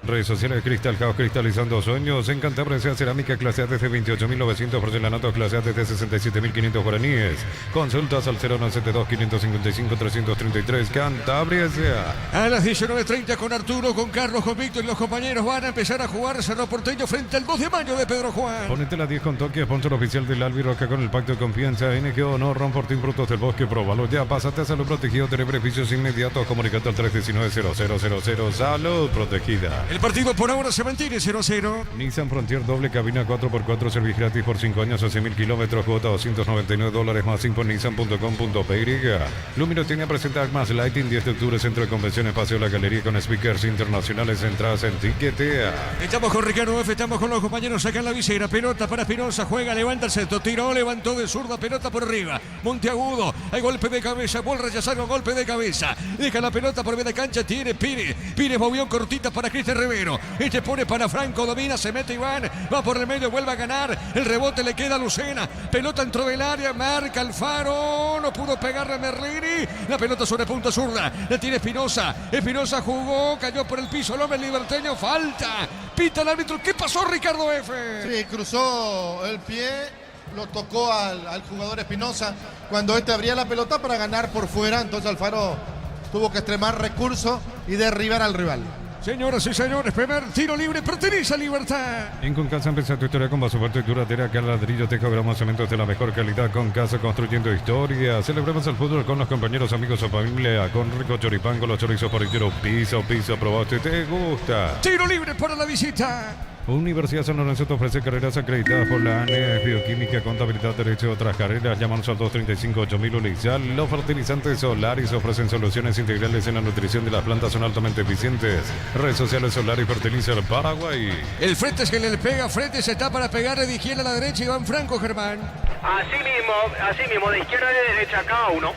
Redes sociales Cristal House, cristalizando sueños. En Cantabria sea cerámica clase A desde 28.900, porcelanato clase A desde 67.500 guaraníes. Consultas al 0972-555-333. Cantabria sea. A las 19:30 con Arturo, con Carlos, con Víctor y los compañeros van a empezar a jugar Cerro Porteño frente al 2 de mayo de Pedro Juan. Ponete la 10 con Toque, sponsor oficial del Albi Roca con el pacto de confianza. NGO no Ron Fortín Frutos del Bosque, próbalo ya. Pásate a Salud Protegido, tener beneficios inmediatos. Comunicate al 319-0000. Salud Protegida. El partido por ahora se mantiene 0-0. Nissan Frontier doble cabina 4x4, servicio gratis por 5 años o 100.000 kilómetros, cuota $299 más info en nissan.com.py. Luminotecnia presenta Agmas Lighting 10 de octubre, Centro de Convenciones, Paseo La Galería con speakers internacionales, entradas en Tiquetea. Estamos con Ricardo F, estamos con los compañeros acá en la visera. Pelota para Espinosa, juega, levanta el centro, tiró, levantó de zurda, pelota por arriba. Monteagudo, hay golpe de cabeza, Bol rechazado, golpe de cabeza. Deja la pelota por media cancha, tiene Pires. Pires movió cortita para Cristian Rivero. Este pone para Franco, domina, se mete Iván, va por el medio, vuelve a ganar. El rebote le queda a Lucena. Pelota entró del área, marca Alfaro, no pudo pegarle a Merlini. La pelota sobre punta zurda, la tiene Espinosa. Espinosa jugó, cayó por el piso, el hombre liberteño, falta. Pita el árbitro, ¿qué pasó, Ricardo F? Sí, cruzó el pie, lo tocó al jugador Espinosa cuando este abría la pelota para ganar por fuera, entonces Alfaro tuvo que extremar recurso y derribar al rival. Señoras y señores, primer tiro libre, pertenece a Libertad. En Concasa empieza tu historia con vaso fuerte y duradera, que ladrillo, teja, gramos, cementos de la mejor calidad. Concasa construyendo historia. Celebremos el fútbol con los compañeros, amigos o familia. Con rico choripán, con los chorizos por entero. Piso, probaste, te gusta. Tiro libre para la visita. Universidad San Lorenzo te ofrece carreras acreditadas por la ANE, Bioquímica, Contabilidad, Derecho y otras carreras. Llámanos al 235-8000 Ulizal. Los fertilizantes Solaris ofrecen soluciones integrales en la nutrición de las plantas, son altamente eficientes. Redes sociales Solaris Fertilizer Paraguay. El frente es que le pega, frente se está para pegarle de izquierda a la derecha, Iván Franco, Germán. Así mismo, de izquierda a de derecha, cada uno.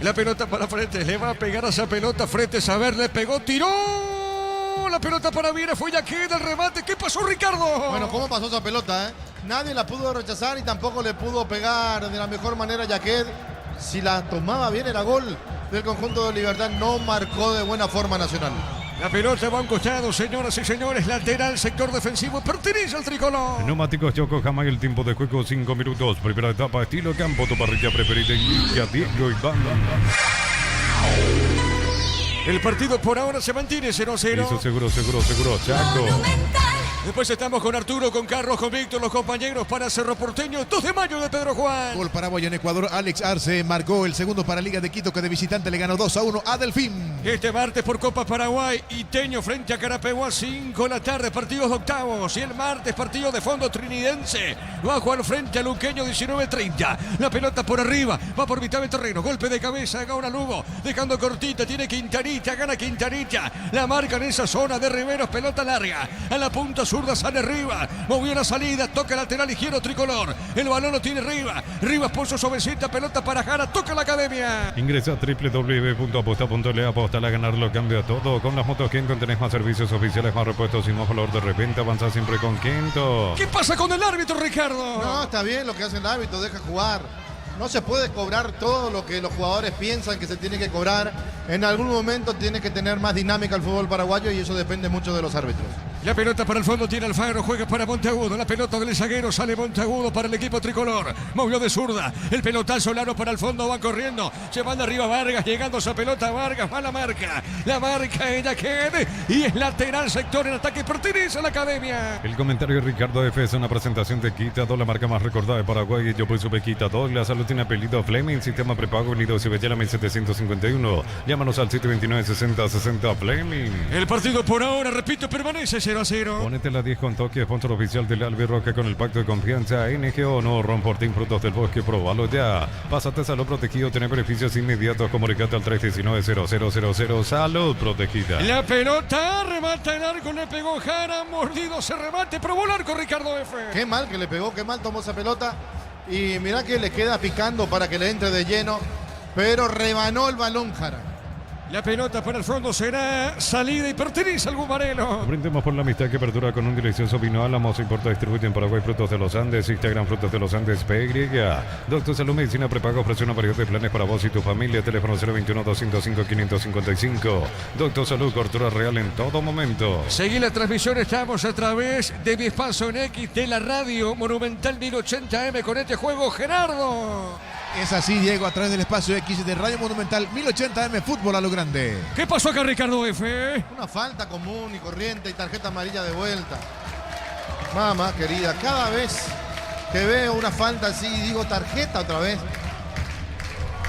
La pelota para frente, le va a pegar a esa pelota, frente, a ver, le pegó, tiró. La pelota para Viera, fue ya queda el remate. ¿Qué pasó, Ricardo? Bueno, ¿cómo pasó esa pelota? Nadie la pudo rechazar y tampoco le pudo pegar de la mejor manera Yaqued. Si la tomaba bien era gol del conjunto de Libertad, no marcó de buena forma Nacional. La pelota va a un costado, señoras y señores, lateral, sector defensivo, pertenece al tricolor. Neumáticos Yokohama, el tiempo de juego 5 minutos. Primera etapa, estilo campo, tu parrilla preferida. Inicia Diego Iván. El partido por ahora se mantiene 0-0. Eso seguro, Chaco. Después estamos con Arturo, con Carlos, con Víctor, los compañeros para Cerro Porteño, 2 de mayo de Pedro Juan. Gol paraguayo en Ecuador, Alex Arce marcó el segundo para Liga de Quito, que de visitante le ganó 2-1 a Delfín. Este martes por Copa Paraguay, Iteño frente a Carapeguá, 5 de la tarde, partidos de octavos. Y el martes, partido de fondo trinidense. Va a jugar frente a Luqueño, 19:30. La pelota por arriba, va por mitad de terreno, golpe de cabeza, Gauna Lugo, dejando cortita, tiene Quintanita, gana Quintanita. La marca en esa zona de Riveros, pelota larga, a la punta zurda sale arriba, movió la salida, toca lateral izquierdo tricolor, el balón lo tiene Rivas puso suavecita, pelota para Jara, toca la academia. Ingresa a www.aposta.le, aposta a ganarlo, cambia todo. Con las motos Kento tenés más servicios oficiales, más repuestos y más valor de repente, avanza siempre con Kento. ¿Qué pasa con el árbitro, Ricardo? No, está bien lo que hace el árbitro, deja jugar. No se puede cobrar todo lo que los jugadores piensan que se tiene que cobrar. En algún momento tiene que tener más dinámica el fútbol paraguayo y eso depende mucho de los árbitros. La pelota para el fondo tiene Alfaro, juega para Monteagudo. La pelota del zaguero, sale Monteagudo para el equipo tricolor. Movió de zurda, el pelotazo largo para el fondo, va corriendo. Se manda arriba Vargas, llegando esa pelota Vargas, va la marca. La marca ella quede y es lateral, sector en ataque, pertenece a la academia. El comentario de Ricardo F es una presentación de Quitado, la marca más recordada de Paraguay. Yo pues sube Quitado, la salud tiene apellido Fleming, sistema prepago unido Cibellala 1751. Llámanos al 729-6060 Fleming. El partido por ahora, repito, permanece 0-0. Ponete la 10 con Toque, sponsor oficial del Albi Roca con el pacto de confianza. NGO no Ron Fortín Frutos del Bosque, probalo ya. Pásate a Salud Protegido, tener beneficios inmediatos. Comunicate al 319-0000. Salud Protegida. La pelota, remata el arco, le pegó Jara, mordido, se remate, probó el arco Ricardo F. Qué mal que le pegó, qué mal tomó esa pelota. Y mirá que le queda picando para que le entre de lleno, pero rebanó el balón Jara. La pelota para el fondo será salida y pertenece al Gumarelo. Brindemos por la amistad que perdura con un delicioso vino Álamos. Importa, distribuye en Paraguay Frutos de los Andes. Instagram Frutos de los Andes PY. Doctor Salud Medicina Prepago ofrece una variedad de planes para vos y tu familia. Teléfono 021-205-555. Doctor Salud, cobertura real en todo momento. Seguí la transmisión, estamos a través de Mi Espacio en X de la radio Monumental 1080M con este juego, Gerardo. Es así, Diego, a través del espacio X de Radio Monumental 1080M Fútbol a lo grande. ¿Qué pasó acá, Ricardo F? Una falta común y corriente y tarjeta amarilla de vuelta. Mamá querida, cada vez que veo una falta así, digo tarjeta otra vez.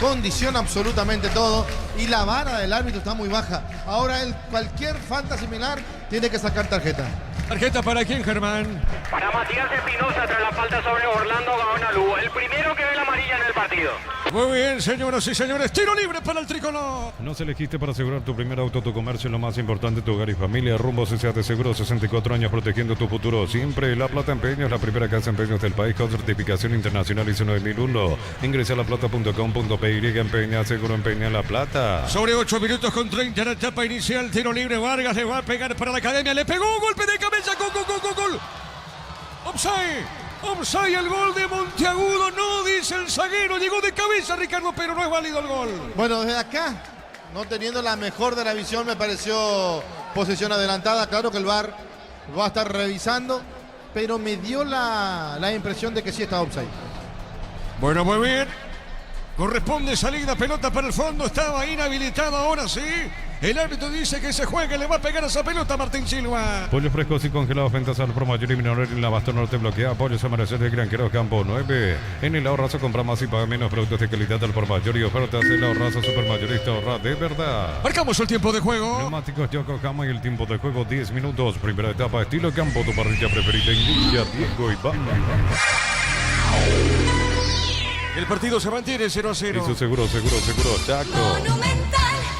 Condiciona absolutamente todo y la vara del árbitro está muy baja. Ahora cualquier falta similar tiene que sacar tarjeta. ¿Tarjeta para quién, Germán? Para Matías Espinosa tras la falta sobre Orlando Gaona Lugo. El primero que ve la amarilla en el partido. Muy bien, señoras y señores. Tiro libre para el tricolor. Nos elegiste para asegurar tu primer auto, tu comercio, lo más importante, tu hogar y familia. Rumbo CCA de Seguro, 64 años protegiendo tu futuro siempre. La Plata Empeños, la primera casa de empeños del país con certificación internacional ISO 9001. Ingresa a laplata.com.py, empeña, seguro empeña La Plata. Sobre 8 minutos con 30 en la etapa inicial. Tiro libre, Vargas le va a pegar para la academia. Le pegó un golpe de cabeza. Gol, gol, gol, gol, gol. Offside. Offside, el gol de Monteagudo. No, dice el zaguero. Llegó de cabeza, Ricardo, pero no es válido el gol. Bueno, desde acá, no teniendo la mejor de la visión, me pareció posesión adelantada. Claro que el VAR va a estar revisando, pero me dio la impresión de que sí estaba offside. Bueno, muy bien. Corresponde salida, pelota para el fondo. Estaba inhabilitado, ahora sí. El árbitro dice que se juega, le va a pegar a esa pelota Martín Silva. Pollos frescos y congelados, ventas al por mayor y menor en la Basto Norte bloquea. Pollos amanecer de Granqueros Campo 9. En el Ahorrazo compra más y paga menos productos de calidad al por mayor y ofertas. El Ahorrazo supermayorista ahorra de verdad. Marcamos el tiempo de juego. Neumáticos Yokohama y el tiempo de juego 10 minutos. Primera etapa, estilo campo, tu parrilla preferida. Indica Diego Iván. El partido se mantiene 0-0. Hizo seguro, Chaco.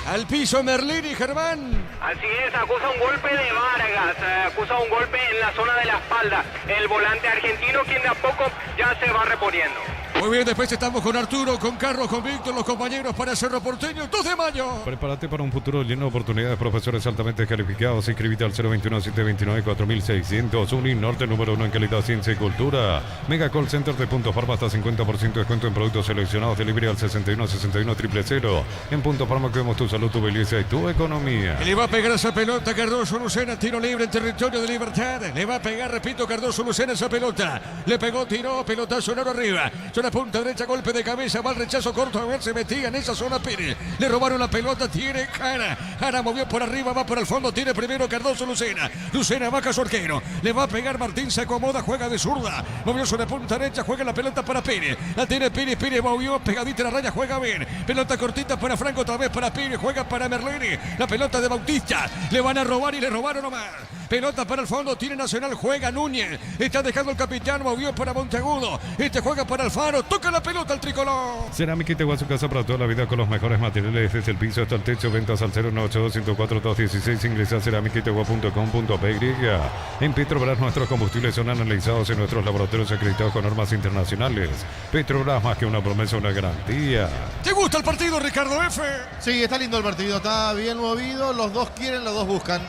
Al piso Merlín y Germán. Así es, acusa un golpe de Vargas, acusa un golpe en la zona de la espalda. El volante argentino, quien de a poco ya se va reponiendo. Muy bien, después estamos con Arturo, con Carlos, con Víctor, los compañeros para Cerro Porteño, 2 de mayo. Prepárate para un futuro lleno de oportunidades, profesores altamente calificados. Inscríbete al 021-729-4600. Unin Norte, número 1 en calidad, ciencia y cultura. Mega Call Center de Punto Farma, hasta 50% de descuento en productos seleccionados. Delivery al 61-61-000. En Punto Farma cuidamos tu salud, tu belleza y tu economía. Le va a pegar esa pelota Cardoso Lucena, tiro libre en territorio de Libertad. Le va a pegar, repito, Cardoso Lucena esa pelota. Le pegó, tiró, pelotazo en oro arriba. Zona punta derecha, golpe de cabeza, va el rechazo corto, a ver, se metía en esa zona Pérez. Le robaron la pelota, tiene Jara. Jara movió por arriba, va por el fondo, tiene primero Cardoso Lucena. Lucena baja su arquero. Le va a pegar Martín, se acomoda, juega de zurda. Movió sobre punta derecha, juega la pelota para Pérez. La tiene Pérez, Pérez movió, pegadita a la raya, juega bien. Pelota cortita para Franco, otra vez para Pérez, juega para Merlini. La pelota de Bautista. Le van a robar y le robaron nomás. Pelota para el fondo, tiene Nacional, juega Núñez. Está dejando el capitán, movió para Monteagudo. Este juega para Alfaro, toca la pelota al tricolor. Cerámica Itagua, su casa para toda la vida con los mejores materiales desde el piso hasta el techo. Ventas al 098-104-216. Ingresa a cerámicaitegua.com.py. En Petrobras nuestros combustibles son analizados en nuestros laboratorios acreditados con normas internacionales. Petrobras, más que una promesa, una garantía. ¿Te gusta el partido, Ricardo F? Sí, está lindo el partido, está bien movido. Los dos quieren, los dos buscan.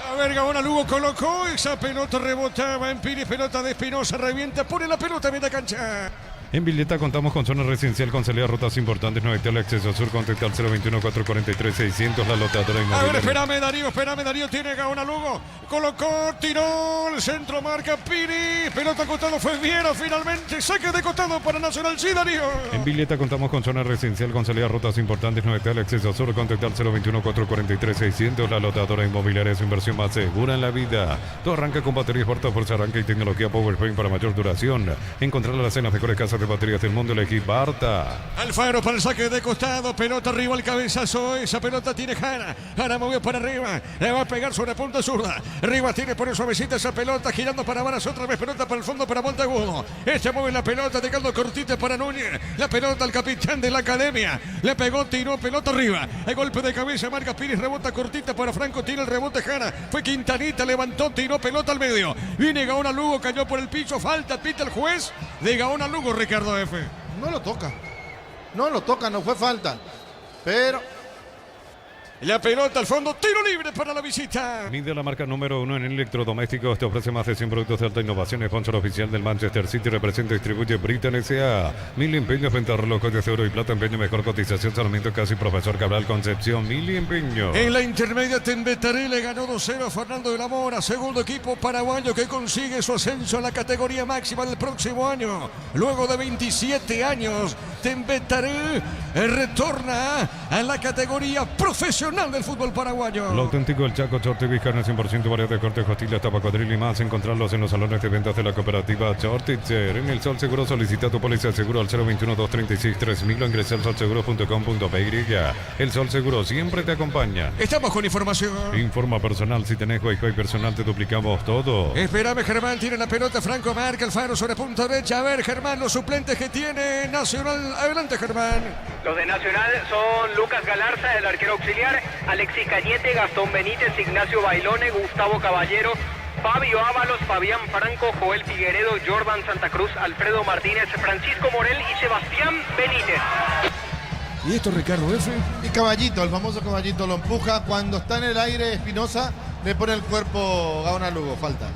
A ver, Gaona Lugo colocó esa pelota, rebotaba en Pires, pelota de Espinosa, revienta, pone la pelota en media cancha. En Villeta contamos con zona residencial con salida a rutas importantes, 9 al acceso sur, contacta al 021-443-600, la lotadora inmobiliaria. A ver, espérame Darío, tiene Gaona Lugo, colocó, tiró, el centro marca Piri, pelota costado fue Viera, finalmente, saque de costado para Nacional, sí, Darío. En Villeta contamos con zona residencial con salida a rutas importantes, 9 al acceso sur, contacta al 021-443-600, la lotadora inmobiliaria, es su inversión más segura en la vida. Todo arranca con baterías Porta Fuerza Arranca y tecnología PowerPoint para mayor duración. Encontrarlas en las mejores casas de baterías del mundo, elegí Barta. Alfaro para el saque de costado, pelota arriba al cabezazo, esa pelota tiene Jara. Jara movió para arriba, le va a pegar sobre punta zurda. Arriba tiene por suavecita esa pelota, girando para Varas, otra vez pelota para el fondo para Monteagudo. Este mueve la pelota, dejando cortita para Núñez. La pelota al capitán de la academia. Le pegó, tiró, pelota arriba. El golpe de cabeza, marca Pires, rebota cortita para Franco, tira el rebote Jara. Fue Quintanita, levantó, tiró, pelota al medio. Viene Gaona Lugo, cayó por el piso, falta, pita el juez de Gaona Lugo, Ricardo F. No lo toca, no fue falta. Pero La pelota al fondo, tiro libre para la visita. Mide la marca número 1 en electrodomésticos. Te ofrece más de 100 productos de alta innovación. Sponsor oficial del Manchester City. Representa y distribuye Britain S.A. 1000 empeños, venta de relojes de oro y plata, empeño, mejor cotización. Sarmiento Casi, Profesor Cabral, Concepción. 1000 empeños. En la intermedia, Tembetaré le ganó 2-0 a Fernando de la Mora, segundo equipo paraguayo que consigue su ascenso a la categoría máxima del próximo año. Luego de 27 años, Tembetaré retorna a la categoría profesional del fútbol paraguayo. Lo auténtico, el Chaco, Chorti, carne 100% variedad de cortes, costillas, tabacodril y más. Encontrarlos en los salones de ventas de la cooperativa Chortitzer. En el Sol Seguro solicita tu póliza de seguro al 021-236-3000 o ingresa al solseguro.com.py. El Sol Seguro siempre te acompaña. Estamos con información. Informa personal, si tenés Wi-Fi personal te duplicamos todo. Espérame, Germán, tiene la pelota, Franco marca Alfaro sobre punta derecha. A ver, Germán, los suplentes que tiene Nacional. Adelante, Germán. Los de Nacional son Lucas Galarza, el arquero auxiliar, Alexis Cañete, Gastón Benítez, Ignacio Bailone, Gustavo Caballero, Fabio Ábalos, Fabián Franco, Joel Figueredo, Jordan Santa Cruz, Alfredo Martínez, Francisco Morel y Sebastián Benítez. ¿Y esto, Ricardo F? Y Caballito, el famoso Caballito lo empuja. Cuando está en el aire Espinosa, le pone el cuerpo Gaona Lugo. Falta.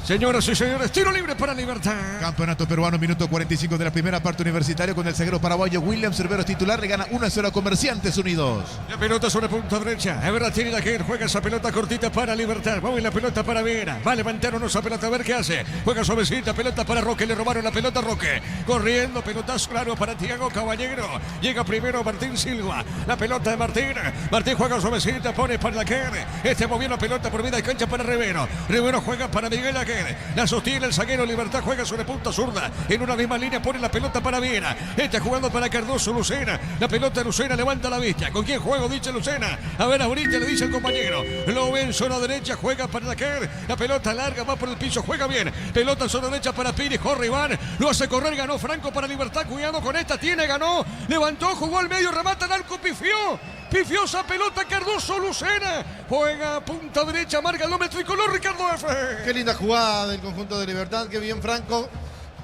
Señoras y señores, tiro libre para Libertad. Campeonato peruano, minuto 45 de la primera parte, Universitario con el zaguero paraguayo William Cerveros titular, le gana 1-0 a Comerciantes Unidos. La pelota sobre punta derecha. A ver, la tiene la que juega esa pelota cortita para Libertad. Mueve la pelota para Vera. Va a levantar esa pelota a ver qué hace. Juega suavecita, pelota para Roque. Le robaron la pelota a Roque. Corriendo, pelotazo largo para Tiago Caballero. Llega primero Martín Silva. La pelota de Martín. Martín juega suavecita, pone para la que. Movió la pelota por vida de cancha para Rivero. Rivero juega para Miguel Aguirre. La sostiene el zaguero Libertad, juega sobre punta zurda. En una misma línea pone la pelota para Viera. Está jugando para Cardoso, Lucena. La pelota de Lucena levanta la vista. ¿Con quién juego? Dice Lucena. A ver, ahorita le dice el compañero. Lo ve en zona derecha, juega para la que. La pelota larga, va por el piso, juega bien. Pelota en zona derecha para Pires, corre Iván. Lo hace correr, ganó Franco para Libertad. Cuidado con esta, tiene, ganó. Levantó, jugó al medio, remata el arco, pifió. Pifió esa pelota Cardoso, Lucena. Juega punta derecha, marca el nombre tricolor Ricardo F. Qué linda jugada del conjunto de Libertad. Qué bien Franco.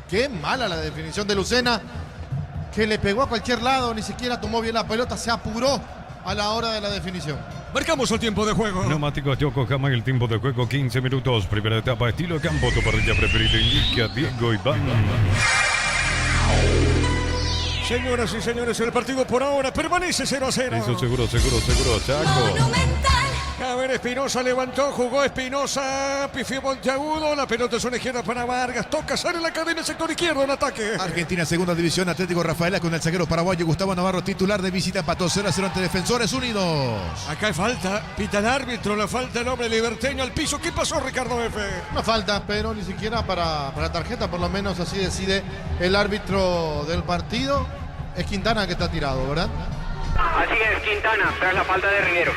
Qué mala la definición de Lucena, que le pegó a cualquier lado. Ni siquiera tomó bien la pelota. Se apuró a la hora de la definición. Marcamos el tiempo de juego. Neumáticos Yokohama y el tiempo de juego 15 minutos. Primera etapa, estilo campo, tu parrilla preferida indica Diego Iván. Señoras y señores, el partido por ahora permanece 0-0. Eso seguro, Chaco. A ver, Espinosa levantó, jugó Espinosa, pifió Monteagudo, la pelota es una izquierda para Vargas, toca sale la cadena, sector izquierdo en ataque. Argentina, segunda división, Atlético Rafaela con el zaguero paraguayo Gustavo Navarro, titular de visita, empató 0-0 ante Defensores Unidos. Acá hay falta, pita el árbitro, la falta el hombre liberteño al piso. ¿Qué pasó, Ricardo F? No falta, pero ni siquiera para tarjeta, por lo menos así decide el árbitro del partido. Es Quintana que está tirado, ¿verdad? Así es, Quintana, tras la falta de Rivero.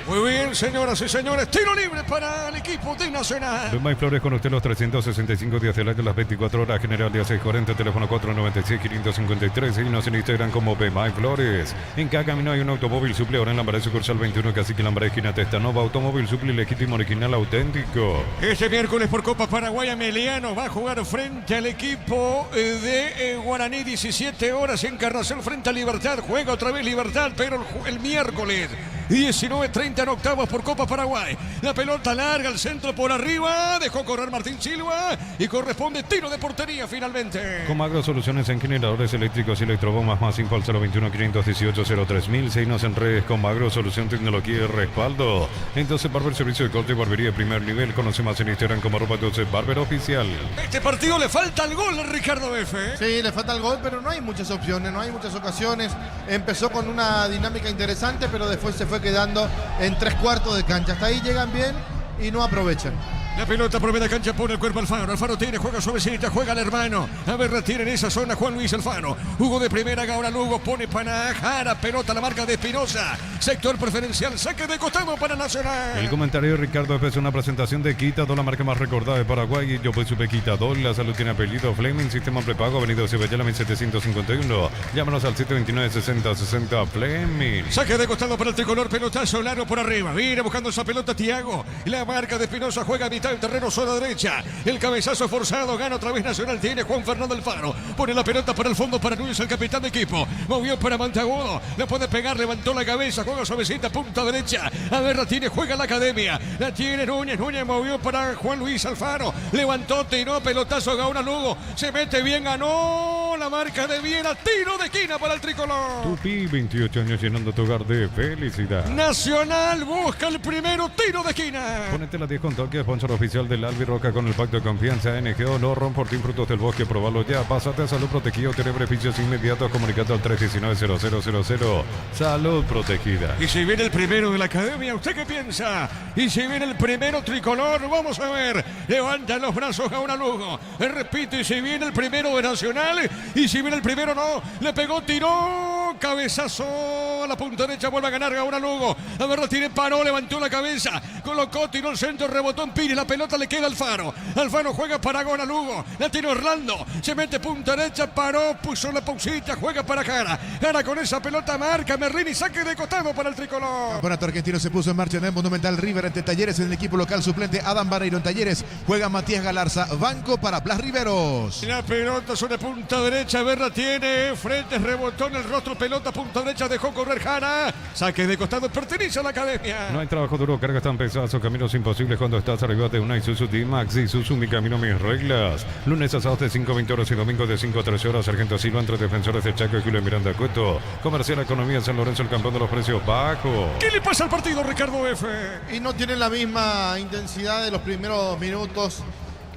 Muy bien, señoras y señores, tiro libre para el equipo de Nacional. Lumay Flores con usted los 365 días del año, las 24 horas, general día 640, teléfono 496-553 y nos en Instagram como Lumay Flores. En cada camino hay un automóvil suple, ahora en Lambaré sucursal 21, Cacique Lambaré, esquina Testanova, automóvil suple legítimo, original, auténtico. Este miércoles por Copa Paraguay, Emiliano va a jugar frente al equipo de Guaraní, 17 horas en Carrasel frente a Libertad. Juega otra vez Libertad, pero el miércoles 19:30 en octavos por Copa Paraguay. La pelota larga al centro por arriba. Dejó correr Martín Silva y corresponde tiro de portería finalmente. Comagro Soluciones en generadores eléctricos y electrobombas más info al 021-518-03000. Seguinos en redes Comagro Solución, tecnología y respaldo. Entonces Barber, servicio de corte y barbería de primer nivel. Conoce más en Instagram como @Barber Oficial. Este partido le falta el gol a Ricardo F. Sí, le falta el gol, pero no hay muchas opciones, no hay muchas ocasiones. Empezó con una dinámica interesante, pero después se fue quedando en 3/4 de cancha. Hasta ahí llegan bien y no aprovechan. La pelota por media cancha pone el cuerpo Alfaro. Alfaro tiene, juega suavecita, juega al hermano. A ver, retira en esa zona Juan Luis Alfaro. Jugó de primera, ahora Lugo pone para Jara. Pelota a la marca de Espinosa. Sector preferencial, saque de costado para Nacional. El comentario de Ricardo F es una presentación de Quitador, la marca más recordada de Paraguay. Yo pues supe Quitador, la salud tiene apellido. Fleming, sistema prepago, avenida Ceballala 1751. Llámanos al 729-6060 Fleming. Saque de costado para el tricolor, pelotazo largo por arriba. Viene buscando esa pelota Tiago. La marca de Espinosa juega mitad del terreno, zona derecha. El cabezazo forzado, gana otra vez Nacional, tiene Juan Fernando Alfaro. Pone la pelota para el fondo para Núñez, el capitán de equipo. Movió para Monteagudo, le puede pegar, levantó la cabeza, juega suavecita, punta derecha. A ver, la tiene, juega la academia. La tiene Núñez, movió para Juan Luis Alfaro. Levantó, tiró, pelotazo, Gaona Lugo. Se mete bien, ganó la marca de Viera. Tiro de esquina para el tricolor. Tupi, 28 años llenando tu hogar de felicidad. Nacional busca el primero, tiro de esquina. Ponete la 10 con toque, sponsor oficial del Albi Roca con el pacto de confianza NGO, no Ron Frutos del Bosque, probalo ya. Pásate a Salud Protegido, tiene beneficios inmediatos, comunicando al 319-0000. Salud Protegida. Y si viene el primero de la academia, ¿usted qué piensa? Y si viene el primero tricolor, vamos a ver. Levanta los brazos Gaona Lugo. Repito, y si viene el primero de Nacional, y si viene el primero no, le pegó, tiró, cabezazo a la punta derecha, vuelve a ganar Gaona Lugo. A ver, la tiene, paró, levantó la cabeza, colocó, tiró el centro, rebotó en Piri, la pelota le queda a Alfaro. Alfaro juega para Gaona Lugo, la tiene Orlando, se mete punta derecha, paró, puso la pausita, juega para Jara. Jara con esa pelota, marca Merlini, saque de costado para el tricolor. Campeonato argentino se puso en marcha en el Monumental River ante Talleres. En el equipo local suplente Adam Barreiro en Talleres. Juega Matías Galarza, banco para Blas Riveros. La pelota sobre punta derecha, a ver, la tiene, frente, rebotó en el rostro, pelota, punta derecha, dejó correr Jara. Saque de costado, pertenece a la academia. No hay trabajo duro, cargas tan pesadas o caminos imposibles cuando estás arriba de una Isuzu D-Max. Isuzu, mi camino, mis reglas. Lunes a sábados de 5 a 20 horas y domingos de 5 a 13 horas. Sargento Silva entre defensores de Chaco y Julio Miranda Cueto. Comercial Economía San Lorenzo, el campeón de los precios bajos. ¿Qué le pasa al partido, Ricardo F? Y no tiene la misma intensidad de los primeros minutos.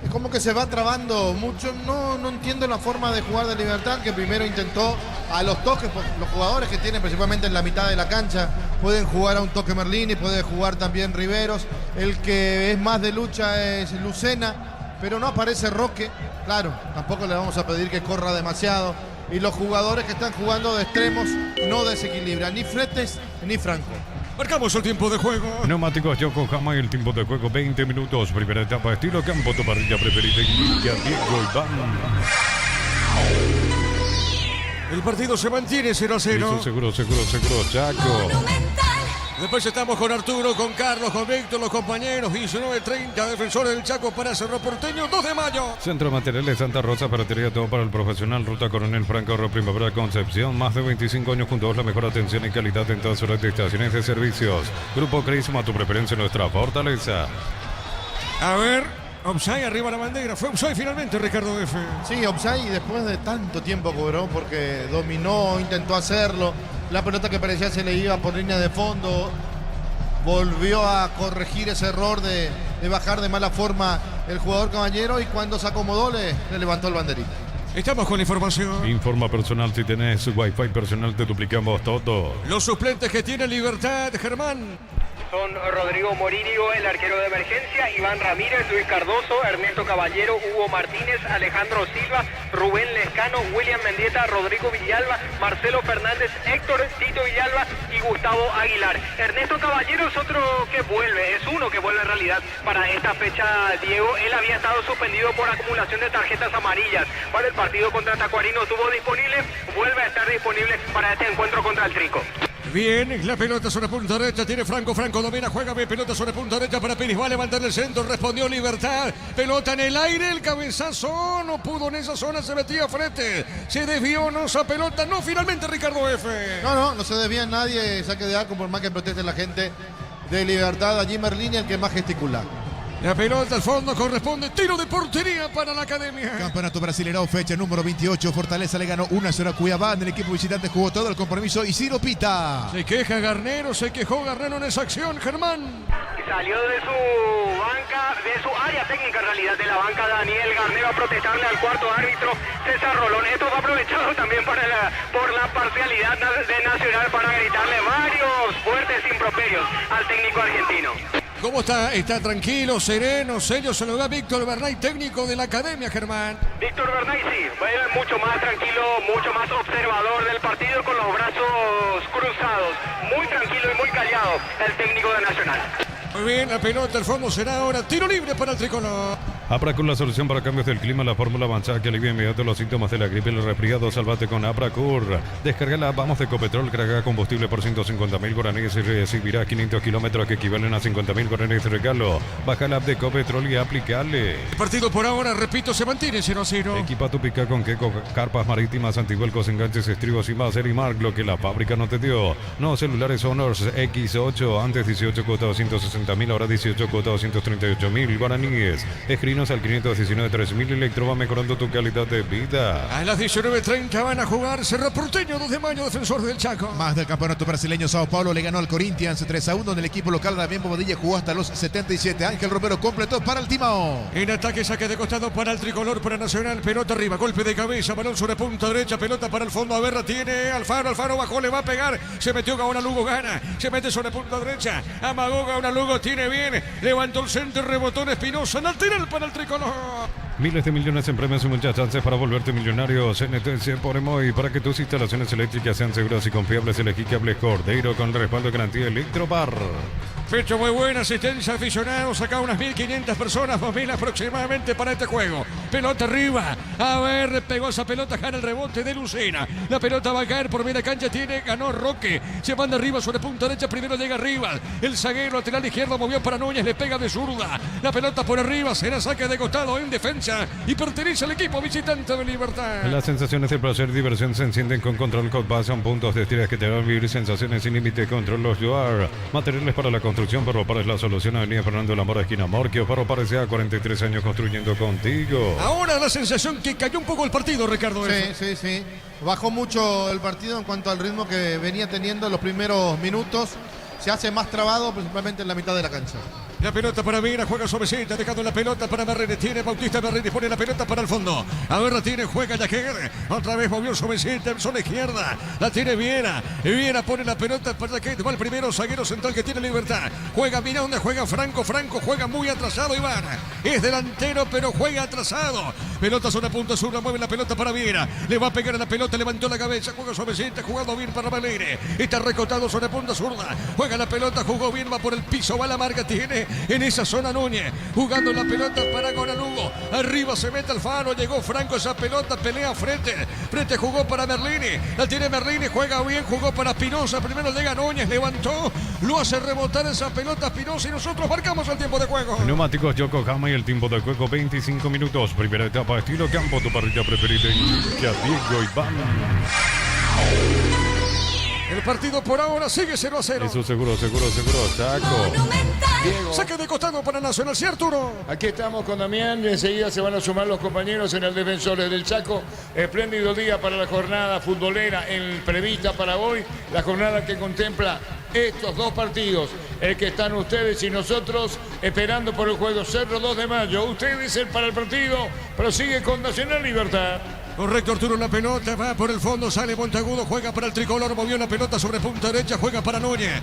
Es como que se va trabando mucho. No entiendo la forma de jugar de Libertad, que primero intentó a los toques. Los jugadores que tienen principalmente en la mitad de la cancha pueden jugar a un toque Merlini, puede jugar también Riveros. El que es más de lucha es Lucena, pero no aparece Roque. Claro, tampoco le vamos a pedir que corra demasiado. Y los jugadores que están jugando de extremos no desequilibran, ni Fretes ni Franco. Marcamos el tiempo de juego. Neumáticos Yokohama y el tiempo de juego 20 minutos. Primera etapa estilo campo, tu parrilla preferida. Inicia Diego Iván. El partido se mantiene 0-0. Seguro, Chaco. Después estamos con Arturo, con Carlos, con Víctor, los compañeros. 19:30, defensores del Chaco para Cerro Porteño, 2 de mayo. Centro de Materiales Santa Rosa, ferretería, todo para el profesional. Ruta Coronel Franco, Primavera, Concepción. Más de 25 años juntos, la mejor atención y calidad en todas horas de estaciones de servicios. Grupo Crisma, tu preferencia, nuestra fortaleza. A ver, offside arriba la bandera. Fue offside finalmente, Ricardo F. Sí, offside, y después de tanto tiempo cobró porque dominó, intentó hacerlo. La pelota que parecía se le iba por línea de fondo. Volvió a corregir ese error de bajar de mala forma el jugador Caballero, y cuando se acomodó le levantó el banderita. Estamos con la información. Informa personal, si tenés Wi-Fi personal te duplicamos todo. Los suplentes que tiene Libertad, Germán. Son Rodrigo Morillo, el arquero de emergencia, Iván Ramírez, Luis Cardoso, Ernesto Caballero, Hugo Martínez, Alejandro Silva, Rubén Lescano, William Mendieta, Rodrigo Villalba, Marcelo Fernández, Héctor Tito Villalba y Gustavo Aguilar. Ernesto Caballero es otro que vuelve, es uno que vuelve en realidad para esta fecha, Diego. Él había estado suspendido por acumulación de tarjetas amarillas para el partido contra Tacuarino, estuvo disponible, vuelve a estar disponible para este encuentro contra el Trico. Bien, la pelota sobre punta derecha, tiene Franco domina, juega bien, pelota sobre punta derecha para Pérez, va a levantar el centro, respondió Libertad, pelota en el aire, el cabezazo, no pudo en esa zona, se metía frente, se desvió, no, esa pelota, no, finalmente Ricardo F. No se desvía nadie, saque de arco, por más que proteste la gente de Libertad. Allí Merlini el que más gesticula. La pelota al fondo corresponde, tiro de portería para la academia. Campeonato Brasileirão, fecha número 28. Fortaleza le ganó 1-0 a Cuiabá. En el equipo visitante jugó todo el compromiso Isidro Pita. Se queja Garnero, se quejó Garnero en esa acción, Germán. Salió de su banca, de su área técnica en realidad, de la banca Daniel Garnero, a protestarle al cuarto árbitro César Rolón. Esto fue aprovechado también por la parcialidad de Nacional para gritarle varios fuertes improperios al técnico argentino. ¿Cómo está? ¿Está tranquilo, sereno, serio? Se lo da Víctor Bernay, técnico de la academia, Germán. Víctor Bernay sí, mucho más tranquilo, mucho más observador del partido, con los brazos cruzados. Muy tranquilo y muy callado el técnico de Nacional. Muy bien, la pelota al fondo será ahora tiro libre para el tricolor. Apracur, la solución para cambios del clima, la fórmula avanzada que alivia inmediato los síntomas de la gripe y el resfriado. Salvate con Apracur. Descarga la Vamos de Ecopetrol, carga combustible por 150.000 guaraníes y recibirá 500 kilómetros que equivalen a 50.000 guaraníes de regalo. Baja la app de Ecopetrol y aplicale. El partido por ahora, repito, se mantiene 0-0. Equipa tu pica con Queco, carpas marítimas, antivuelcos, enganches, estribos y más. Erimark, lo que la fábrica no te dio. Nuevos celulares Honors X8, antes 18 cuota 260.000, ahora 18 cuota 238.000 guaraníes. Escrinos al 519 3000. Electro va mejorando tu calidad de vida. A las 19:30 van a jugar Cerro Porteño, 2 de mayo, Defensor del Chaco. Más del campeonato brasileño, Sao Paulo le ganó al Corinthians 3-1 en el equipo local. Damián Bobadilla jugó hasta los 77. Ángel Romero completó para el Timao. En ataque, saque de costado para el tricolor, para Nacional, pelota arriba, golpe de cabeza, balón sobre punta derecha, pelota para el fondo, Averra tiene Alfaro bajó, le va a pegar, se metió Gaona Lugo, gana, se mete sobre punta derecha, amagó Gaona Lugo, tiene bien, levantó el centro, rebotó en Espinosa, lateral para el tricolor. Miles de millones en premios y muchas chances para volverte millonario. CNTC por Emoy. Para que tus instalaciones eléctricas sean seguras y confiables, elegí Cables Cordeiro con el respaldo de garantía Electrobar. Fecha muy buena, asistencia aficionados, acá unas 1.500 personas, 2.000 aproximadamente para este juego. Pelota arriba, a ver, pegó esa pelota, gana el rebote de Lucena. La pelota va a caer por media cancha, ganó Roque, se manda arriba sobre punta derecha, primero llega arriba. El zaguero lateral izquierdo movió para Núñez, le pega de zurda. La pelota por arriba, será saque de costado en defensa y pertenece al equipo visitante de Libertad. Las sensaciones de placer y diversión se encienden con Control Code. Son puntos de estiras que te van a vivir sensaciones sin límite. Control los Yuar. Materiales para la construcción, Ferropar es la solución. Avenida Fernando Lamora, esquina Morquio. Ferropar S.A., 43 años construyendo contigo. Ahora la sensación que cayó un poco el partido, Ricardo. Sí. Bajó mucho el partido en cuanto al ritmo que venía teniendo en los primeros minutos. Se hace más trabado, principalmente en la mitad de la cancha. La pelota para Vera, juega suavecita, dejando la pelota para Berrenes, tiene Bautista Berrenes, pone la pelota para el fondo. A ver, la tiene, juega Yaquer, otra vez movió suavecita en zona izquierda, la tiene Viera, Viera pone la pelota para Yaquer, va el primero zaguero central que tiene Libertad, juega Miranda, juega Franco juega muy atrasado Iván, es delantero pero juega atrasado, pelota sobre punta sur, mueve la pelota para Viera, le va a pegar a la pelota, levantó la cabeza, juega suavecita, jugando bien para Valere, está recotado sobre punta zurda, juega la pelota, jugó bien, va por el piso, va la marca, tiene en esa zona Núñez, jugando la pelota para Gonalugo, arriba se mete Alfaro, llegó Franco, esa pelota, pelea frente jugó para Merlini, la tiene Merlini, juega bien, jugó para Espinosa, primero llega Núñez, levantó, lo hace rebotar esa pelota Espinosa y nosotros marcamos el tiempo de juego. Neumáticos Yokohama y el tiempo de juego 25 minutos, primera etapa estilo campo, tu parrilla preferida en Diego Iván. El partido por ahora sigue 0-0. Eso seguro, Chaco. Diego. Saque de costado para Nacional, ¿sí, Arturo? Aquí estamos con Damián, enseguida se van a sumar los compañeros en el Defensores del Chaco. Espléndido día para la jornada futbolera prevista para hoy, la jornada que contempla estos dos partidos, el que están ustedes y nosotros esperando por el juego Cerro 2 de mayo. Ustedes para el partido, prosigue con Nacional Libertad. Correcto, Arturo, la pelota va por el fondo, sale Monteagudo, juega para el tricolor, movió la pelota sobre punta derecha, juega para Núñez,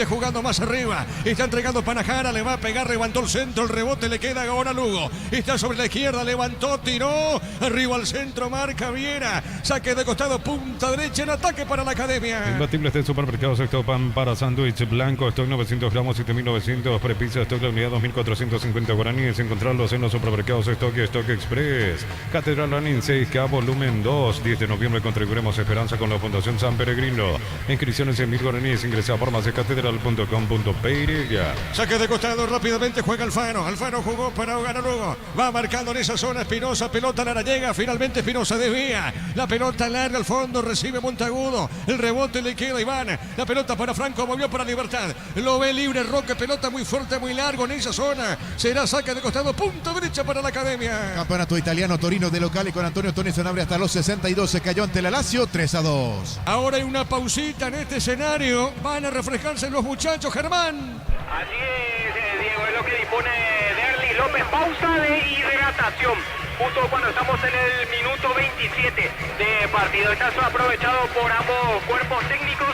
jugando más arriba, está entregando Panajara, le va a pegar, levantó el centro, el rebote le queda ahora Lugo, está sobre la izquierda, levantó, tiró, arriba al centro, marca Viera, saque de costado, punta derecha, en ataque para la Academia. Imbatibles de supermercados, stock pan para sándwich blanco, stock 900 gramos, 7.900, prepizza, stock la unidad 2.450 guaraníes, encontrarlos en los supermercados stock y stock express. Catedral Lanín 6 Cabo Volumen 2, 10 de noviembre contribuiremos esperanza con la Fundación San Peregrino. Inscripciones en 1.000 guaraníes, ingresa a farmaciacatedral.com.py. Saque de costado, rápidamente juega Alfaro jugó para Ganalugo, va marcando en esa zona Espinosa, pelota Lara llega, finalmente Espinosa desvía, la pelota larga al fondo, recibe Monteagudo, el rebote le queda a Iván, la pelota para Franco, movió para Libertad, lo ve libre Roque, pelota muy fuerte, muy largo en esa zona, será saque de costado, punta derecha para la Academia. Campeonato italiano, Torino de local y con Antonio Toni Sanabria hasta los 62, se cayó ante la Lazio 3-2. Ahora hay una pausita en este escenario, van a refrescarse los muchachos, Germán. Así es, Diego, es lo que dispone Derly López, pausa de hidratación. Justo cuando estamos en el minuto 27 de partido. Está aprovechado por ambos cuerpos técnicos,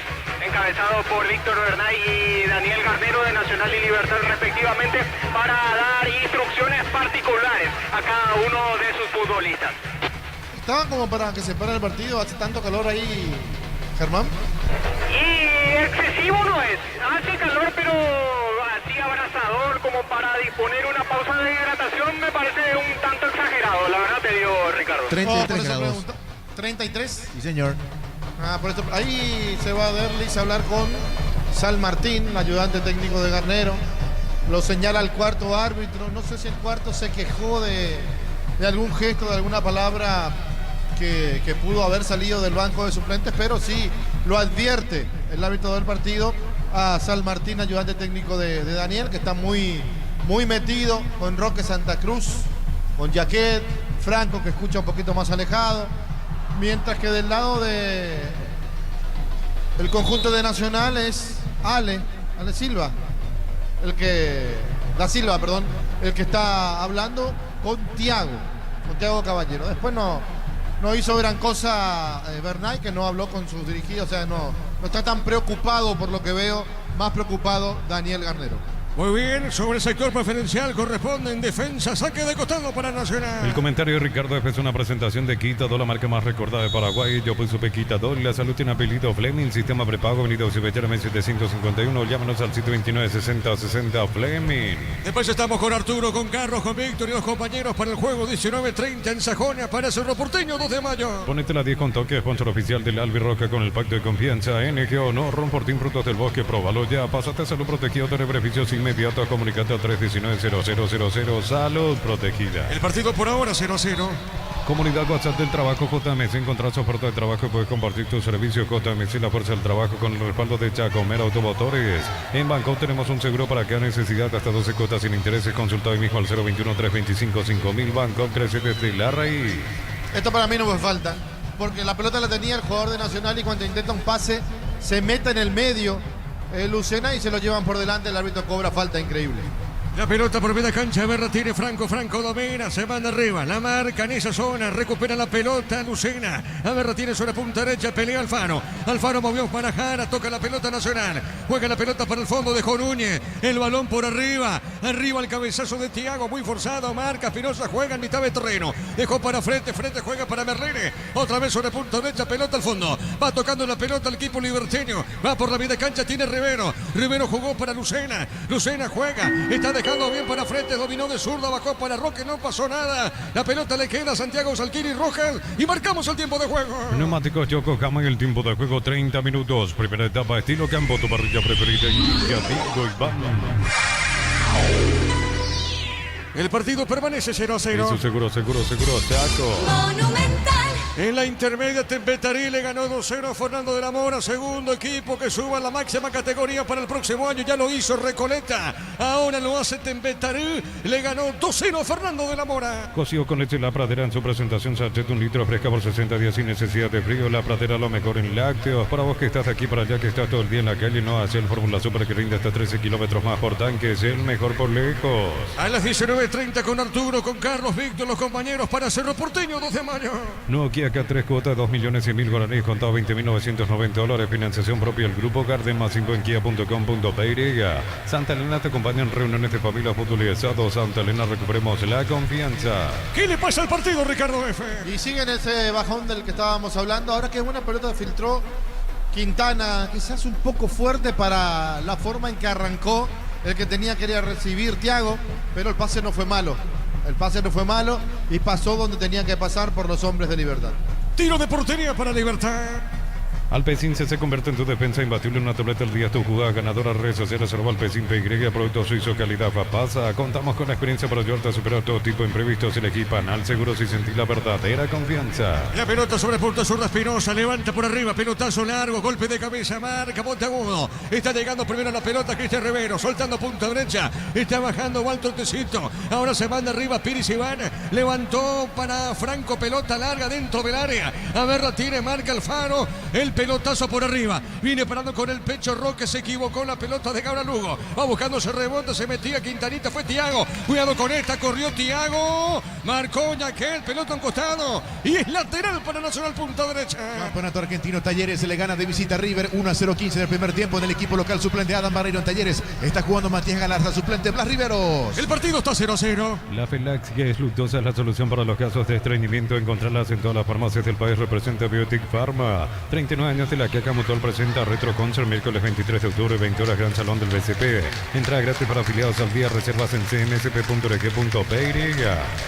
encabezado por Víctor Bernay y Daniel Garnero de Nacional y Libertad respectivamente, para dar instrucciones particulares a cada uno de sus futbolistas. Estaba como para que se pare el partido, hace tanto calor ahí, Germán. Y excesivo no es, hace calor pero así abrasador como como para disponer una pausa de hidratación me parece un tanto exagerado, la verdad te digo, Ricardo. 33 por eso grados. pregunto. 33. Sí, señor. Por esto, ahí se va a Derlis a hablar con Sal Martín, el ayudante técnico de Garnero. Lo señala el cuarto árbitro. No sé si el cuarto se quejó de algún gesto, de alguna palabra que pudo haber salido del banco de suplentes, pero sí lo advierte el árbitro del partido a Sal Martín, ayudante técnico de Daniel, que está muy metido con Roque Santa Cruz, con Jaquet, Franco, que escucha un poquito más alejado. Mientras que del lado del conjunto de Nacional es Ale Silva, el que está hablando con Tiago Caballero. Después no hizo gran cosa Bernay, que no habló con sus dirigidos, o sea, no está tan preocupado por lo que veo, más preocupado Daniel Garnero. Muy bien, sobre el sector preferencial corresponde en defensa, saque de costado para Nacional. El comentario de Ricardo es una presentación de Quitador, la marca más recordada de Paraguay. Yo pues supe Quitador, la salud tiene apellido Fleming, sistema prepago, venido Cibellerme 751, llámanos al sitio 296060 Fleming. Después estamos con Arturo, con Carlos, con Víctor y los compañeros para el juego 19:30 en Sajonia para Cerro Porteño, 2 de mayo. Ponete la 10 con toque, sponsor oficial del Albirroca con el pacto de confianza. NGO, no, Ron Fortín, frutos del bosque, próbalo ya. Pásate a salud protegido, tener beneficios inmediatos, comunicate al 319-0000, salud protegida. El partido por ahora 0-0. Comunidad WhatsApp del Trabajo JMC, encontrás oferta de trabajo y puedes compartir tu servicio. JMC, la fuerza del trabajo con el respaldo de Chacomer Automotores. En Banco tenemos un seguro para cada necesidad, hasta 12 cuotas sin intereses. Consulta hoy mismo al 021-325-5000. Banco crece desde la raíz. Esto para mí no me falta, porque la pelota la tenía el jugador de Nacional y cuando intenta un pase se mete en el medio Lucena y se lo llevan por delante. El árbitro cobra falta, increíble. La pelota por media cancha, Berra tiene Franco domina, se manda arriba, la marca en esa zona, recupera la pelota Lucena, Berra tiene sobre punta derecha, pelea Alfaro movió para Jara, toca la pelota Nacional, juega la pelota para el fondo, dejó Núñez, el balón por arriba el cabezazo de Tiago, muy forzado, marca, Espinosa juega en mitad de terreno, dejó para frente juega para Merlene, otra vez sobre punta derecha, pelota al fondo, va tocando la pelota el equipo liberteño, va por la media cancha, tiene Rivero jugó para Lucena juega, está dejando bien para frente, dominó de zurda, bajó para Roque, no pasó nada. La pelota le queda a Santiago Salquini Rojas y marcamos el tiempo de juego. Neumáticos Yokohama en el tiempo de juego 30 minutos. Primera etapa, estilo campo, tu parrilla preferida. Iniciativo y vamos. El partido permanece 0-0. Eso seguro, Chaco. Monumental. En la intermedia, Tempetarí le ganó 2-0 a Fernando de la Mora, segundo equipo que suba a la máxima categoría para el próximo año. Ya lo hizo Recoleta, ahora lo hace Tempetarí, le ganó 2-0 a Fernando de la Mora. Cocido con leche La Pradera en su presentación, sachet 1 litro fresca por 60 días sin necesidad de frío. La Pradera lo mejor en lácteos. Para vos que estás de aquí para allá, que estás todo el día en la calle, no hace el Fórmula Super que rinde hasta 13 kilómetros más por tanque, es el mejor por lejos. A las 19:30 con Arturo, con Carlos, Víctor, los compañeros para Cerro Porteño, 2 de mayo. Nokia acá 3 cuotas, 2.100.000 guaraníes, contado $20.990, financiación propia del Grupo Garden, más 5 en kia.com.py. Santa Elena te acompaña en reuniones de familia, fútbol y asado. Santa Elena, recuperemos la confianza. ¿Qué le pasa al partido, Ricardo F? Y sigue en ese bajón del que estábamos hablando. Ahora que es buena pelota filtró Quintana, quizás un poco fuerte para la forma en que arrancó. El que tenía quería recibir Tiago, pero el pase no fue malo. Y pasó donde tenía que pasar por los hombres de Libertad. Tiro de portería para Libertad. Alpecin se convierte en tu defensa imbatible, una tableta al día, tu jugada ganadora, redes sociales, @Alpecin PY, producto suizo, calidad pasa. Contamos con la experiencia para ayudarte a superar todo tipo de imprevistos. Elegí Panal Seguros y sentir la verdadera confianza. La pelota sobre punta zurda, Espinosa, levanta por arriba, pelotazo largo, golpe de cabeza, marca, Monteagudo. Está llegando primero la pelota, Cristian Rivero, soltando punta derecha, está bajando alto el tecito. Ahora se manda arriba, Piris Iván, levantó para Franco, pelota larga dentro del área. A ver, la tiene, marca Alfaro, el pelotazo por arriba, viene parando con el pecho Roque, se equivocó la pelota de Cabra Lugo, va buscando ese rebote, se metía Quintanita, fue Tiago, cuidado con esta, corrió Tiago, marcó Yaquel, pelota a un costado y es lateral para Nacional, punta derecha. Campeonato argentino, Talleres se le gana de visita a River 1-0-15 en el primer tiempo. En el equipo local suplente Adam Barreiro en Talleres está jugando Matías Galarza, suplente Blas Riveros. El partido está 0-0. La Felax, que es luctuosa, es la solución para los casos de estreñimiento. Encontrarlas en todas las farmacias del país. Representa Biotic Pharma. 30 29 años de la Quiaca Mutual presenta Retro Concert miércoles 23 de octubre, 20 horas, Gran Salón del BCP. Entrada gratis para afiliados al día, reservas en cmsp.org.py.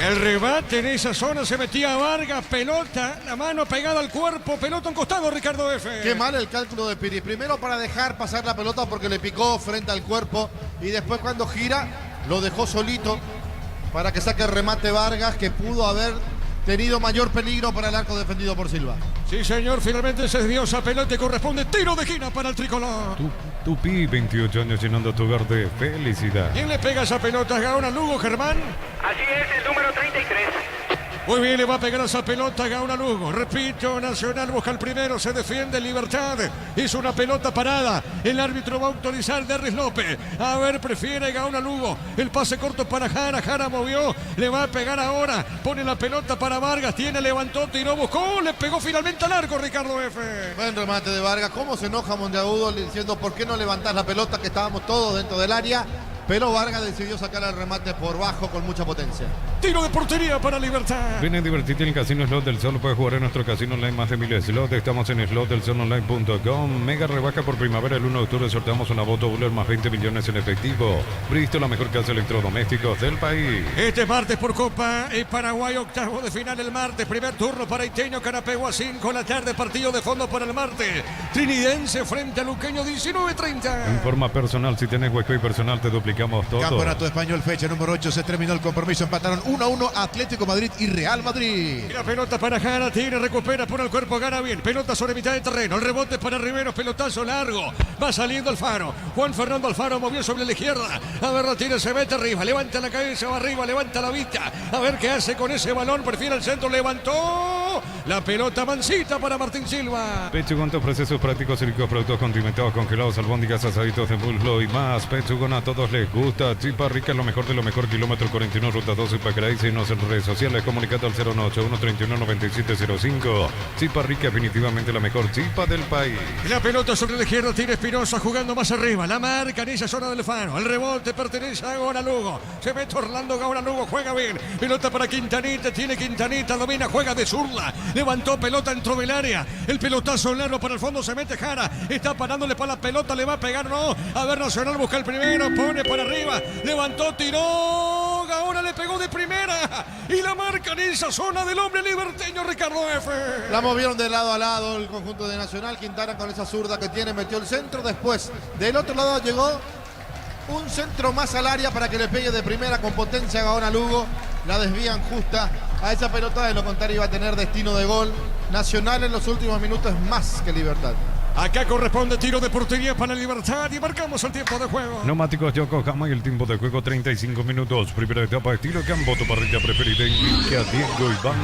El rebate en esa zona se metía Vargas, pelota, la mano pegada al cuerpo, pelota a un costado, Ricardo F. Qué mal el cálculo de Piri. Primero para dejar pasar la pelota porque le picó frente al cuerpo y después cuando gira lo dejó solito para que saque el remate Vargas, que pudo haber tenido mayor peligro para el arco defendido por Silva. Sí, señor, finalmente se dio esa pelota y corresponde tiro de esquina para el tricolor. Tupi, 28 años llenando tu hogar de felicidad. ¿Quién le pega esa pelota a Gaona Lugo, Germán? Así es, el número 33. Muy bien, le va a pegar esa pelota a Gaona Lugo. Repito, Nacional busca el primero, se defiende Libertad. Hizo una pelota parada. El árbitro va a autorizar Derris López. A ver, prefiere Gaona Lugo. El pase corto para Jara. Jara movió. Le va a pegar ahora. Pone la pelota para Vargas. Tiene, levantó, tiró, buscó. Le pegó finalmente al arco, Ricardo F. Buen remate de Vargas. ¿Cómo se enoja Monteagudo diciendo por qué no levantás la pelota, que estábamos todos dentro del área? Pero Vargas decidió sacar el remate por bajo con mucha potencia. Tiro de portería para Libertad. Ven a divertirte en el Casino Slot del Sol. Puedes jugar en nuestro casino online más de 1000 slots. Estamos en slotdelsolonline.com. Mega rebaja por primavera. El 1 de octubre sorteamos una Boto Buller más 20 millones en efectivo. Bristol, la mejor casa de electrodomésticos del país. Este martes por Copa Paraguay, octavo de final el martes. Primer turno para Iteño, Carapeguá, 5 de la tarde. Partido de fondo para el martes. Trinidense frente a Luqueño, 19:30. En forma personal, si tenés hueco y personal, te duplicamos todo. Campeonato Español, fecha número 8, se terminó el compromiso, empataron 1-1 Atlético Madrid y Real Madrid. La pelota para Jara, tiene, recupera por el cuerpo, gana bien. Pelota sobre mitad de terreno, el rebote para Rivero, pelotazo largo. Va saliendo Alfaro. Juan Fernando Alfaro movió sobre la izquierda. A ver, la tira, se mete arriba, levanta la cabeza, va arriba, levanta la vista. A ver qué hace con ese balón, prefiere el centro, levantó. La pelota mansita para Martín Silva. Pechugón te ofrece sus prácticos y ricos productos condimentados, congelados, albóndigas, asaditos de muslo y más. Pechugón a todos les gusta. Chipa Rica, lo mejor de lo mejor. Kilómetro 41, ruta 12, Pacaraí. Síguenos en redes sociales, comunicando al 091-31-9705. Chipa Rica, definitivamente la mejor chipa del país. La pelota sobre la izquierda, tiene Espinosa jugando más arriba. La marca en esa zona del Faro. El rebote pertenece a Gaona Lugo. Se mete Orlando Gaona Lugo, juega bien. Pelota para Quintanita, tiene Quintanita, domina, juega de zurda. Levantó pelota, entró del área. El pelotazo largo para el fondo, se mete Jara. Está parándole para la pelota, le va a pegar, no. A ver, Nacional busca el primero, pone para arriba. Levantó, tiró. Gaona le pegó de primera. Y la marca en esa zona del hombre liberteño, Ricardo F. La movieron de lado a lado el conjunto de Nacional. Quintana con esa zurda que tiene, metió el centro. Después, del otro lado llegó un centro más al área para que le pegue de primera con potencia a Gaona Lugo. La desvían justa a esa pelota, de lo contrario iba a tener destino de gol. Nacional en los últimos minutos es más que Libertad. Acá corresponde tiro de portería para Libertad y marcamos el tiempo de juego. Neumáticos Yokohama y el tiempo de juego 35 minutos. Primera etapa, estilo Campo, tu parrilla preferida. Indica Diego Iván.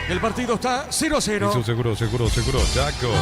El partido está 0-0. Eso seguro, Chaco.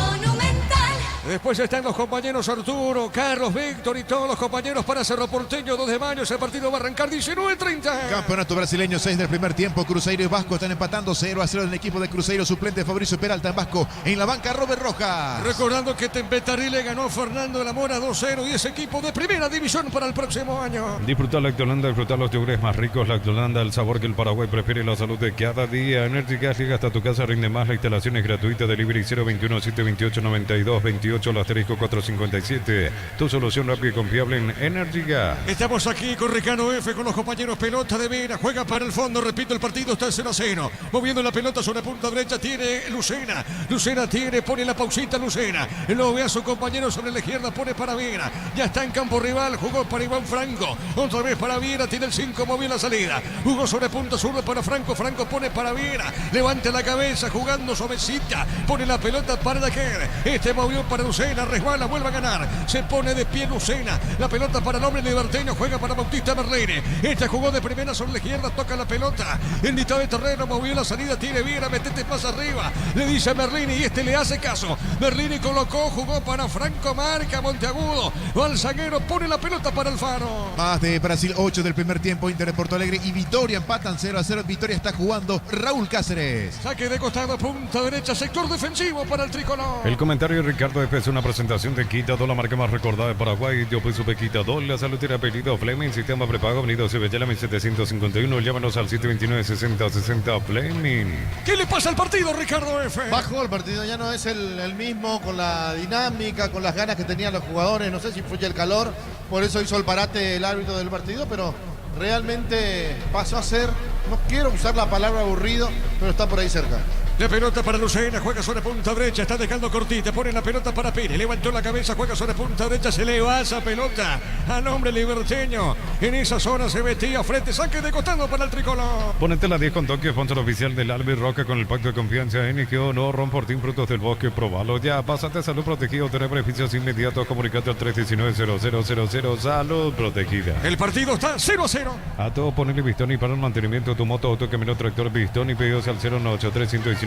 Después están los compañeros Arturo, Carlos, Víctor y todos los compañeros para Cerro Porteño, 2 de mayo. Ese partido va a arrancar 19:30. Campeonato brasileño, 6 del primer tiempo. Cruzeiro y Vasco están empatando 0-0 en el equipo de Cruzeiro. Suplente Fabricio Peralta en Vasco. En la banca, Robert Rojas. Recordando que Tempetarí le ganó Fernando de la Mora 2-0 y ese equipo de primera división para el próximo año. Disfrutar Lactolanda, disfrutar los yogures más ricos. Lactolanda, el sabor que el Paraguay prefiere, la salud de cada día. Energy Gas llega hasta tu casa, rinde más. La instalación es gratuita. Delivery 021-728-9228, el asterisco 457. Tu solución rápida y confiable en Energy Gas. Estamos aquí con Ricardo F, con los compañeros. Pelota de Vera, juega para el fondo. Repito, el partido está 0-0. Moviendo la pelota sobre la punta derecha tiene Lucena. Lucena tiene, pone la pausita Lucena. Lo ve a su compañero sobre la izquierda, pone para Vera. Ya está en campo rival, jugó para Iván Franco. Otra vez para Vera, tiene el 5, movió la salida. Jugó sobre punta zurda para Franco. Franco pone para Vera. Levanta la cabeza, jugando suavecita. Pone la pelota para Daquer. Este movió para Lucena. Resbala, vuelve a ganar. Se pone de pie Lucena. La pelota para el hombre liberteño. Juega para Bautista Merlini. Este jugó de primera sobre la izquierda. Toca la pelota. En mitad de terreno movió la salida. Tiene Viera. Metete más arriba. Le dice a Merlini y este le hace caso. Merlini colocó. Jugó para Franco. Marca Monteagudo. Va al zaguero. Pone la pelota para Alfaro. Más de Brasil, 8 del primer tiempo. Inter de Porto Alegre y Vitória empatan 0-0. Vitória está jugando Raúl Cáceres. Saque de costado. Punta derecha. Sector defensivo para el tricolor. El comentario de Ricardo F. Es una presentación de Quitadol, la marca más recordada de Paraguay. Yo pues supe Quitadol, la salud era apellido Fleming, sistema prepago, venido Cebellala 1751. Llámanos al 729-6060 Fleming. ¿Qué le pasa al partido, Ricardo F? Bajó el partido, ya no es el mismo, con la dinámica, con las ganas que tenían los jugadores. No sé si fue el calor, por eso hizo el parate el árbitro del partido, pero realmente pasó a ser, no quiero usar la palabra aburrido, pero está por ahí cerca. La pelota para Lucena, juega sobre punta derecha, está dejando cortita, pone la pelota para Pérez, levantó la cabeza, juega sobre punta derecha, se le va esa pelota al hombre liberteño. En esa zona se metía frente, saque de costado para el tricolor. Ponete la 10 con Tokio, sponsor oficial del Albi Roca con el pacto de confianza NGO, no Ron Fortín, frutos del bosque, probalo ya. Pásate a salud protegido, tener beneficios inmediatos, comunicate al 319-0000, salud protegida. El partido está 0-0. A todo ponerle Bistoni para el mantenimiento de tu moto, auto, camino, tractor Bistoni, pedidos al 093-119-720,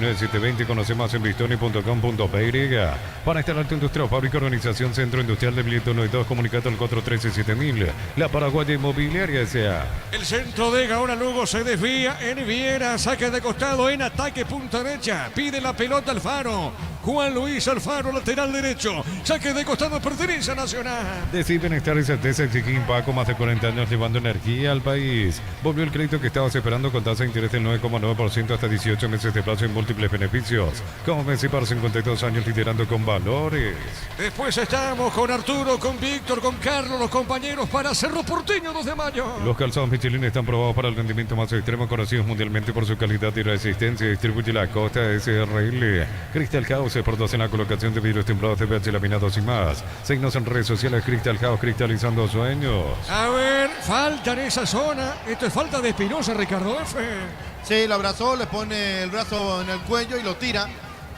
conoce más en bistoni.com.py. Para instalarte industria o fábrica, organización Centro Industrial de Bilieto 92, comunicate al 413-7000. La Paraguaya Inmobiliaria S.A. El centro de ahora Lugo se desvía en Viera, saque de costado en ataque punta derecha, pide la pelota Alfaro. Juan Luis Alfaro, lateral derecho, saque de costado, pertenece a Nacional. Decir bienestar y certeza exige Paco, más de 40 años llevando energía al país. Volvió el crédito que estabas esperando con tasa de interés del 9,9% hasta 18 meses de plazo y múltiples beneficios. Como Messi para 52 años liderando con valores. Después estamos con Arturo, con Víctor, con Carlos, los compañeros para Cerro Porteño 2 de mayo. Los calzados Michelin están probados para el rendimiento más extremo, conocidos mundialmente por su calidad y resistencia. Distribuye la Costa SRL. Crystal House, expertos en la colocación de vidrios templados, TPH laminados y más. Síguenos en redes sociales, Crystal House, cristalizando sueños. A ver, falta en esa zona. Esto es falta de Espinosa, Ricardo F. Sí, lo abrazó, le pone el brazo en el cuello y lo tira.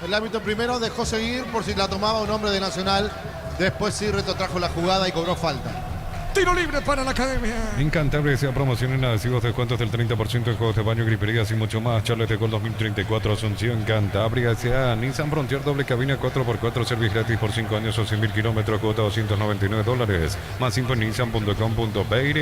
El árbitro primero dejó seguir por si la tomaba un hombre de Nacional. Después sí retrotrajo la jugada y cobró falta. Tiro libre para la academia. En Cantabria se promocionan adhesivos, descuentos del 30% en juegos de baño, griperías y mucho más. Charles de Gol 2034, Asunción, Cantabria S.A. Nissan Frontier doble cabina 4x4, servicio gratis por 5 años o 100.000 kilómetros, cuota $299. Más info en nissan.com.py.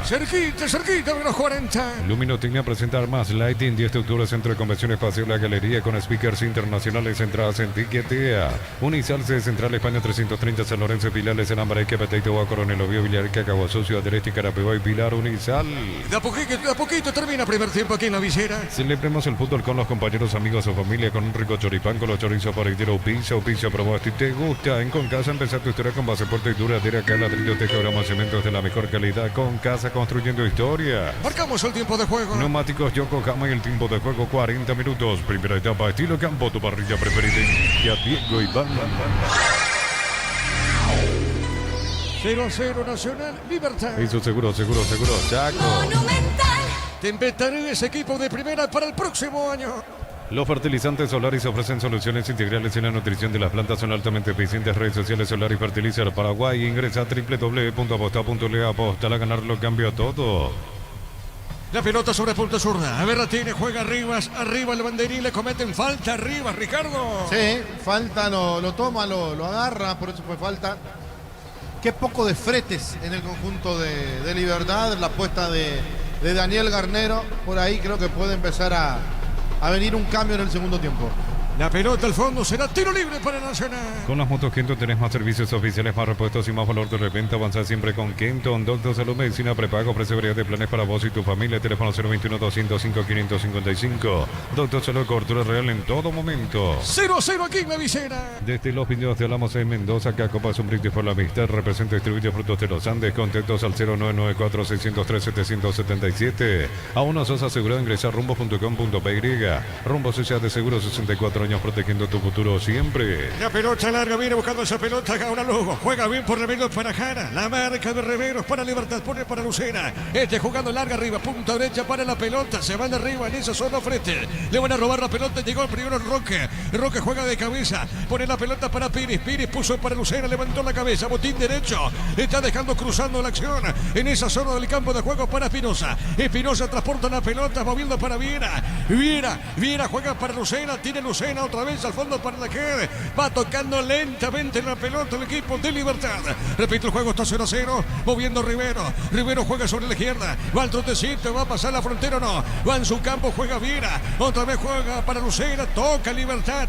Cerquita de los 40. Luminotecnia presenta Armas Lighting, 10 de octubre, Centro de Convenciones Paseo La Galería con speakers internacionales, entradas en Tiquetea. Unisalce, Central España 330, San Lorenzo, Pilales, en Ambareque, Peteito, Coronel Oviedo, Villar, Cacahuazú, Ciudad del Este, Carapeguá y Pilar, Unisal. De a poquito termina primer tiempo aquí en la visera. Celebremos el fútbol con los compañeros, amigos o familia con un rico choripán, con los chorizos para ir Pizza probaste y te gusta. En Concasa empezar tu historia con base fuerte y duradera, acá ladrillo, teja, grama, cementos de la mejor calidad. Concasa, construyendo historia. Marcamos el tiempo de juego. Neumáticos Yokohama y el tiempo de juego 40 minutos. Primera etapa, estilo campo, tu parrilla preferida. Ya Diego Iván. 0-0 Nacional, Libertad. Eso seguro, Chaco. Monumental. Te inventaré ese equipo de primera para el próximo año. Los fertilizantes Solaris ofrecen soluciones integrales en la nutrición de las plantas, son altamente eficientes. Redes sociales Solaris Fertilizer Paraguay. Ingresa a www.aposta.le. Aposta a ganarlo, cambia todo. La pelota sobre punta zurda. A ver, la tiene, juega arriba el banderín, le cometen falta arriba, Ricardo. Sí, falta, lo toma, lo agarra, por eso fue falta. Qué poco de fretes en el conjunto de Libertad, la apuesta de Daniel Garnero. Por ahí creo que puede empezar a venir un cambio en el segundo tiempo. La pelota al fondo será tiro libre para Nacional. Con las motos Kenton tenés más servicios oficiales, más repuestos y más valor de reventa. Avanza siempre con Kenton. Doctor Salud Medicina Prepago ofrece variedad de planes para vos y tu familia. Teléfono 021-205-555. Doctor Salud, cobertura real en todo momento. 0-0 aquí en la visera. Desde los videos te hablamos en Mendoza, acá Copa Sombrito por la Amistad. Representa y distribuye frutos de los Andes. Contactos al 0994-603-777. Aún no sos asegurado, ingresar a rumbo.com.py. Rumbo Social de Seguro, 64 años protegiendo tu futuro siempre. La pelota larga viene buscando esa pelota. Ahora Lugo juega bien por Reveros para Jara. La marca de Reveros para Libertad, pone para Lucena. Jugando larga arriba, punta derecha para la pelota. Se van arriba en esa zona frente. Le van a robar la pelota. Llegó el primero Roque. Roque juega de cabeza. Pone la pelota para Pires. Pires puso para Lucena. Levantó la cabeza. Botín derecho. Está dejando cruzando la acción en esa zona del campo de juego para Espinosa. Espinosa transporta la pelota moviendo para Viera. Viera juega para Lucena. Tiene Lucena. Lucena, otra vez al fondo para la que va tocando lentamente la pelota el equipo de Libertad. Repito, el juego está 0-0, moviendo Rivero. Rivero juega sobre la izquierda, va al trotecito, va a pasar la frontera o no. Va en su campo, juega Viera, otra vez juega para Lucena, toca Libertad.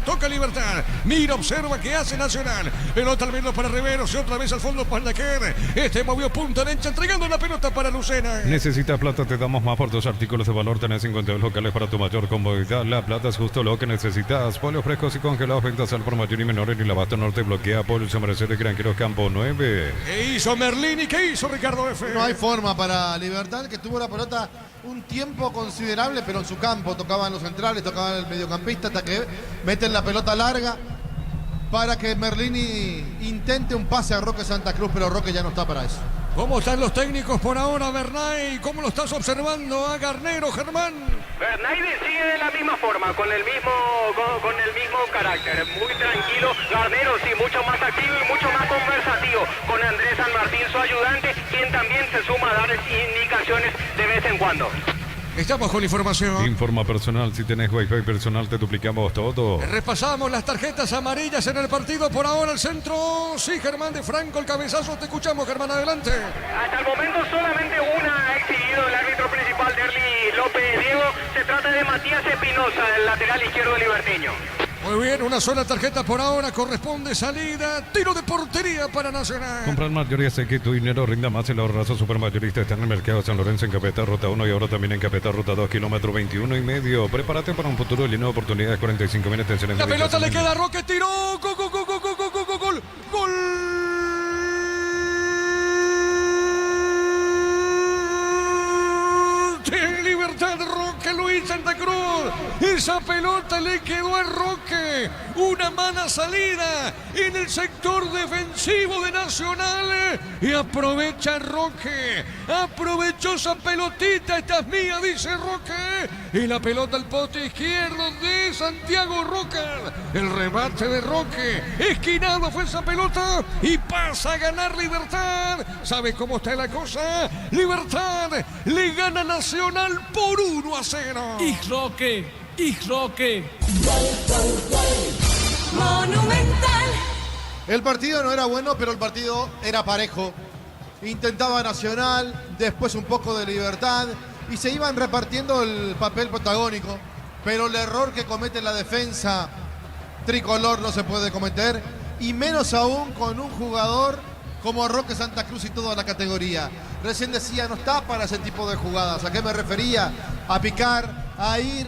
Mira, observa que hace Nacional. Pelota al medio para Rivero, y otra vez al fondo para la que movió punta derecha, entregando la pelota para Lucena. ¿Necesitas plata? Te damos más por tus artículos de valor. Tenés 52 locales para tu mayor comodidad. La plata es justo lo que necesitas. Pollos frescos y congelados, ventas al por mayor y menor en el Abasto Norte. Bloquea Pollos Amanecer de Granjeros Campo 9. ¿Qué hizo Merlini? ¿Qué hizo Ricardo F? No hay forma para Libertad, que tuvo la pelota un tiempo considerable, pero en su campo tocaban los centrales, tocaban el mediocampista, hasta que meten la pelota larga para que Merlini intente un pase a Roque Santa Cruz, pero Roque ya no está para eso. ¿Cómo están los técnicos por ahora, Bernay? ¿Cómo lo estás observando a Garnero, Germán? Bernay sigue de la misma forma, con el mismo carácter, muy tranquilo. Garnero sí, mucho más activo y mucho más conversativo, con Andrés San Martín, su ayudante, quien también se suma a dar indicaciones de vez en cuando. Estamos con información. Informa personal. Si tenés wifi personal, te duplicamos todo. Repasamos las tarjetas amarillas en el partido. Por ahora el centro. Sí, Germán de Franco, el cabezazo. Te escuchamos, Germán, adelante. Hasta el momento solamente una ha exhibido el árbitro principal, Derly López Diego. Se trata de Matías Espinosa, el lateral izquierdo liberteño. Muy bien, una sola tarjeta por ahora, corresponde salida, tiro de portería para Nacional. Comprar mayoría, sé que tu dinero rinda más. El ahorrazo supermayorista está en el mercado San Lorenzo, en Capetá, Ruta 1 y ahora también en Capetá, Ruta 2, kilómetro 21 y medio. Prepárate para un futuro lleno de oportunidades, 45.000 atenciones. La pelota le queda a Roque, tiró, gol. De Libertad, Roque Luis Santa Cruz. Esa pelota le quedó a Roque. Una mala salida en el sector defensivo de Nacional. Y aprovecha Roque. Aprovechó esa pelotita. Esta es mía, dice Roque. Y la pelota al poste izquierdo de Santiago Roca. El remate de Roque. Esquinado fue esa pelota. Y pasa a ganar Libertad. ¿Sabe cómo está la cosa? Libertad le gana Nacional por 1-0. Y Roque. Monumental. El partido no era bueno, pero el partido era parejo. Intentaba Nacional, después un poco de Libertad y se iban repartiendo el papel protagónico. Pero el error que comete la defensa tricolor no se puede cometer, y menos aún con un jugador como Roque Santa Cruz y toda la categoría. Recién decía, no está para ese tipo de jugadas. ¿A qué me refería? A picar, a ir,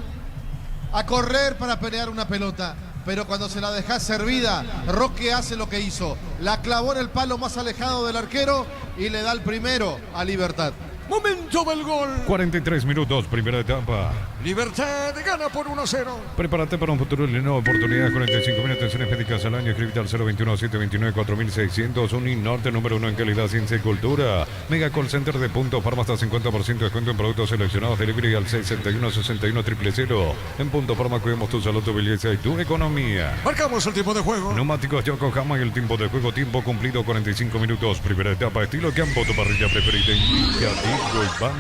a correr para pelear una pelota. Pero cuando se la deja servida, Roque hace lo que hizo. La clavó en el palo más alejado del arquero y le da el primero a Libertad. Momento del gol. 43 minutos, primera etapa. Libertad gana por 1-0. Prepárate para un futuro lleno de oportunidades. 45.000 atenciones médicas al año. Escríbete al 021-729-4600. Uninorte, número 1 en calidad, ciencia y cultura. Mega Call Center de Punto Farma, hasta 50% de descuento en productos seleccionados. Delivery al 661-61-000. En Punto Farma cuidamos tu salud, tu belleza y tu economía. Marcamos el tiempo de juego. Neumáticos Yokohama y el tiempo de juego. Tiempo cumplido, 45 minutos. Primera etapa, estilo campo, tu parrilla preferida. Indica Diego Iván.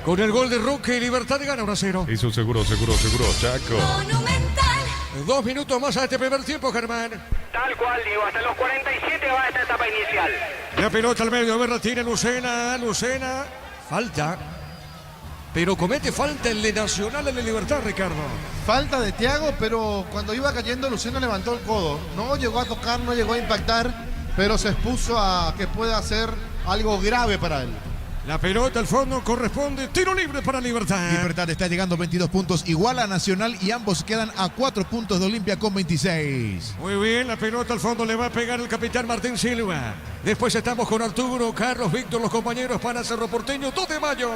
Con el gol de Roque, Libertad gana 1-0. Eso seguro, Chaco. Monumental. 2 minutos más a este primer tiempo, Germán. Tal cual, Diego, hasta los 47 va esta etapa inicial. La pelota al medio, a ver, la tiene Lucena. Falta. Pero comete falta el de Nacional, el de Libertad, Ricardo. Falta de Thiago, pero cuando iba cayendo Lucena levantó el codo. No llegó a tocar, no llegó a impactar, pero se expuso a que pueda hacer algo grave para él. La pelota al fondo corresponde. Tiro libre para Libertad. Libertad está llegando 22 puntos, igual a Nacional, y ambos quedan a 4 puntos de Olimpia con 26. Muy bien, la pelota al fondo le va a pegar el capitán Martín Silva. Después estamos con Arturo, Carlos, Víctor, los compañeros para Cerro Porteño, 2 de mayo.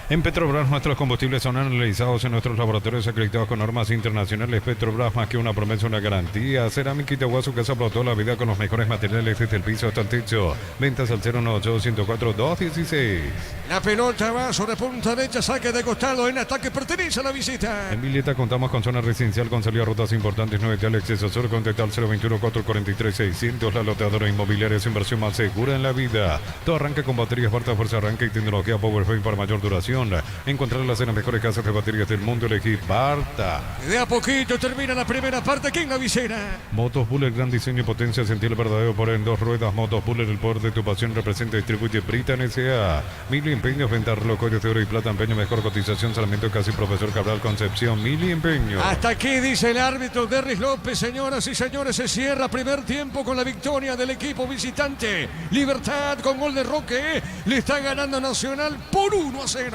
En Petrobras nuestros combustibles son analizados en nuestros laboratorios acreditados con normas internacionales. Petrobras, más que una promesa, una garantía. Cerámica Itaguazú, que soportó toda la vida con los mejores materiales desde el piso hasta el techo. Ventas al 018-104-216. La pelota va sobre punta derecha, saque de costado, en ataque pertenece a la visita. En Villeta contamos con zona residencial con salida a rutas importantes, 9 al acceso sur, contacta al 021-443-600. La lotadora inmobiliaria es inversión más segura en la vida. Todo arranca con baterías Barta, fuerza arranque y tecnología PowerFrame para mayor duración. inversión. Encontrarlas en las mejores casas de baterías del mundo. Elegí Barta. De a poquito termina la primera parte aquí en la visera. Motos Bullet, gran diseño y potencia. Sentir el verdadero poder en dos ruedas. Motos Bullet, el poder de tu pasión. Representa y distribuye Britan S.A. Mili Empeños, venta relojes de oro y plata. Empeño, mejor cotización. Salamiento casi Profesor Cabral Concepción. Mili Empeño. Hasta aquí dice el árbitro Derris López. Señoras y señores, se cierra primer tiempo con la victoria del equipo visitante. Libertad con gol de Roque. Le está ganando Nacional por 1-0.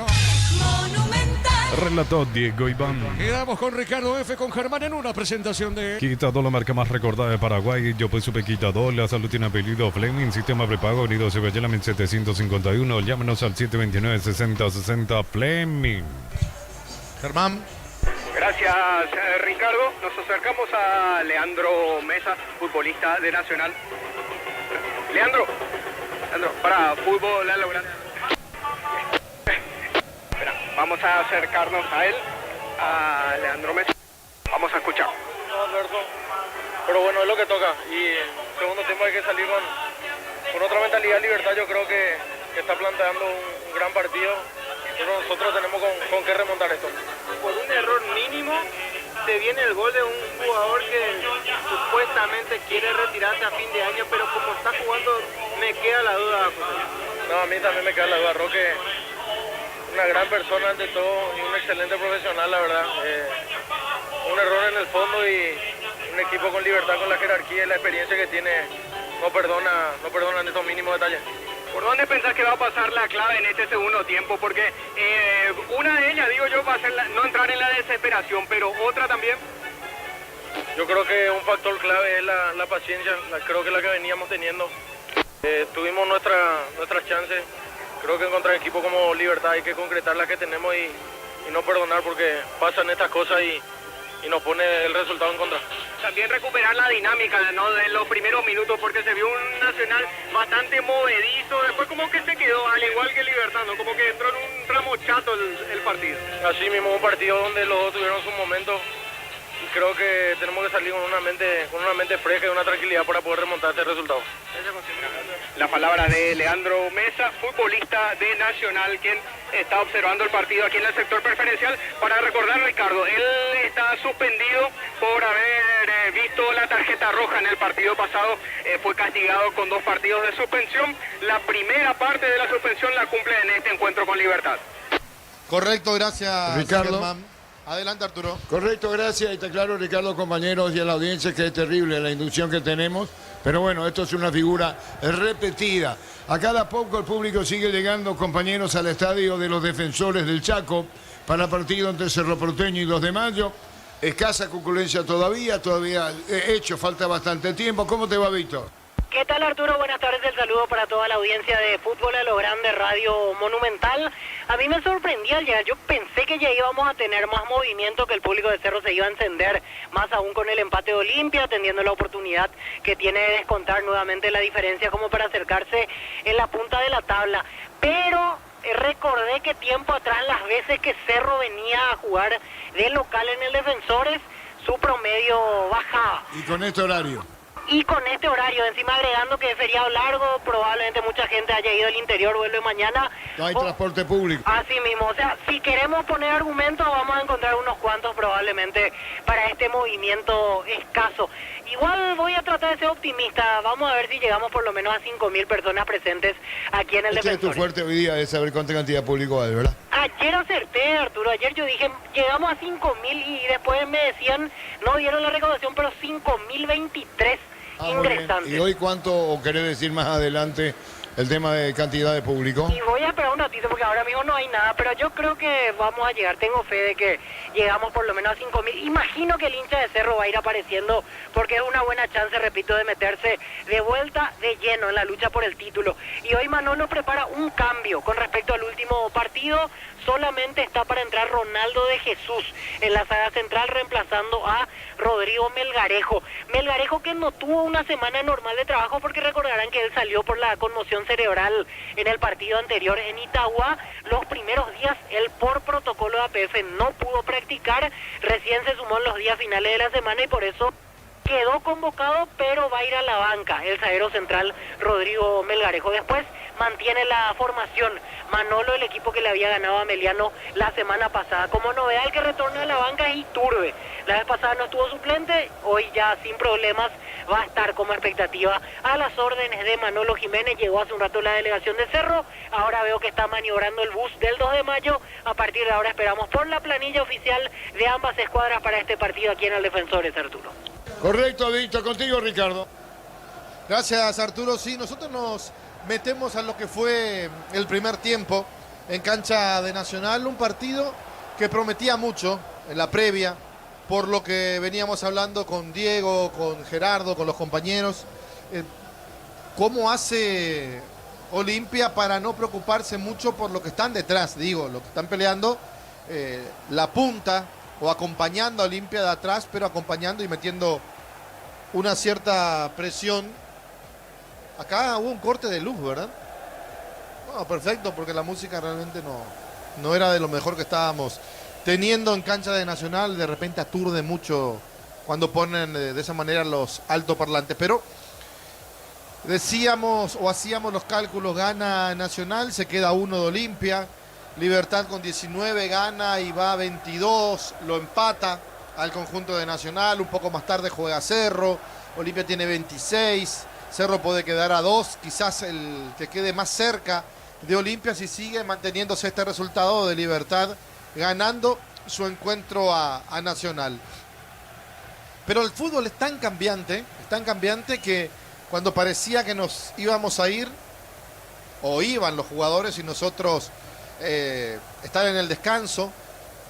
Monumental. Relató Diego Iván. Quedamos con Ricardo F. con Germán en una presentación de... Quitador, la marca más recordada de Paraguay. Yo pues supe Quitador. La salud tiene apellido Fleming. Sistema prepago Unido Ceballela 1751. Llámenos al 729-6060 Fleming. Germán. Gracias, Ricardo. Nos acercamos a Leandro Mesa, futbolista de Nacional. Leandro, para fútbol, la logrando. Espera, vamos a acercarnos a él, a Leandro Mesa. Vamos a escuchar. No, Alberto, pero bueno, es lo que toca. Y el segundo tiempo hay que salir con otra mentalidad. Libertad, yo creo que está planteando un gran partido. Pero nosotros tenemos con qué remontar esto. Por un error mínimo se viene el gol de un jugador que supuestamente quiere retirarse a fin de año, pero como está jugando me queda la duda. No, a mí también me queda la duda. Roque, una gran persona ante todo y un excelente profesional, la verdad. Un error en el fondo y un equipo con libertad, con la jerarquía y la experiencia que tiene, no perdonan estos mínimos detalles. ¿Por dónde pensás que va a pasar la clave en este segundo tiempo? Porque una de ellas, digo yo, va a ser no entrar en la desesperación, pero otra también. Yo creo que un factor clave es la paciencia, creo que la que veníamos teniendo. Tuvimos nuestras chances, creo que contra un equipo como Libertad hay que concretar las que tenemos y no perdonar porque pasan estas cosas y nos pone el resultado en contra. También recuperar la dinámica, ¿no?, de los primeros minutos, porque se vio un Nacional bastante movedizo, después como que se quedó, al igual que Libertad, ¿no?, como que entró en un tramo chato el partido. Así mismo, un partido donde los dos tuvieron su momento y creo que tenemos que salir con una mente fresca y una tranquilidad para poder remontar este resultado. La palabra de Leandro Mesa, futbolista de Nacional, quien está observando el partido aquí en el sector preferencial. Para recordar, Ricardo, él está suspendido por haber visto la tarjeta roja en el partido pasado. Fue castigado con 2 partidos de suspensión. La primera parte de la suspensión la cumple en este encuentro con Libertad. Correcto, gracias, Ricardo. Germán. Adelante, Arturo. Correcto, gracias. Y está claro, Ricardo, compañeros y a la audiencia, que es terrible la inducción que tenemos. Pero bueno, esto es una figura repetida. A cada poco el público sigue llegando, compañeros, al estadio de los Defensores del Chaco para el partido entre Cerro Porteño y 2 de Mayo. Escasa concurrencia todavía hecho, falta bastante tiempo. ¿Cómo te va, Víctor? ¿Qué tal, Arturo? Buenas tardes, el saludo para toda la audiencia de Fútbol a lo Grande, Radio Monumental. A mí me sorprendía al llegar, yo pensé que ya íbamos a tener más movimiento, que el público de Cerro se iba a encender, más aún con el empate de Olimpia, teniendo la oportunidad que tiene de descontar nuevamente la diferencia como para acercarse en la punta de la tabla. Pero recordé que tiempo atrás, las veces que Cerro venía a jugar de local en el Defensores, su promedio bajaba. Y con este horario. Y con este horario, encima agregando que es feriado largo, probablemente mucha gente haya ido al interior, vuelve mañana. No hay transporte público. Así mismo, o sea, si queremos poner argumentos, vamos a encontrar unos cuantos probablemente para este movimiento escaso. Igual voy a tratar de ser optimista, vamos a ver si llegamos por lo menos a 5.000 personas presentes aquí en el Este es tu Defensores. fuerte hoy día, es saber cuánta cantidad de público hay, ¿verdad? Ayer acerté, Arturo, ayer yo dije, llegamos a 5.000 y después me decían, no dieron la recaudación, pero 5.023 Muy bien. ingresantes. ¿Y hoy cuánto, o querés decir más adelante, el tema de cantidad de público? Y voy a esperar un ratito porque ahora mismo no hay nada, pero yo creo que vamos a llegar, tengo fe de que llegamos por lo menos a 5.000. Imagino que el hincha de Cerro va a ir apareciendo porque es una buena chance, repito, de meterse de vuelta de lleno en la lucha por el título. Y hoy Manolo prepara un cambio con respecto al último partido. Solamente está para entrar Ronaldo de Jesús en la saga central, reemplazando a Rodrigo Melgarejo. Melgarejo, que no tuvo una semana normal de trabajo porque recordarán que él salió por la conmoción cerebral en el partido anterior en Itagua. Los primeros días él, por protocolo de APF, no pudo practicar. Recién se sumó en los días finales de la semana y por eso quedó convocado, pero va a ir a la banca el zaguero central Rodrigo Melgarejo. Después mantiene la formación. Manolo, el equipo que le había ganado a Meliano la semana pasada. Como novedad, el que retorna a la banca es Iturbe. La vez pasada no estuvo suplente, hoy ya sin problemas va a estar como expectativa a las órdenes de Manolo Jiménez. Llegó hace un rato la delegación de Cerro, ahora veo que está maniobrando el bus del 2 de mayo. A partir de ahora esperamos por la planilla oficial de ambas escuadras para este partido aquí en el Defensores, Arturo. Correcto, Víctor, contigo, Ricardo. Gracias, Arturo. Sí, nosotros nos metemos a lo que fue el primer tiempo en cancha de Nacional, un partido que prometía mucho en la previa, por lo que veníamos hablando con Diego, con Gerardo, con los compañeros. ¿Cómo hace Olimpia para no preocuparse mucho por lo que están detrás? Digo, lo que están peleando, la punta o acompañando a Olimpia de atrás, pero acompañando y metiendo una cierta presión. Acá hubo un corte de luz, ¿verdad? No, perfecto, porque la música realmente no era de lo mejor que estábamos teniendo en cancha de Nacional. De repente aturde mucho cuando ponen de esa manera los altoparlantes. Pero decíamos o hacíamos los cálculos, gana Nacional, se queda 1 de Olimpia. Libertad con 19 gana y va a 22, lo empata al conjunto de Nacional. Un poco más tarde juega Cerro, Olimpia tiene 26. Cerro puede quedar a 2, quizás el que quede más cerca de Olimpia si sigue manteniéndose este resultado de Libertad, ganando su encuentro a Nacional. Pero el fútbol es tan cambiante que cuando parecía que nos íbamos a ir, o iban los jugadores y nosotros estar en el descanso,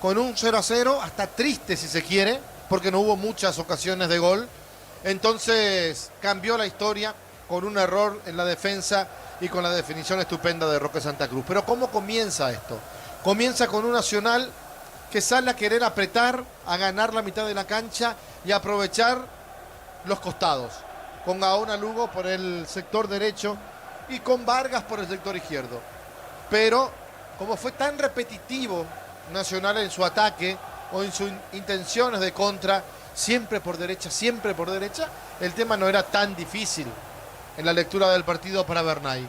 con un 0-0, hasta triste si se quiere, porque no hubo muchas ocasiones de gol. Entonces cambió la historia con un error en la defensa y con la definición estupenda de Roque Santa Cruz. Pero ¿cómo comienza esto? Comienza con un Nacional que sale a querer apretar, a ganar la mitad de la cancha y a aprovechar los costados. Con Gaona Lugo por el sector derecho y con Vargas por el sector izquierdo. Pero como fue tan repetitivo Nacional en su ataque o en sus intenciones de contra, siempre por derecha, el tema no era tan difícil en la lectura del partido para Bernay.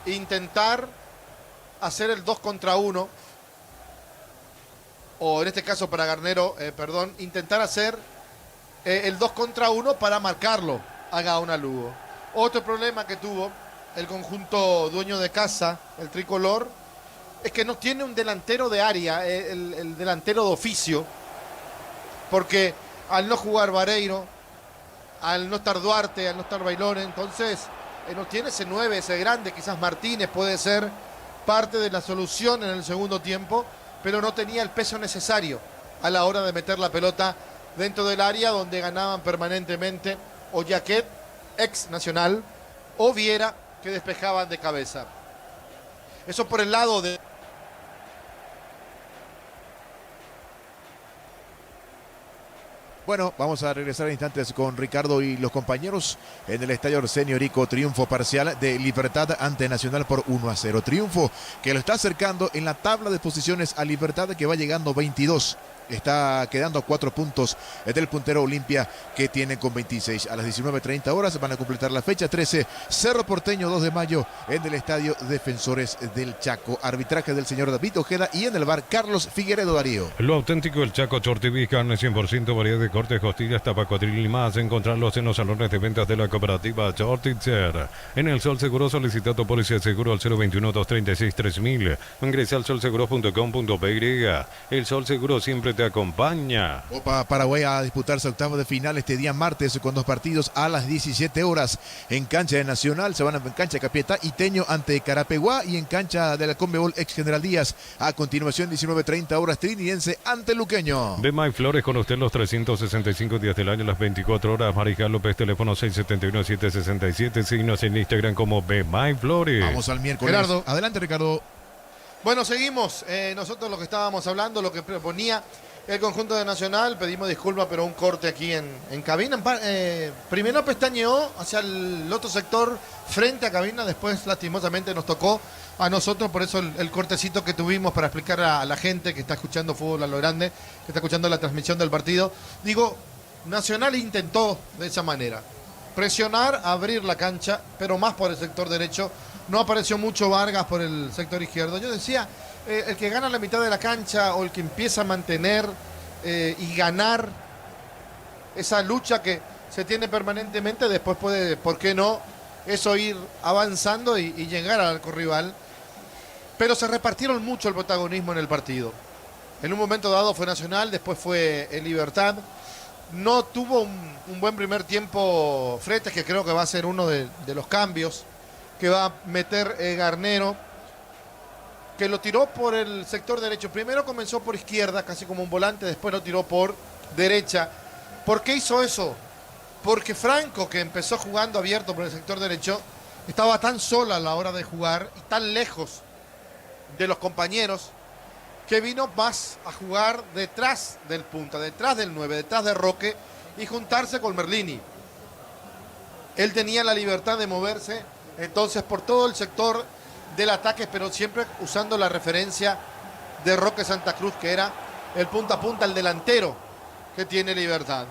Intentar hacer el 2 contra 1, o en este caso para Garnero, intentar hacer el 2 contra 1 para marcarlo a Gaona Lugo. Otro problema que tuvo el conjunto dueño de casa, el tricolor, es que no tiene un delantero de área, el delantero de oficio, porque al no jugar Vareiro, al no estar Duarte, al no estar Bailón, entonces no tiene ese 9, ese grande. Quizás Martínez puede ser parte de la solución en el segundo tiempo, pero no tenía el peso necesario a la hora de meter la pelota dentro del área donde ganaban permanentemente o Jaquet, ex Nacional, o Viera, que despejaban de cabeza. Eso por el lado de... Bueno, vamos a regresar en instantes con Ricardo y los compañeros en el estadio Arsenio Erico. Triunfo parcial de Libertad ante Nacional por 1-0. Triunfo que lo está acercando en la tabla de posiciones a Libertad, que va llegando 22. Está quedando a 4 puntos del puntero Olimpia, que tiene con 26. A las 19:30 horas van a completar la fecha 13. Cerro Porteño, 2 de mayo, en el estadio Defensores del Chaco. Arbitraje del señor David Ojeda y en el bar Carlos Figueredo Darío. Lo auténtico, el Chaco Chortibí, carne 100%, variedad de cortes, costillas, tapacuatril y más. Encontrarlos en los salones de ventas de la cooperativa Chortitzer. En el Sol Seguro, solicita tu póliza de seguro al 021-236-3000. Ingresa al solseguro.com.py. El Sol Seguro siempre te acompaña. Copa Paraguay a disputarse octavos de final este día martes con 2 partidos a las 17 horas. En cancha de Nacional se van en cancha de Capiatá Iteño ante Carapeguá, y en cancha de la Conmebol ex General Díaz a continuación 19:30 horas Trinidense ante Luqueño. Bemay Flores con usted los 365 días del año, las 24 horas. Marijal López, teléfono 671-767. Signos en Instagram como Bemay Flores. Vamos al miércoles. Gerardo. Adelante, Ricardo. Bueno, seguimos. Nosotros lo que estábamos hablando, lo que proponía el conjunto de Nacional, pedimos disculpas, pero un corte aquí en cabina. Primero pestañeó hacia el otro sector frente a cabina, después lastimosamente nos tocó a nosotros, por eso el cortecito que tuvimos para explicar a la gente que está escuchando fútbol a lo grande, que está escuchando la transmisión del partido. Digo, Nacional intentó de esa manera presionar, abrir la cancha, pero más por el sector derecho, No apareció mucho Vargas por el sector izquierdo. Yo decía, el que gana la mitad de la cancha o el que empieza a mantener y ganar esa lucha que se tiene permanentemente, después puede, ¿por qué no? Eso ir avanzando y llegar al arco rival. Pero se repartieron mucho el protagonismo en el partido. En un momento dado fue Nacional, después fue el Libertad. No tuvo un buen primer tiempo Fretes, que creo que va a ser uno de los cambios que va a meter Garnero, que lo tiró por el sector derecho. Primero comenzó por izquierda, casi como un volante, después lo tiró por derecha. ¿Por qué hizo eso? Porque Franco, que empezó jugando abierto por el sector derecho, estaba tan sola a la hora de jugar y tan lejos de los compañeros, que vino más a jugar detrás del punta, detrás del 9, detrás de Roque y juntarse con Merlini. Él tenía la libertad de moverse entonces por todo el sector del ataque, pero siempre usando la referencia de Roque Santa Cruz, que era el punta a punta, el delantero que tiene Libertad.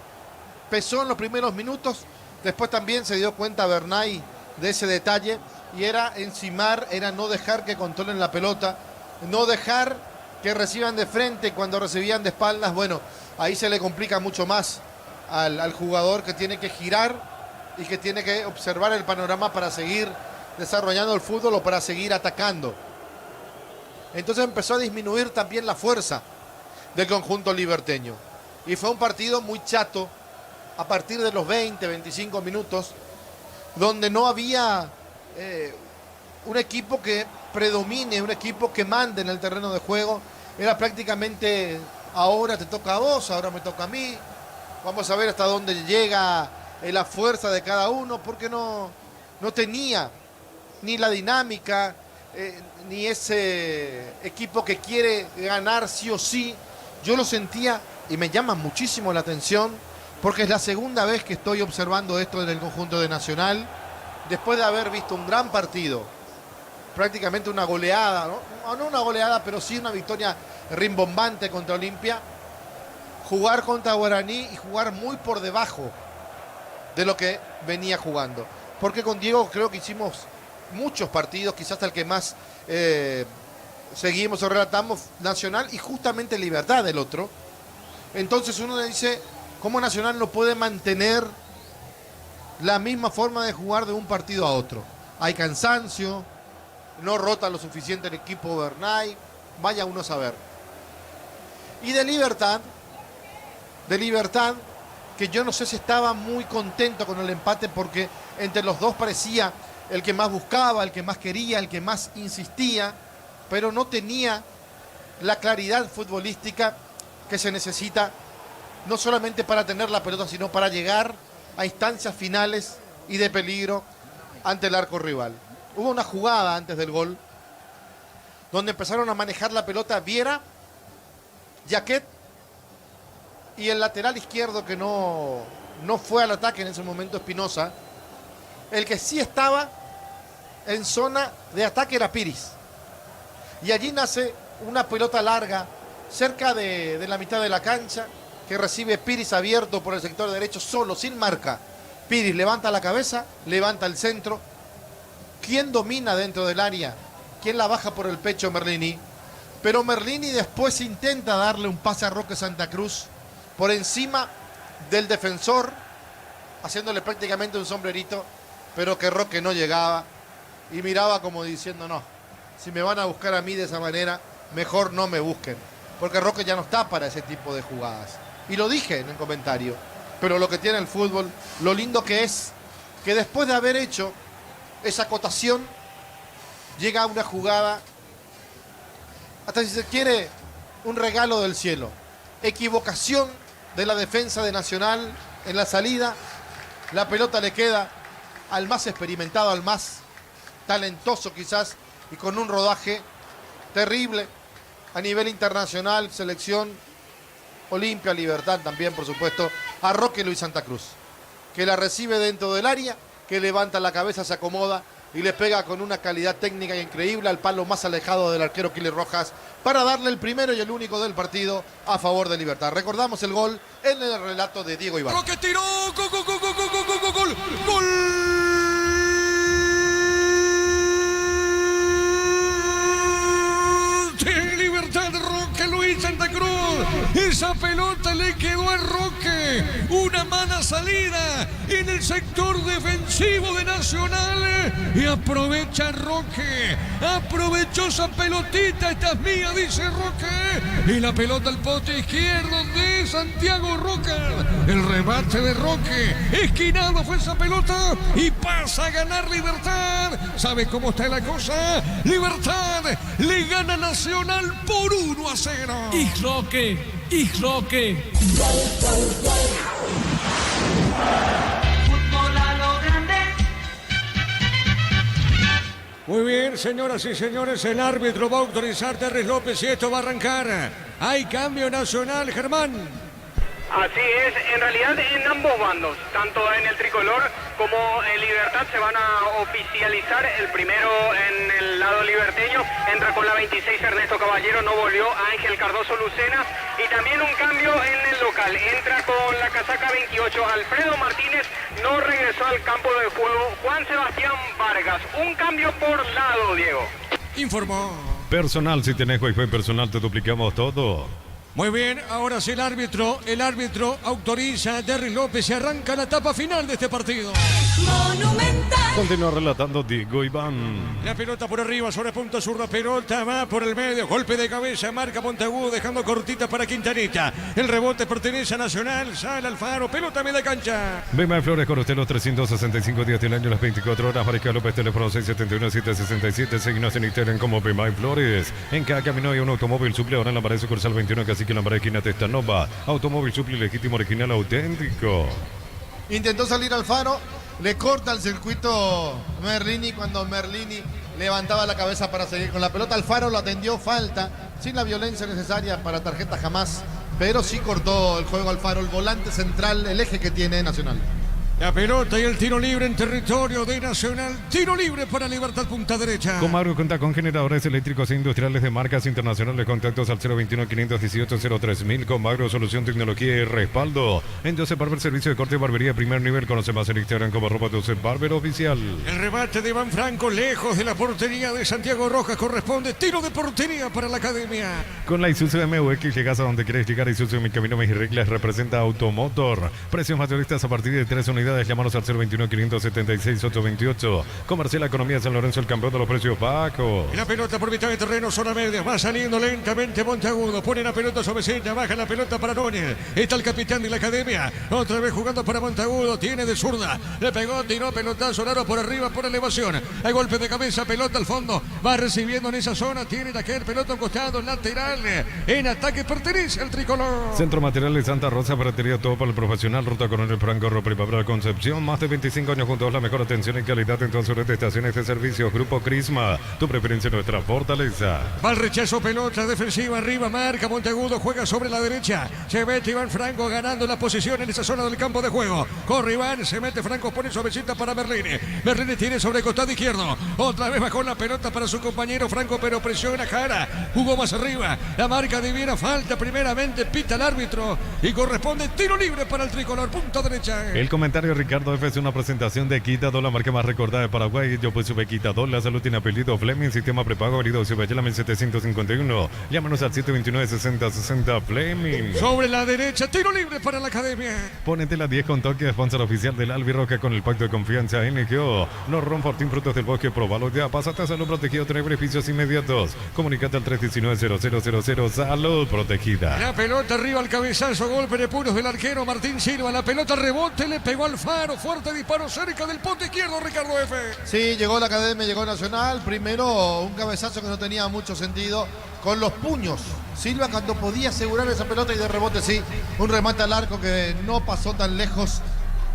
Pesó en los primeros minutos, después también se dio cuenta Bernay de ese detalle, y era encimar, era no dejar que controlen la pelota, no dejar que reciban de frente. Cuando recibían de espaldas, bueno, ahí se le complica mucho más al jugador, que tiene que girar y que tiene que observar el panorama para seguir desarrollando el fútbol o para seguir atacando. Entonces empezó a disminuir también la fuerza del conjunto liberteño. Y fue un partido muy chato a partir de los 20, 25 minutos, donde no había un equipo que predomine, un equipo que mande en el terreno de juego. Era prácticamente, ahora te toca a vos, ahora me toca a mí. Vamos a ver hasta dónde llega la fuerza de cada uno, porque no tenía ni la dinámica, ni ese equipo que quiere ganar sí o sí. Yo lo sentía y me llama muchísimo la atención, porque es la segunda vez que estoy observando esto en el conjunto de Nacional, después de haber visto un gran partido, prácticamente una goleada, no una goleada, pero sí una victoria rimbombante contra Olimpia, jugar contra Guaraní y jugar muy por debajo de lo que venía jugando. Porque con Diego creo que hicimos muchos partidos, quizás hasta el que más seguimos o relatamos, Nacional, y justamente Libertad del otro. Entonces uno dice, ¿cómo Nacional no puede mantener la misma forma de jugar de un partido a otro? Hay cansancio, no rota lo suficiente el equipo Bernay, vaya uno a saber. Y de Libertad, que yo no sé si estaba muy contento con el empate, porque entre los dos parecía el que más buscaba, el que más quería, el que más insistía, pero no tenía la claridad futbolística que se necesita, no solamente para tener la pelota, sino para llegar a instancias finales y de peligro ante el arco rival. Hubo una jugada antes del gol donde empezaron a manejar la pelota Viera, Jaquet y el lateral izquierdo, que no fue al ataque en ese momento, Espinosa. El que sí estaba en zona de ataque era Piris. Y allí nace una pelota larga cerca de la mitad de la cancha, que recibe Piris abierto por el sector derecho, solo, sin marca. Piris levanta la cabeza, levanta el centro. ¿Quién domina dentro del área? ¿Quién la baja por el pecho? Merlini. Pero Merlini después intenta darle un pase a Roque Santa Cruz por encima del defensor, haciéndole prácticamente un sombrerito, pero que Roque no llegaba y miraba como diciendo, no, si me van a buscar a mí de esa manera, mejor no me busquen, porque Roque ya no está para ese tipo de jugadas. Y lo dije en el comentario, pero lo que tiene el fútbol, lo lindo que es, que después de haber hecho esa acotación, llega una jugada, hasta si se quiere, un regalo del cielo. Equivocación de la defensa de Nacional en la salida, la pelota le queda al más experimentado, al más talentoso quizás, y con un rodaje terrible a nivel internacional, selección, Olimpia, Libertad también, por supuesto, a Roque Luis Santa Cruz, que la recibe dentro del área, que levanta la cabeza, se acomoda y le pega con una calidad técnica increíble al palo más alejado del arquero Kili Rojas, para darle el primero y el único del partido a favor de Libertad. Recordamos el gol en el relato de Diego Ibarra. Roque tiró, gol. esa pelota le quedó a Roque. Una mala salida en el sector defensivo de Nacional. Y aprovecha Roque. Aprovechó esa pelotita. Esta es mía, dice Roque. Y la pelota al poste izquierdo de Santiago Roca. El remate de Roque. Esquinado fue esa pelota. Y pasa a ganar Libertad. ¿Sabe cómo está la cosa? Libertad le gana Nacional por 1-0. Ich Roque. Fútbol a lo grande. Muy bien, señoras y señores, el árbitro va a autorizar a Terres López y esto va a arrancar. Hay cambio Nacional, Germán. Así es, en realidad en ambos bandos, tanto en el tricolor como en Libertad se van a oficializar. El primero en el lado liberteño entra con la 26 Ernesto Caballero, no volvió Ángel Cardoso Lucena, y también un cambio en el local, entra con la casaca 28 Alfredo Martínez, no regresó al campo de juego Juan Sebastián Vargas. Un cambio por lado, Diego. Informó. Personal, si tenés Wi-Fi personal, te duplicamos todo. Muy bien, ahora sí el árbitro autoriza a Terry López y arranca la etapa final de este partido. Monumental. Continúa relatando Diego Iván. La pelota por arriba, sobre punta zurda, pelota va por el medio, golpe de cabeza, marca Montagudo, dejando cortita para Quintanita. El rebote pertenece a Nacional, sale Alfaro, pelota a media cancha. Bema Flores con usted los 365 días del año, las 24 horas. Mariscal López, teléfono 671-767. Seguimos en Instagram como Bema Flores. En cada camino hay un automóvil suple, ahora en la pared sucursal 21, casi que en la pared esquina Testanova. Automóvil suple legítimo, original, auténtico. Intentó salir Alfaro, le corta el circuito Merlini cuando Merlini levantaba la cabeza para seguir con la pelota. Alfaro lo atendió, falta, sin la violencia necesaria para tarjeta jamás, pero sí cortó el juego Alfaro, el volante central, el eje que tiene Nacional. La pelota y el tiro libre en territorio de Nacional. Tiro libre para Libertad, punta derecha. Comagro cuenta con generadores eléctricos e industriales de marcas internacionales. Contactos al 021-518-03.000. Comagro, solución, tecnología y respaldo. En Joseph Barber, servicio de corte y barbería de primer nivel. Conoce más en Instagram como @Joseph Oficial. El remate de Iván Franco, lejos de la portería de Santiago Rojas. Corresponde tiro de portería para la academia. Con la Isuzu MUX llegas a donde quieres llegar. Isuzu, mi camino, mis reglas, representa Automotor. Precios mayoristas a partir de 3 unidades. Llámanos al 021-576-828. Comercial Economía San Lorenzo, el campeón de los precios bajos. Y la pelota por mitad de terreno, zona media. Va saliendo lentamente Montagudo. Pone la pelota suavecita. Baja la pelota para Núñez. Está el capitán de la academia. Otra vez jugando para Montagudo. Tiene de zurda. Le pegó, tiró pelotazo largo por arriba, por elevación. Hay golpe de cabeza, pelota al fondo. Va recibiendo en esa zona. Tiene que caer pelota a un costado, lateral. En ataque pertenece al tricolor. Centro Materiales Santa Rosa, ferretería todo para el profesional. Ruta Coronel Franco, Primavera Concepción. Más de 25 años juntos, la mejor atención y calidad en todas sus estaciones de servicio. Grupo Crisma, tu preferencia, nuestra fortaleza. Va el rechazo, pelota defensiva arriba, marca Montagudo, juega sobre la derecha. Se mete Iván Franco ganando la posición en esa zona del campo de juego. Corre Iván, se mete Franco, pone suavecita para Merlini. Merlini tiene sobre el costado izquierdo. Otra vez bajó la pelota para su compañero Franco, pero presiona Jara. Jugó más arriba. La marca divina, falta primeramente, pita el árbitro y corresponde tiro libre para el tricolor, punta derecha. El comentario Ricardo F es una presentación de Quitadol, la marca más recordada de Paraguay. Yo pues sube Quitadol, la salud tiene apellido Fleming, sistema prepago abrido Cibayela 1751. Llámanos al 729-6060 Fleming. Sobre la derecha, tiro libre para la academia. Ponete la 10 con toque, sponsor oficial del Albirroca con el pacto de confianza NGO. Los Ron Fortín Frutos del Bosque, probalo ya. Pásate a salud protegido, trae beneficios inmediatos. Comunicate al 319-0000, salud protegida. La pelota arriba al cabezazo, golpe de puros del arquero Martín Silva. La pelota rebote, le pegó al Faro, fuerte disparo cerca del poste izquierdo, Ricardo F. Sí, llegó la academia, llegó Nacional. Primero un cabezazo que no tenía mucho sentido con los puños. Silva cuando podía asegurar esa pelota y de rebote sí, un remate al arco que no pasó tan lejos.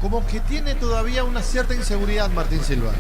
Como que tiene todavía una cierta inseguridad Martín Silva.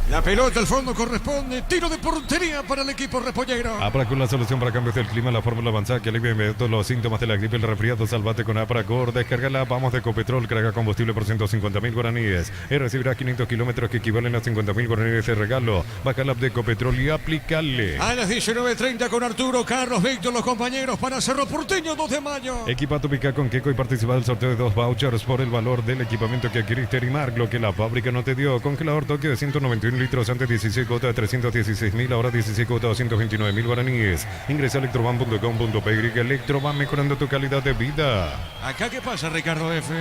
La pelota al fondo corresponde, tiro de portería para el equipo repollero. Apracor, la solución para cambios del clima, la fórmula avanzada que alivia inmediato los síntomas de la gripe, el resfriado. Salvate con Apracor. Descárgala, vamos de Ecopetrol, carga combustible por 150.000 guaraníes y recibirá 500 kilómetros que equivalen a 50.000 guaraníes de regalo. Baja la app de Ecopetrol y aplicarle. A las 19:30 con Arturo, Carlos, Víctor, los compañeros para Cerro Porteño, 2 de mayo. Equipa tu pica con Keco y participa del sorteo de 2 vouchers por el valor del equipamiento que adquiriste Erimark, lo que la fábrica no te dio. Congelador Tokio de 191 litros, antes 16 cuotas de 316.000, ahora 16 cuotas de 229.000 guaraníes. Ingresa a electroban.com.py. Electroban, mejorando tu calidad de vida. ¿Acá qué pasa, Ricardo F?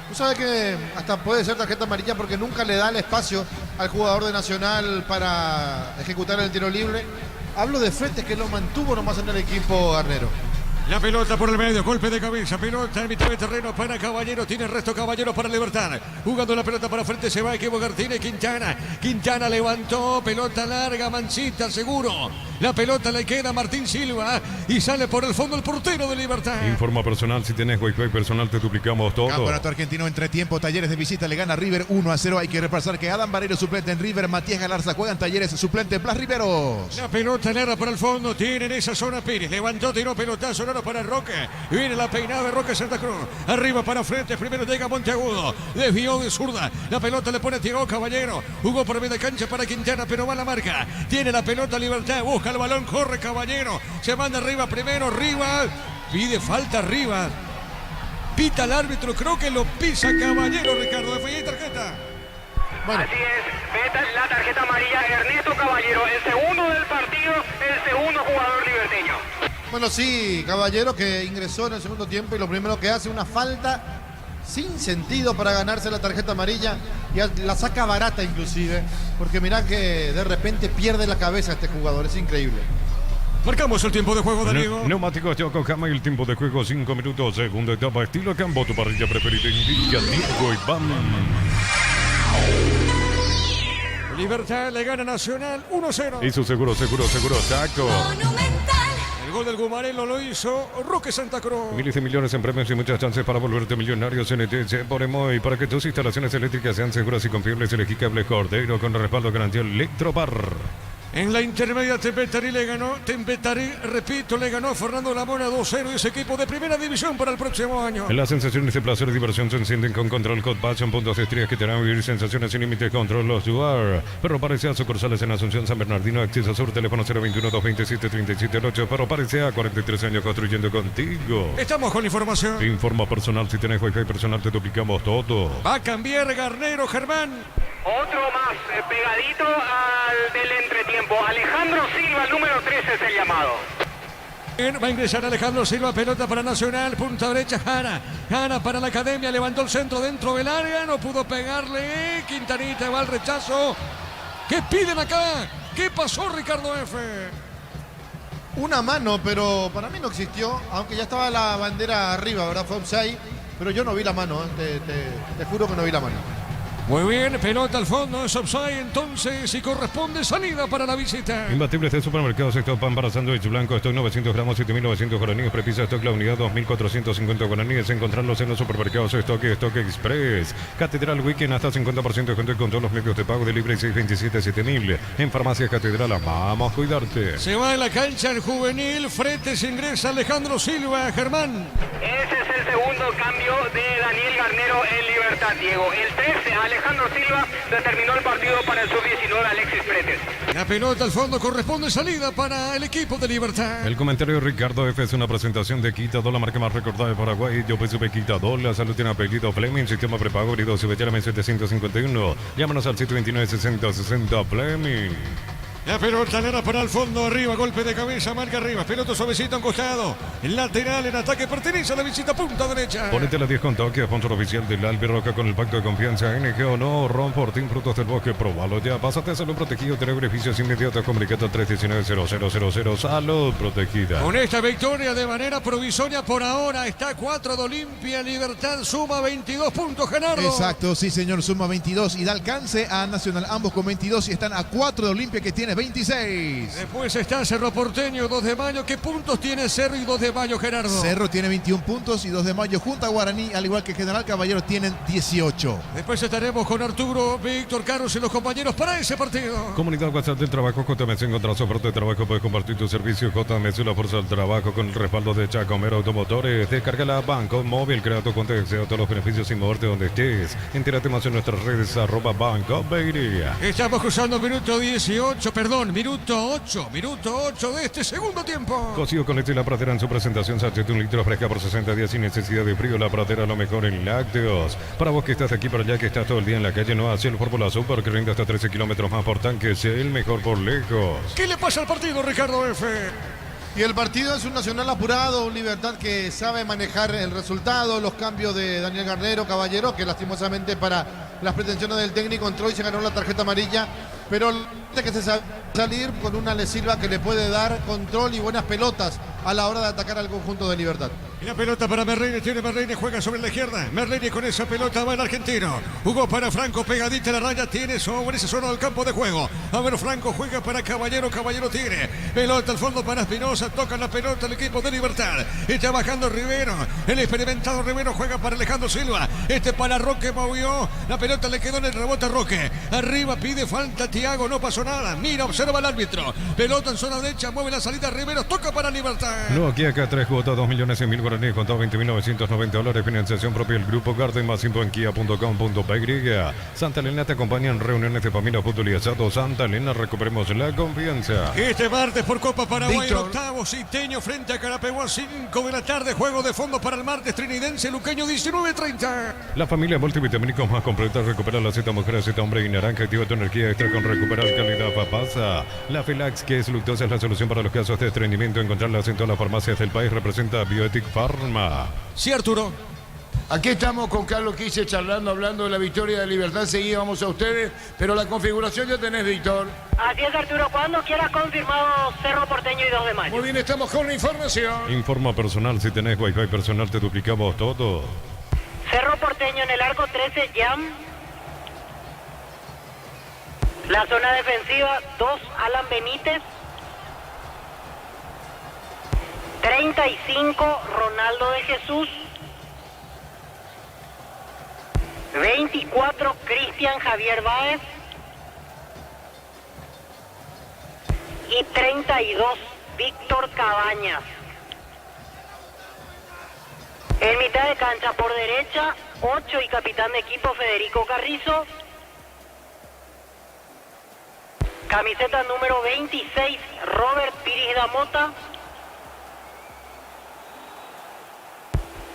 Tú sabes que hasta puede ser tarjeta amarilla porque nunca le da el espacio al jugador de Nacional para ejecutar el tiro libre. Hablo de Fretes, que lo mantuvo nomás en el equipo Garnero. La pelota por el medio, golpe de cabeza, pelota en mitad de terreno para Caballero, tiene el resto Caballero para Libertad, jugando la pelota para frente, se va Equipo Martínez, Quintana levantó, pelota larga, Mancita seguro, la pelota le queda a Martín Silva y sale por el fondo el portero de Libertad. Informa personal, si tenés Wi-Fi personal te duplicamos todo. Campeonato argentino entre tiempo, Talleres de visita le gana a River 1-0, hay que repasar que Adam Barreiro suplente en River, Matías Galarza juegan Talleres suplente en Blas Riveros. La pelota larga para el fondo, tiene en esa zona Pérez, levantó, tiró pelotazo, para Roque, viene la peinada de Roque Santa Cruz, arriba para frente, primero llega Monteagudo, desvió de zurda, la pelota le pone Thiago Caballero, jugó por media cancha para Quintana, pero va la marca, tiene la pelota Libertad, busca el balón, corre Caballero, se manda arriba primero, Rivas, pide falta Rivas, pita el árbitro, creo que lo pisa Caballero, Ricardo, ¿fue tarjeta? Bueno. Así es, veta la tarjeta amarilla Ernesto Caballero, el segundo del partido, el segundo jugador liberteño. Bueno, sí, Caballero que ingresó en el segundo tiempo y lo primero que hace una falta sin sentido para ganarse la tarjeta amarilla y la saca barata inclusive, porque mirá que de repente pierde la cabeza este jugador, es increíble. Marcamos el tiempo de juego, Darío. Neumáticos Yokohama y el tiempo de juego 5 minutos, segunda etapa, estilo campo, tu parrilla preferida, indica Diego Iván. Libertad le gana Nacional 1-0. Hizo seguro, Taco. El gol del Gumarelo lo hizo Roque Santa Cruz. Miles de millones en premios y muchas chances para volverte millonario. CNT por Emoy. Para que tus instalaciones eléctricas sean seguras y confiables, elegí Cable Cordero con respaldo garantía Electrobar. En la intermedia Tempetarí le ganó, repito, le ganó a Fernando Lamona 2-0 y ese equipo de primera división para el próximo año. Las sensaciones de placer y diversión se encienden con Control Hot Passion, puntos de estrellas que te harán vivir sensaciones sin límites. Control los Duar. Pero parece a sucursales en Asunción, San Bernardino, Acceso Sur, teléfono 021-227-3778. Pero parece a 43 años construyendo contigo. Estamos con la información. Informa personal, si tenés Wi-Fi personal te duplicamos todo. Va a cambiar Garnero, Germán. Otro más, pegadito al del entretiempo. Alejandro Silva, el número 13 es el llamado. Bien, va a ingresar Alejandro Silva, pelota para Nacional, punta derecha, Jara para la Academia, levantó el centro dentro del área, no pudo pegarle, Quintanita va al rechazo. ¿Qué piden acá? ¿Qué pasó, Ricardo F? Una mano, pero para mí no existió, aunque ya estaba la bandera arriba, ¿verdad? Fue offside, pero yo no vi la mano, te juro que no vi la mano. Muy bien, pelota al fondo, es offside entonces y corresponde salida para la visita. Imbatibles de supermercados, stock pan para sándwich blanco, stock 900 gramos, 7.900 guaraníes, prepisa stock la unidad 2.450 guaraníes, encontrarlos en los supermercados stock y stock express. Catedral Weekend hasta 50% de descuento con todos los medios de pago de libre 627-7000. En Farmacia Catedral amamos cuidarte. Se va en la cancha el juvenil, Fretes ingresa Alejandro Silva, Germán. Ese es el segundo cambio de Daniel Garnero en Libertad, Diego. El 13, Alejandro Silva, determinó el partido para el sub-19 Alexis Fretes. La pelota al fondo corresponde salida para el equipo de Libertad. El comentario de Ricardo F es una presentación de Quitadol, la marca más recordada de Paraguay. Yo supe Quitadol, la salud tiene apellido Fleming, sistema prepago, herido Subetérame 751. Llámanos al 729-6060 Fleming. La pelota era para el fondo, arriba, golpe de cabeza, marca arriba, pelota suavecita a un costado, el lateral en ataque pertenece a la visita punta derecha. Ponete la 10 con toque, sponsor oficial del Albirroca con el pacto de confianza NG o no, Ron Fortín, frutos del bosque, probalo ya, pásate a salud protegido, tener beneficios inmediatos, comunicate al 319-0000, salud protegida. Con esta victoria de manera provisoria por ahora está 4 de Olimpia, Libertad suma 22 puntos, Gerardo. Exacto, sí señor, suma 22 y da alcance a Nacional, ambos con 22 y están a 4 de Olimpia que tiene 26. Después está Cerro Porteño, 2 de Mayo. ¿Qué puntos tiene Cerro y 2 de Mayo, Gerardo? Cerro tiene 21 puntos y 2 de Mayo junto a Guaraní, al igual que General Caballero, tienen 18. Después estaremos con Arturo, Víctor, Carlos y los compañeros para ese partido. Comunidad WhatsApp del Trabajo, JMS, encontrás oferta de trabajo, puedes compartir tu servicio. JMS, la fuerza del trabajo con el respaldo de Chacomero Automotores. Descarga la Banco Móvil, crea tu cuenta y accede a todos los beneficios sin moverte donde estés. Entérate más en nuestras redes, @Banco Beiria. Estamos cruzando minuto 18, Perdón, minuto 8 de este segundo tiempo. Cocido con leche La Pradera en su presentación, sachet 1 litro fresca por 60 días sin necesidad de frío. La Pradera, lo mejor en lácteos. Para vos que estás de aquí para allá, que estás todo el día en la calle, no hace el Fórmula Super que rinde hasta 13 kilómetros más por tanque, sea el mejor por lejos. ¿Qué le pasa al partido, Ricardo F? Y el partido es un Nacional apurado, un Libertad que sabe manejar el resultado, los cambios de Daniel Garnero, Caballero, que lastimosamente para las pretensiones del técnico entró y se ganó la tarjeta amarilla, pero que se sabe salir con una Ale Silva que le puede dar control y buenas pelotas a la hora de atacar al conjunto de Libertad. Y la pelota para Merreine, tiene Merreine, juega sobre la izquierda. Merreine con esa pelota va el argentino. Jugó para Franco, pegadita a la raya, tiene sobre esa zona del campo de juego. A ver, Franco juega para Caballero, Caballero tiene. Pelota al fondo para Espinosa, toca la pelota el equipo de Libertad. Está bajando Rivero, el experimentado Rivero juega para Alejandro Silva. Para Roque movió, la pelota le quedó en el rebote a Roque. Arriba pide falta Thiago, no pasó nada. Mira, observa al árbitro. Pelota en zona derecha, mueve la salida Rivero, toca para Libertad. No, aquí acá 3 cuotas, 2.100.000 guaraníes, contado $20.990, financiación propia del Grupo Garden, más info en kia.com.py. Santa Elena te acompaña en reuniones de familia, fútbol y asado. Santa Elena, recuperemos la confianza. Este martes por Copa Paraguay, Víctor. octavo, Citeño frente a Carapeguá, 5 de la tarde, juego de fondo para el martes, Trinidense, Luqueño, 19:30. La familia multivitamínicos más completa recupera la Z mujer, Z hombre y naranja. Activa tu energía extra con recuperar calidad papasa. La Felax, que es luctosa, es la solución para los casos de estreñimiento. Encontrarlas en todas las farmacias del país. Representa Bioetic Pharma. Sí, Arturo. Aquí estamos con Carlos Quise charlando, hablando de la victoria de Libertad. Seguida vamos a ustedes, pero la configuración ya tenés, Víctor. Así es, Arturo, cuando quieras confirmado Cerro Porteño y 2 de mayo. Muy bien, estamos con la información. Informa personal, si tenés wifi personal te duplicamos todo. Cerro Porteño en el arco 13, Jam. La zona defensiva 2, Alan Benítez. 35, Ronaldo de Jesús. 24, Cristian Javier Báez. Y 32, Víctor Cabañas. En mitad de cancha por derecha, 8 y capitán de equipo Federico Carrizo. Camiseta número 26, Robert Piris da Mota.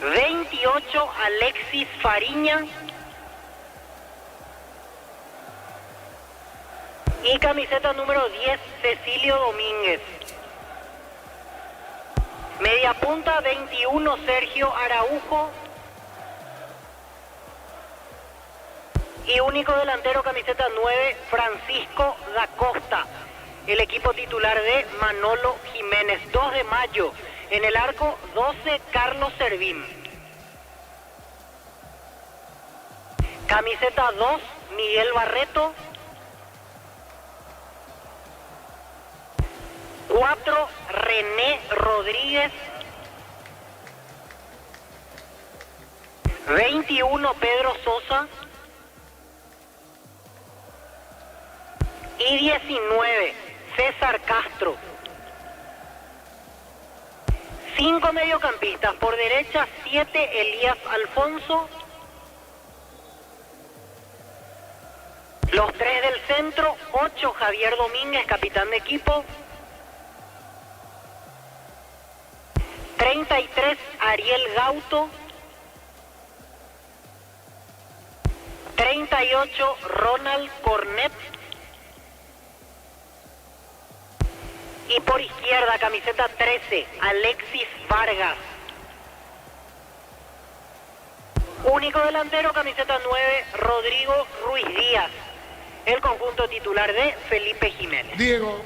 28, Alexis Fariña. Y camiseta número 10, Cecilio Domínguez. Media punta, 21, Sergio Araujo. Y único delantero, camiseta 9, Francisco da Costa. El equipo titular de Manolo Jiménez. 2 de mayo. En el arco, 12, Carlos Servín. Camiseta 2, Miguel Barreto. 4, René Rodríguez. 21, Pedro Sosa. Y 19, César Castro. 5 mediocampistas. Por derecha, 7, Elías Alfonso. Los 3 del centro, 8, Javier Domínguez, capitán de equipo. 33, Ariel Gauto. 38, Ronald Cornet. Y por izquierda, camiseta 13, Alexis Vargas. Único delantero, camiseta 9, Rodrigo Ruiz Díaz. El conjunto titular de Felipe Jiménez. Diego.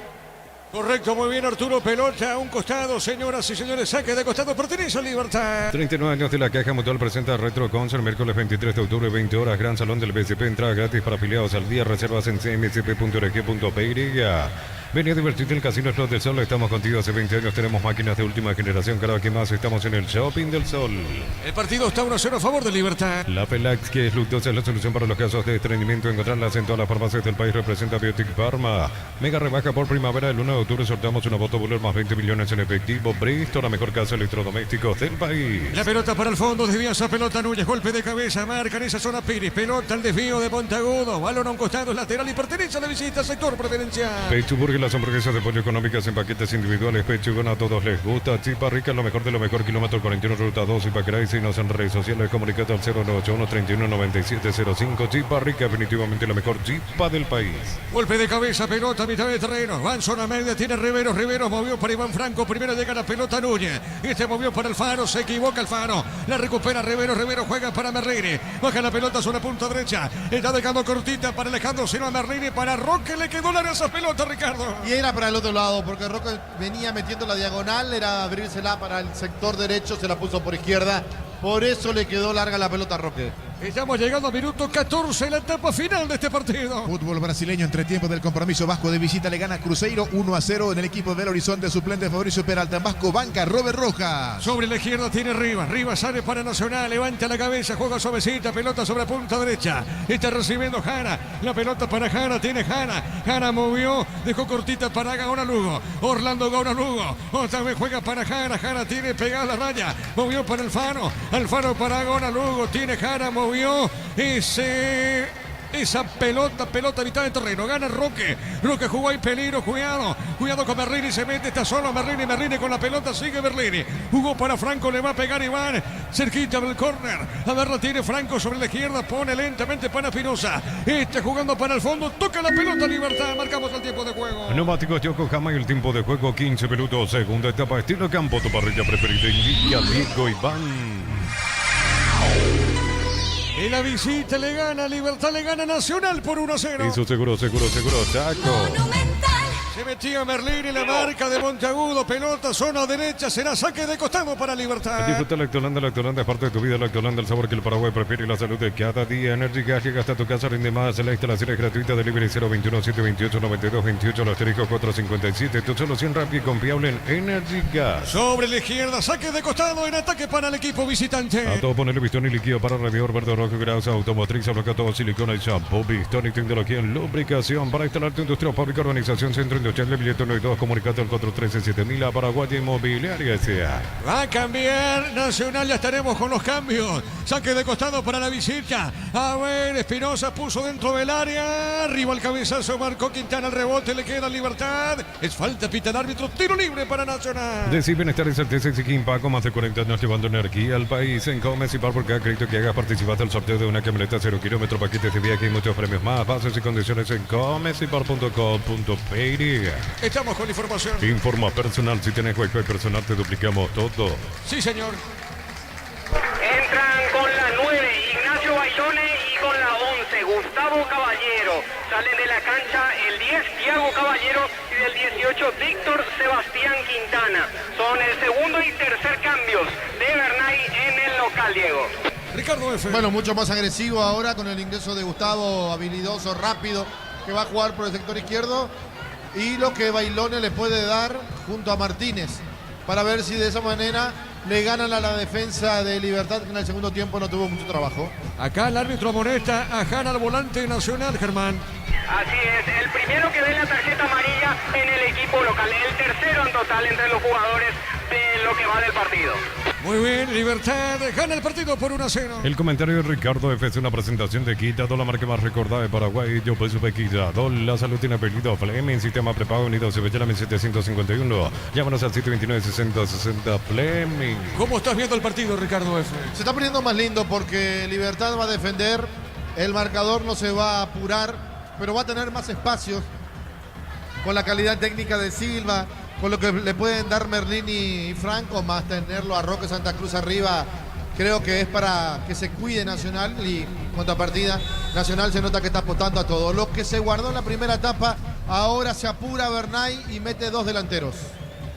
Correcto, muy bien, Arturo. Pelota a un costado, señoras y señores. Saque de costado, pertenece a Libertad. 39 años de la Caja Mutual presenta Retro Concert, miércoles 23 de octubre, 20 horas, Gran Salón del BCP, entrada gratis para afiliados al día, reservas en cmcp.org.py. Vení a divertirte en el Casino Slot del Sol. Estamos contigo hace 20 años. Tenemos máquinas de última generación. Cada vez que más estamos en el Shopping del Sol. El partido está 1-0 a favor de Libertad. La Pelax, que es luctuosa, es la solución para los casos de estreñimiento. Encontrarlas en todas las farmacias del país. Representa Biotic Pharma. Mega rebaja por primavera. El 1 de octubre sorteamos una Boto Buller más 20 millones en efectivo. Bristol, la mejor casa de electrodomésticos del país. La pelota para el fondo, desvía esa pelota Núñez, golpe de cabeza, marca en esa zona Pires, pelota al desvío de Montagudo, balón a un costado lateral y pertenece a la visita, sector preferencial. Pechuburger, las hamburguesas de pollo económicas en paquetes individuales. Pechugón, a todos les gusta. Chipa Rica, lo mejor de lo mejor. Kilómetro 41, ruta 2 y Pacray. Síguenos en redes sociales, comunicate al 0981-319705. Chipa Rica, definitivamente la mejor chipa del país. Golpe de cabeza, pelota a mitad de terreno, va en zona media, tiene Riveros, Riveros movió para Iván Franco, primero llega la pelota Núñez, este movió para Alfaro, se equivoca Alfaro, la recupera Riveros, Riveros juega para Merlini, baja la pelota sobre punta derecha, está dejando cortita para Alejandro, sino a Merlini, para Roque, le quedó larga esa pelota, Ricardo. Y era para el otro lado, porque Roque venía metiendo la diagonal, era abrírsela para el sector derecho, se la puso por izquierda, por eso le quedó larga la pelota a Roque. Estamos llegando a minuto 14, la etapa final de este partido. Fútbol brasileño, entre tiempos del compromiso vasco de visita, le gana Cruzeiro 1-0 en el equipo del Horizonte, suplente Fabricio Peralta. En Vasco, banca Robert Rojas. Sobre la izquierda tiene Rivas, Rivas sale para Nacional, levanta la cabeza, juega suavecita, pelota sobre punta derecha. Está recibiendo Jara, la pelota para Jara, tiene Jara. Jara movió, dejó cortita para Gaona Lugo. Orlando Gaona Lugo, otra vez juega para Jara, Jara tiene pegada la raya, movió para Alfaro, Alfaro para Gaona Lugo, tiene Jara, movió esa pelota a mitad de terreno, gana Roque, Roque jugó ahí peligro, cuidado con Merlini, se mete, está solo Merlini con la pelota, sigue Merlini, jugó para Franco, le va a pegar Iván, cerquita del córner, a ver la tiene Franco sobre la izquierda, pone lentamente para Espinosa, está jugando para el fondo, toca la pelota Libertad, marcamos el tiempo de juego. Neumáticos Yokohama y el tiempo de juego 15 minutos, segunda etapa, estilo campo, tu parrilla preferida, indica Diego Iván. Y la visita le gana, Libertad le gana Nacional por 1-0. Eso seguro, Chaco. Se metía Merlini, la marca de Monteagudo, pelota, zona derecha, será saque de costado para Libertad. Disfruta Lactolanda es parte de tu vida. Lactolanda, el sabor que el Paraguay prefiere y la salud de cada día. Energy Gas llega hasta tu casa, rinde más. La instalación es gratuita, delivery 021-728-9228, el asterisco 457. Tu solución rápida y confiable en Energy Gas. Sobre la izquierda, saque de costado en ataque para el equipo visitante. A todo ponerle pistón y líquido para radiador verde, rojo, grasa, automotriz, abrocado, silicona y shampoo. Pistón y tecnología en lubricación para instalar tu industria, fábrica, organización, centro industrial de billetes 92, comunicate al 413-7000 para Guaya Inmobiliaria S.A. Va a cambiar Nacional, ya estaremos con los cambios. Saque de costado para la visita. A ver, Espinosa puso dentro del área. Arriba el cabezazo, marcó Quintana el rebote, le queda Libertad. Es falta, pita el árbitro, tiro libre para Nacional. Decir bienestar y certeza y Paco, más de 40 años llevando energía al país. En Comes y por cada crédito que hagas, participaste al sorteo de una camioneta 0 kilómetros, paquetes de viaje y muchos premios más. Bases y condiciones en comesipar.com.py. Estamos con información. Informa personal, si tenés wifi personal te duplicamos todo. Sí, señor. Entran con la 9 Ignacio Bailone y con la 11 Gustavo Caballero. Salen de la cancha el 10 Thiago Caballero y del 18 Víctor Sebastián Quintana. Son el segundo y tercer cambios de Bernay en el local, Diego. Ricardo F. Bueno, mucho más agresivo ahora con el ingreso de Gustavo, habilidoso, rápido, que va a jugar por el sector izquierdo. Y lo que Bailone le puede dar junto a Martínez, para ver si de esa manera le ganan a la defensa de Libertad, que en el segundo tiempo no tuvo mucho trabajo. Acá el árbitro amonesta a Jara, al volante Nacional, Germán. Así es, el primero que ve la tarjeta amarilla en el equipo local, el tercero en total entre los jugadores de lo que va del partido. Muy bien, Libertad gana el partido por 1-0. El comentario de Ricardo F. es una presentación de Quitado, la marca más recordada de Paraguay. Yo pues supe Quitado, la salud tiene apellido Fleming, sistema prepago unido Cebellala 1751. Llámanos al 729-6060 Fleming. ¿Cómo estás viendo el partido, Ricardo F? Se está poniendo más lindo porque Libertad va a defender, el marcador no se va a apurar, pero va a tener más espacios con la calidad técnica de Silva, con lo que le pueden dar Merlini y Franco, más tenerlo a Roque Santa Cruz arriba. Creo que es para que se cuide Nacional y contrapartida. Nacional se nota que está apostando a todo. Lo que se guardó en la primera etapa, ahora se apura Bernay y mete dos delanteros.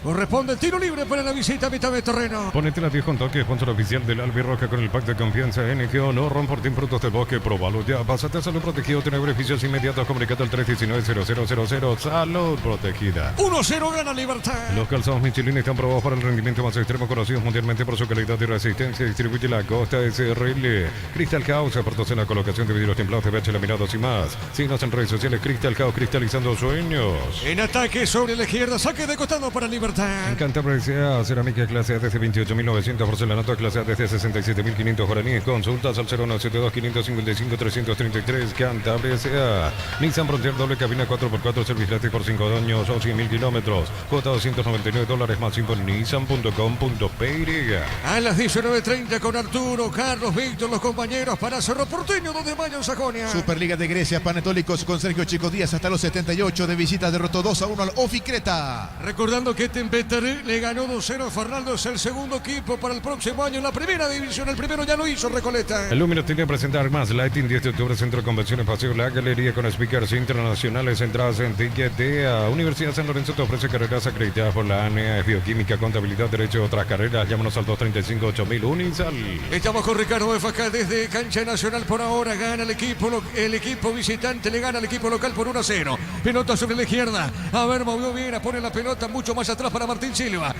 Corresponde el tiro libre para la visita a mitad de terreno. Ponete la 10 con toque, sponsor oficial del Albirroja con el pack de confianza NGO. No Ron Frutos del Bosque, probalo ya. Pásate a Salud Protegido, tiene beneficios inmediatos. Comunicate al 319-0000. Salud Protegida. 1-0 gana Libertad. Los calzados Michelin están probados para el rendimiento más extremo, conocidos mundialmente por su calidad y resistencia. Distribuye la Costa SRL. Crystal House, aportos en la colocación de vidrios templados, TVH laminados y más. Síguenos en redes sociales. Crystal House, cristalizando sueños. En ataque sobre la izquierda, saque de costado para Libertad. En Cantabria S.A. cerámica clase A desde 28.900, porcelanato clase A desde 67.500 guaraníes. Consultas al 0172-555-333. Cantabria S.A. Nissan Frontier doble cabina 4x4, servicio gratis por 5 años o 100.000 kilómetros. Cuota $299 más info en nissan.com.py. A las 19:30 con Arturo, Carlos, Víctor, los compañeros para Cerro Porteño, 2 de mayo en Sajonia. Superliga de Grecia, Panetólicos con Sergio Chico Díaz hasta los 78 de visita, derrotó 2-1 al Ofi Creta. Recordando que Tempetere le ganó 2-0 a Fernando, es el segundo equipo para el próximo año en la primera división. El primero ya lo hizo Recoleta. El número tiene que presentar más Lighting 10 de octubre, Centro de Convenciones Paseo La Galería con speakers internacionales, entradas en Ticketea. Universidad San Lorenzo te ofrece carreras acreditadas por la ANEA, Bioquímica, Contabilidad, Derecho, otras carreras. Llámanos al 235-8000 Unisal. Estamos con Ricardo de Facá desde Cancha Nacional. Por ahora gana el equipo visitante, le gana al equipo local por 1-0. Pelota sobre la izquierda. A ver, movió bien, pone la pelota mucho más atrás para Martín Silva.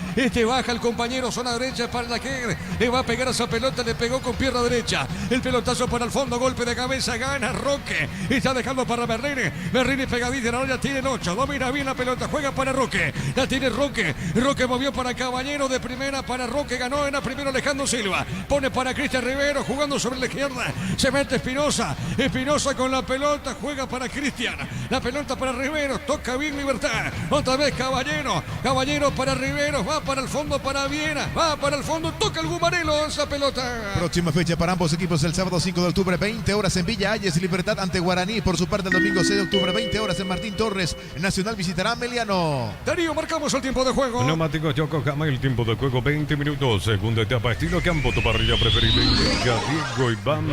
Baja el compañero, zona derecha para la que le va a pegar a esa pelota, le pegó con pierna derecha. El pelotazo para el fondo, golpe de cabeza, gana Roque. Está dejando para Merlini. Merlini pegadita, ahora ya tiene el 8. Domina bien la pelota, juega para Roque. La tiene Roque. Roque movió para Caballero, de primera para Roque, ganó en la primera Alejandro Silva. Pone para Cristian Rivero, jugando sobre la izquierda. Se mete Espinosa. Espinosa con la pelota, juega para Cristian. La pelota para Rivero, toca bien Libertad. Otra vez Caballero. Caballero para Rivero, va para el fondo para Viena, va para el fondo, toca el Gumarelo esa pelota. Próxima fecha para ambos equipos el sábado 5 de octubre, 20 horas en Villa Hayes, Libertad ante Guaraní. Por su parte el domingo 6 de octubre, 20 horas en Martín Torres, Nacional visitará Meliano. Darío, marcamos el tiempo de juego. Neumáticos Yokohama, el tiempo de juego 20 minutos. Segunda etapa, estilo campo, tu parrilla preferible. Diego Iván.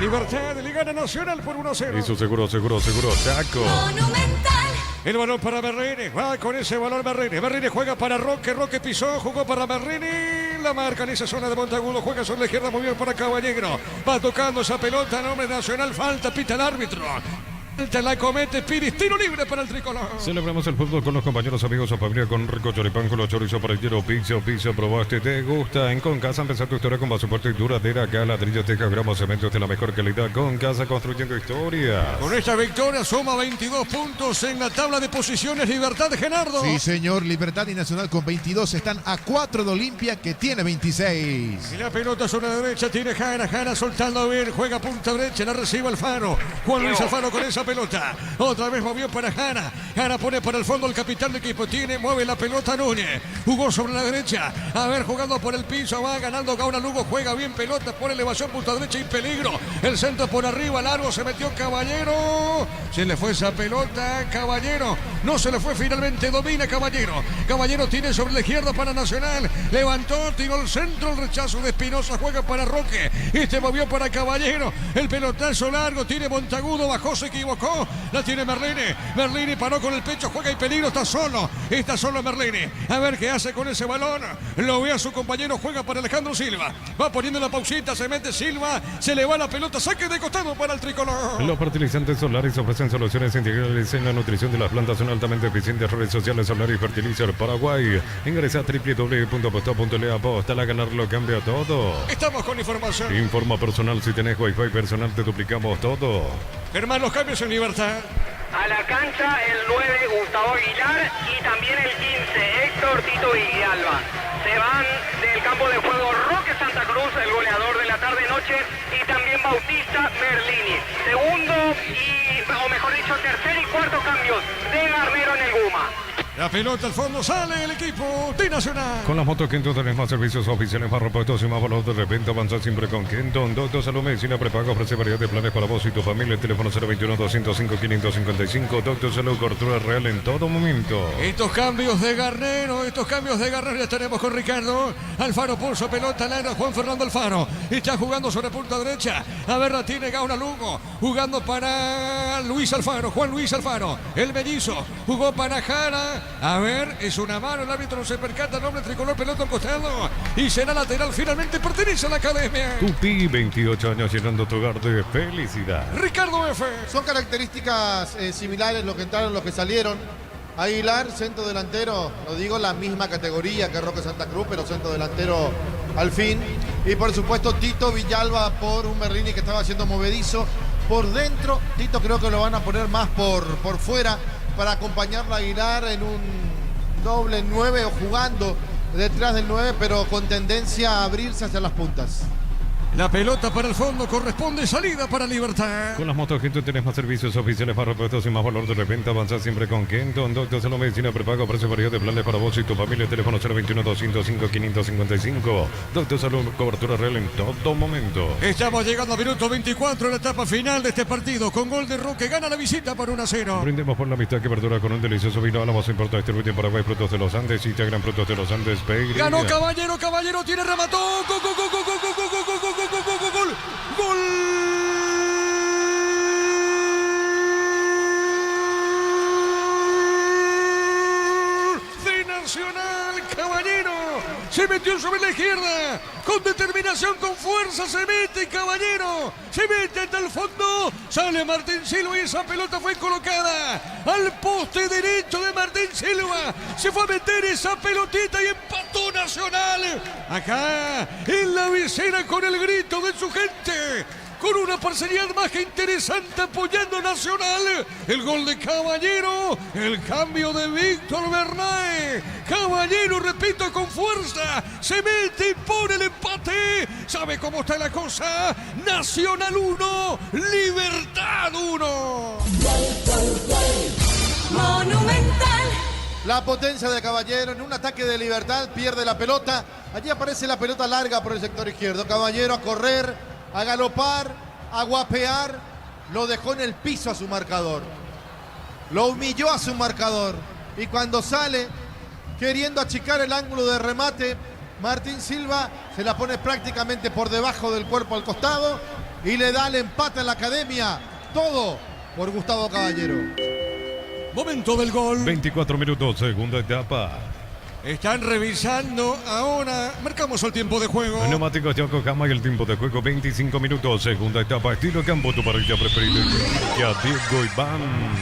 Libertad le gana Nacional por 1-0. Eso seguro, saco. Monumental. El balón para Merlini, va con ese balón Merlini. Merlini juega para Roque, Roque pisó, jugó para Merlini. La marca en esa zona de Montagudo, juega sobre la izquierda, muy bien para Caballero. Va tocando esa pelota, nombre Nacional, falta, pita el árbitro. La comete Piris, tiro libre para el tricolor. Celebramos el fútbol con los compañeros, amigos o familia, con rico choripán, con los chorizo para el hielo, pizza, probaste, te gusta. En Concasa empezar tu historia con vaso fuerte y duradera, acá ladrillos, tejas, gramos, cementos de la mejor calidad. Concasa, construyendo historias. Con esta victoria suma 22 puntos en la tabla de posiciones. Libertad, Genardo. Sí, señor, Libertad y Nacional con 22 están a 4 de Olimpia, que tiene 26. Y la pelota sobre la derecha tiene Jana soltando bien, juega punta derecha, la recibe Alfaro. Juan Luis Alfaro con esa pelota. Otra vez movió para Jana. Jana pone para el fondo el capitán del equipo. Mueve la pelota Núñez. Jugó sobre la derecha. A ver, jugando por el piso. Va ganando Gauna Lugo. Juega bien pelota. Pone elevación punta derecha y peligro. El centro por arriba. Largo se metió Caballero. Se le fue esa pelota. Caballero. No se le fue finalmente. Domina Caballero. Caballero tiene sobre la izquierda para Nacional. Levantó. Tiró el centro. El rechazo de Espinosa. Juega para Roque. Movió para Caballero. El pelotazo largo. Tiene Montagudo. Bajó. Se equivocó. La tiene Merlini. Merlini paró con el pecho. Juega y peligro. Está solo Merlini. A ver qué hace con ese balón. Lo ve a su compañero. Juega para Alejandro Silva. Va poniendo la pausita. Se mete Silva. Se le va la pelota. Saque de costado para el tricolor. Los fertilizantes Solaris ofrecen soluciones integrales en la nutrición de las plantas. Son altamente eficientes. Redes sociales Solaris Fertilizer Paraguay. Ingresa a www.aposta.le. Aposta a ganar lo cambia todo. Estamos con información. Informa personal. Si tenés wifi personal te duplicamos todo. Germán, los cambios en Libertad. A la cancha el 9 Gustavo Aguilar y también el 15 Héctor Tito Villalba. Se van del campo de juego Roque Santa Cruz, el goleador de la tarde-noche, y también Bautista Merlini. Segundo o mejor dicho, tercer y cuarto cambios de Garnero en el Guma. La pelota al fondo, sale el equipo de Nacional. Con las motos Kenton tenés más servicios oficiales, más repuestos y más valor de repente. Avanza siempre con Kenton. Doctor Salud Medicina Prepago ofrece variedad de planes para vos y tu familia. El teléfono 021-205-555. Doctor Salud, cobertura real en todo momento. Estos cambios de Garnero ya tenemos con Ricardo. Alfaro puso pelota al área, Juan Fernando Alfaro. Está jugando sobre punta derecha. A ver, la tiene Gauna Lugo. Jugando para Luis Alfaro, Juan Luis Alfaro. El mellizo jugó para Jara. A ver, es una mano, el árbitro no se percata, el hombre tricolor, pelota al costado. Y será lateral, finalmente pertenece a la academia. Tupi, 28 años llenando tu hogar de felicidad. Ricardo F. Son características similares los que entraron, los que salieron. Aguilar, centro delantero, lo digo, la misma categoría que Roque Santa Cruz, pero centro delantero al fin. Y por supuesto Tito Villalba por un Merlini que estaba haciendo movedizo por dentro. Tito creo que lo van a poner más por fuera para acompañarlo a Aguilar en un doble 9 o jugando detrás del 9, pero con tendencia a abrirse hacia las puntas. La pelota para el fondo, corresponde salida para Libertad. Con las motos Kenton tenés más servicios oficiales, más repuestos y más valor de repente. Avanza siempre con Kenton. Doctor Salud Medicina Prepago ofrece variedad de planes para vos y tu familia. Teléfono 021-205-555. Doctor Salud, cobertura real en todo momento. Estamos llegando al minuto 24 en la etapa final de este partido. Con gol de Roque, gana la visita por 1-0. Brindemos por la amistad que perdura con un delicioso vino. La más importante distribuye en Paraguay, Frutos de los Andes. Instagram, Frutos de los Andes. Pegri. Ganó Caballero, tiene remató. Gol. De Nacional, Caballero. Se metió sobre la izquierda. Con determinación, con fuerza, se mete Caballero. Se mete hasta el fondo. Sale Martín Silva y esa pelota fue colocada al poste derecho de Martín Silva. Se fue a meter esa pelotita y empató Nacional. Acá en la visera con el grito de su gente. Con una parcialidad más que interesante apoyando a Nacional. El gol de Caballero. El cambio de Víctor Bernae. Caballero, repito, con fuerza. Se mete y pone el empate. ¿Sabe cómo está la cosa? Nacional 1, Libertad 1. Monumental. La potencia de Caballero en un ataque de Libertad, pierde la pelota. Allí aparece la pelota larga por el sector izquierdo. Caballero a correr, a galopar, a guapear. Lo dejó en el piso a su marcador. Lo humilló a su marcador. Y cuando sale, queriendo achicar el ángulo de remate, Martín Silva se la pone prácticamente por debajo del cuerpo al costado y le da el empate a la academia. Todo por Gustavo Caballero. Momento del gol. 24 minutos, segunda etapa. Están revisando ahora. Marcamos el tiempo de juego. Neumáticos Yokohama y el tiempo de juego 25 minutos. Segunda etapa, estilo campo, tu parrilla preferida. Ya Diego Iván.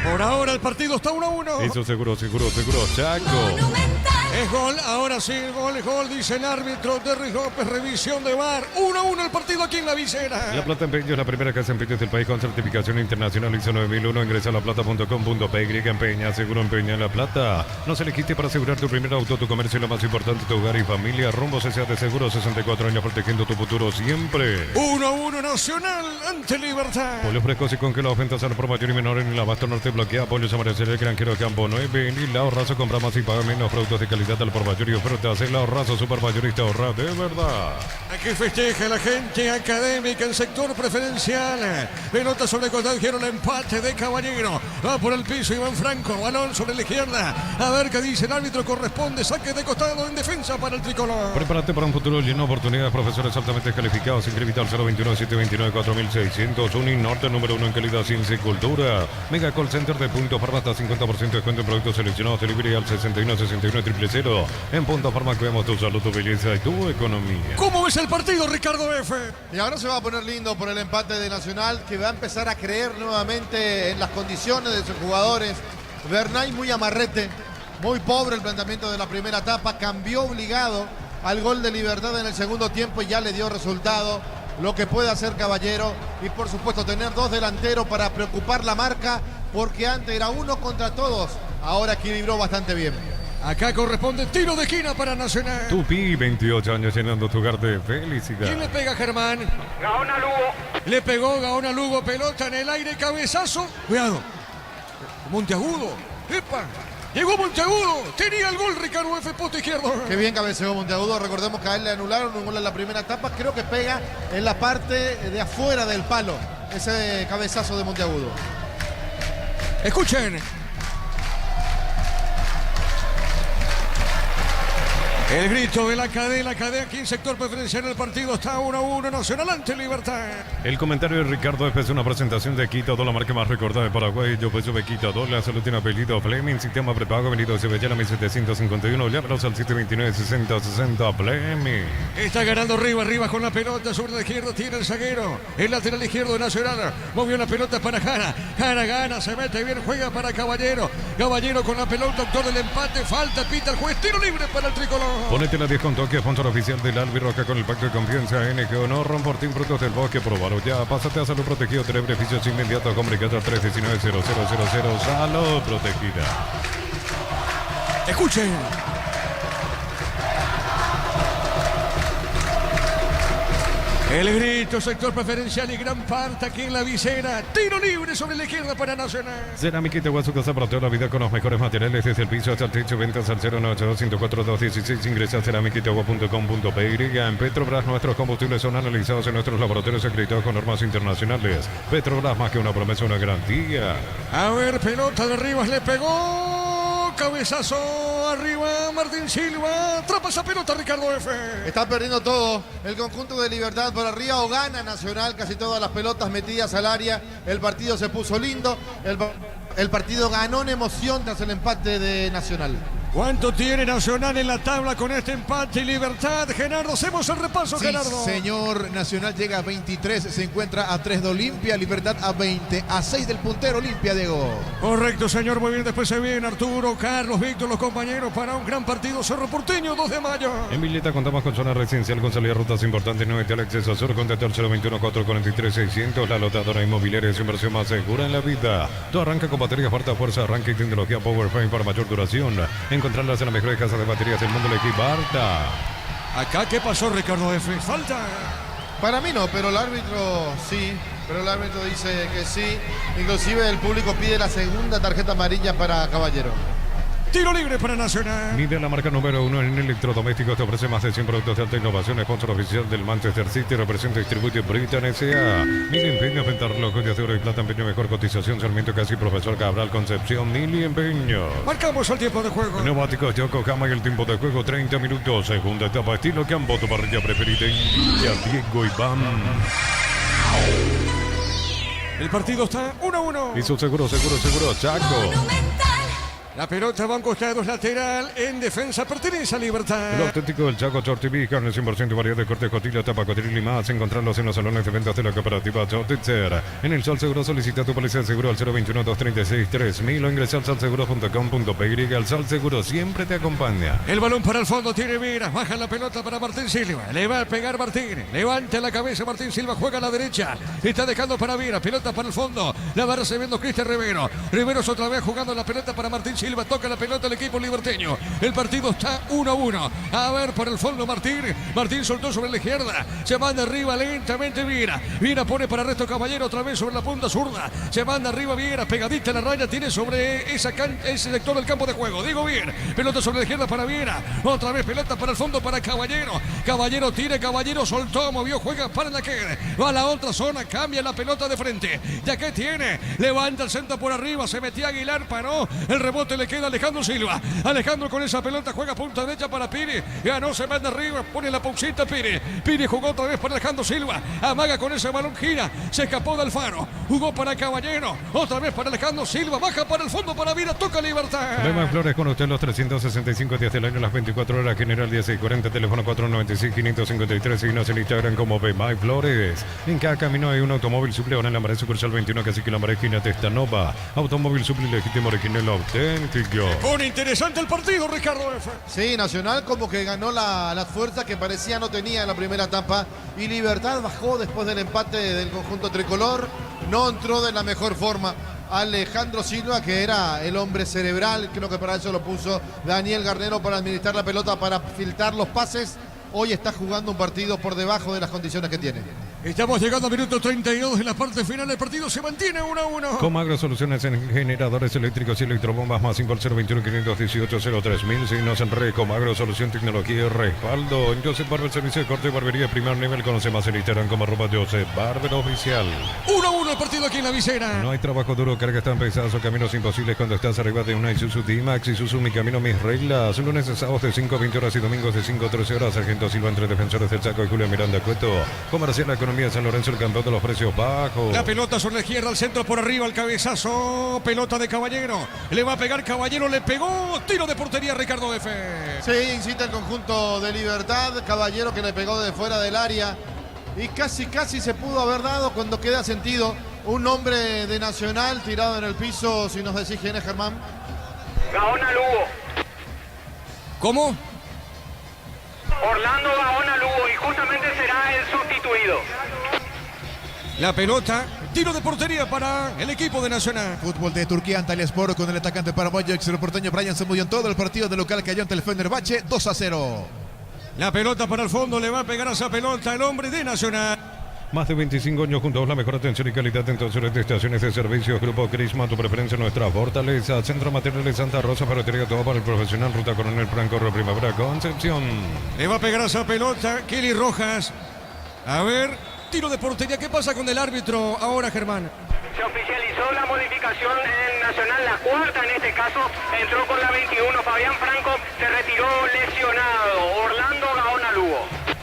Por ahora el partido está 1-1. Eso seguro, Chaco. Monumental. Es gol, ahora sí, el gol, dice el árbitro Derry López, revisión de VAR. 1-1 el partido aquí en la visera. La Plata Empeño es la primera casa empeño del país con certificación internacional ISO 9001. Ingresa a laplata.com.py. Empeña, seguro empeña en La Plata. Nos elegiste para asegurar tu primer auto, tu comercio y lo más importante, tu hogar y familia. Rumbo CSA de Seguro, 64 años protegiendo tu futuro siempre. 1-1 Nacional ante Libertad. Pollos frescos y congelados, ventas al por mayor y menor en el abasto norte. Bloquea pollos amarillos, el granjero Campo 9. En el ahorrazo compra más y paga menos productos de calidad al por mayor y ofertas. El ahorrazo supermayorista ahorra de verdad. Aquí festeja la gente académica en sector preferencial. Pelota sobre costado, dijeron el empate de Caballero. Va por el piso Iván Franco, balón sobre la izquierda. A ver qué dice el árbitro, corresponde saque de costado en defensa para el tricolor. Prepárate para un futuro lleno de oportunidades. Profesores altamente calificados. Inscríbete al 021-729-4600. Uninorte, número 1 en calidad, ciencia y cultura. Mega Call Center de Punto Farma, hasta 50% de descuento en productos seleccionados. Delivery al 61-69-000. En Punto Farma cuidamos tu salud, tu belleza y tu economía. ¿Cómo ves el partido, Ricardo F? Y ahora se va a poner lindo por el empate de Nacional, que va a empezar a creer nuevamente en las condiciones de sus jugadores. Bernay muy amarrete, muy pobre el planteamiento de la primera etapa, cambió obligado al gol de Libertad en el segundo tiempo y ya le dio resultado. Lo que puede hacer Caballero y por supuesto tener dos delanteros para preocupar la marca, porque antes era uno contra todos, ahora equilibró bastante bien. Acá corresponde tiro de esquina para Nacional. Tupi, 28 años llenando tu hogar de felicidad. ¿Quién le pega, Germán? Gaona Lugo. Le pegó Gaona Lugo, pelota en el aire, cabezazo. Cuidado. Monteagudo. ¡Epa! Llegó Monteagudo. Tenía el gol Ricardo F. Poste izquierdo. Qué bien cabeceó Monteagudo. Recordemos que a él le anularon un gol en la primera etapa. Creo que pega en la parte de afuera del palo. Ese cabezazo de Monteagudo. Escuchen. El grito de la cadena aquí en sector preferencial del partido está 1-1 Nacional ante Libertad. El comentario de Ricardo F. es una presentación de Quito, la marca más recordada de Paraguay. Yo peso de Quito, la salud tiene apellido Fleming, sistema prepago, venido de Sevillana 1751, llámanos al 729-6060 Fleming. Está ganando arriba con la pelota, sobre la izquierda tiene el zaguero, el lateral izquierdo de Nacional, movió la pelota para Jara, Jara gana, se mete bien, juega para Caballero, Caballero con la pelota, autor del empate, falta, pita el juez, tiro libre para el tricolor. Ponete la 10 con toque, sponsor oficial del Albirroca con el pacto de confianza NG Honor, Ronfortín, Frutos del Bosque, probalo ya. Pásate a Salud Protegido, tener beneficios inmediatos, comunicate al 319-0000, Salud Protegida. Escuchen. El grito, sector preferencial y gran parte aquí en la visera. Tiro libre sobre la izquierda para Nacional. Cerámica Itagua, su casa para toda la vida con los mejores materiales desde el piso hasta el techo. Ventas al 092-104-216. Ingresa a cerámicaitagua.com.py. En Petrobras, nuestros combustibles son analizados en nuestros laboratorios acreditados con normas internacionales. Petrobras, más que una promesa, una garantía. A ver, pelota de Rivas, le pegó. Cabezazo arriba, Martín Silva. Atrapa esa pelota, Ricardo F. Está perdiendo todo el conjunto de Libertad por arriba, o gana Nacional casi todas las pelotas metidas al área. El partido se puso lindo. El partido ganó en emoción tras el empate de Nacional. ¿Cuánto tiene Nacional en la tabla con este empate y Libertad? Gerardo, hacemos el repaso, Sí, Gerardo. señor, Nacional llega a 23, se encuentra a 3 de Olimpia, Libertad a 20, a 6 del puntero Olimpia, Diego. Correcto, señor, muy bien. Después se viene Arturo, Carlos, Víctor, los compañeros para un gran partido. Cerro Porteño, 2 de mayo. En Villeta contamos con zona residencial con salida a rutas importantes, 9 al acceso sur, contacto al 021-443-600, la lotadora inmobiliaria es inversión más segura en la vida. Todo arranca con baterías Farta, fuerza, arranque y tecnología PowerFrame para mayor duración. Encontrarlas en las mejores casas de baterías del mundo, el equipo Barta. Acá, ¿qué pasó, Ricardo F? Falta. Para mí no, pero el árbitro sí. Pero el árbitro dice que sí. Inclusive el público pide la segunda tarjeta amarilla para Caballero. Tiro libre para Nacional. Mide la marca número 1 en electrodomésticos. Te ofrece más de 100 productos de alta innovación. Sponsor oficial del Manchester City. Representa y distribuye Britain S.A. Mili Empeño, venta relojes de acero y plata. Empeño, mejor cotización. Sarmiento Casi, Profesor Cabral Concepción. Mili Empeño. Marcamos el tiempo de juego. Neumáticos Yokohama y el tiempo de juego 30 minutos. Segunda etapa estilo Campo. Tu parrilla preferida. India, Diego Iván. El partido está 1-1. Hizo seguro, Chaco. La pelota va a un costado, lateral, en defensa, pertenece a Libertad. El auténtico del Chaco Tortibí, carne 100% variedad de corte, cotilla, tapa, cotril y más. Encontrarlos en los salones de ventas de la cooperativa Chotitzer. En el Sol Seguro solicita tu póliza de seguro al 021-236-3000 o ingresa al solseguro.com.py. El Sol Seguro siempre te acompaña. El balón para el fondo, tiene Miras, baja la pelota para Martín Silva. Le va a pegar Martín, levanta la cabeza Martín Silva, juega a la derecha. Está dejando para Miras, pelota para el fondo. La va recibiendo Cristian Rivero. Riveros otra vez jugando la pelota para Martín Silva, toca la pelota el equipo liberteño. El partido está 1-1. A ver por el fondo Martín. Martín soltó sobre la izquierda. Se manda arriba lentamente Viera. Viera pone para Resto Caballero otra vez sobre la punta zurda. Se manda arriba Viera, pegadita a la raya. Tiene sobre ese sector del campo de juego. Digo bien. Pelota sobre la izquierda para Viera. Otra vez pelota para el fondo para Caballero. Caballero tira, Caballero soltó, movió, juega para la que va a la otra zona. Cambia la pelota de frente. Ya que tiene. Levanta el centro por arriba. Se metía Aguilar, paró. El rebote le queda a Alejandro Silva. Alejandro con esa pelota juega punta derecha para Piri. Ganó, se manda arriba, pone la paucita Piri. Piri jugó otra vez para Alejandro Silva. Amaga con ese balón, gira. Se escapó de Alfaro. Jugó para Caballero. Otra vez para Alejandro Silva. Baja para el fondo para Vira. Toca Libertad. Lema Flores con usted los 365 días del año, las 24 horas. General 1640, teléfono 496-553. Síguenos en Instagram como Bemay Flores. En cada camino hay un automóvil suple. Ahora en la Maré Sucursal 21, casi que la Maré esquina Testanova. Automóvil suple legítimo, original, auténtico. Pone interesante el partido, Ricardo F. Sí, Nacional como que ganó la fuerza que parecía no tenía en la primera etapa. Y Libertad bajó después del empate del conjunto tricolor. No entró de la mejor forma Alejandro Silva, que era el hombre cerebral. Creo que para eso lo puso Daniel Garnero, para administrar la pelota, para filtrar los pases. Hoy está jugando un partido por debajo de las condiciones que tiene. Estamos llegando a minuto 32 de la parte final del partido. Se mantiene 1-1. Comagro Soluciones en Generadores Eléctricos y Electrobombas más 5 al 021 518 03000. Signos en red. Comagro Solución, Tecnología y Respaldo. En Joseph Barber, servicio de corte y barbería primer nivel. Conoce más en Instagram como @Joseph Barber Oficial. 1-1 el partido aquí en la visera. No hay trabajo duro, cargas tan pesadas o caminos imposibles cuando estás arriba de una Isuzu D-Max. Isuzu, mi camino, mis reglas. Lunes a sábados de 5 a 20 horas y domingos de 5 a 13 horas. Sargento Silva entre Defensores del Chaco y Julio Miranda Cueto. Comercial La Economía de San Lorenzo, el campeón de los precios bajos. La pelota sobre la izquierda, al centro por arriba, el cabezazo. Pelota de Caballero. Le va a pegar Caballero, le pegó. Tiro de portería Ricardo F. Sí, incita el conjunto de Libertad. Caballero que le pegó de fuera del área. Y casi se pudo haber dado cuando queda sentido un hombre de Nacional tirado en el piso. Si nos decís quién es, Germán. Gaona Lugo. ¿Cómo? Orlando Gaona Lugo y justamente será el sustituido. La pelota, tiro de portería para el equipo de Nacional. Fútbol de Turquía, Antalyaspor con el atacante paraguayo ex porteño Brian Zamudio en todo el partido de local cayó ante el Fenerbahce 2-0. La pelota para el fondo, le va a pegar a esa pelota el hombre de Nacional. Más de 25 años juntos, la mejor atención y calidad en todas las estaciones de servicios. Grupo Crisma, tu preferencia, nuestra fortaleza. Centro Materiales Santa Rosa, ferretería, todo para el profesional. Ruta Coronel Franco, Primavera, Concepción. Le va a pegar a esa pelota Kelly Rojas. A ver, tiro de portería. ¿Qué pasa con el árbitro ahora, Germán? Se oficializó la modificación en Nacional, la cuarta en este caso. Entró con la 21 Fabián Franco, se retiró lesionado. Orlando Gaona Lugo.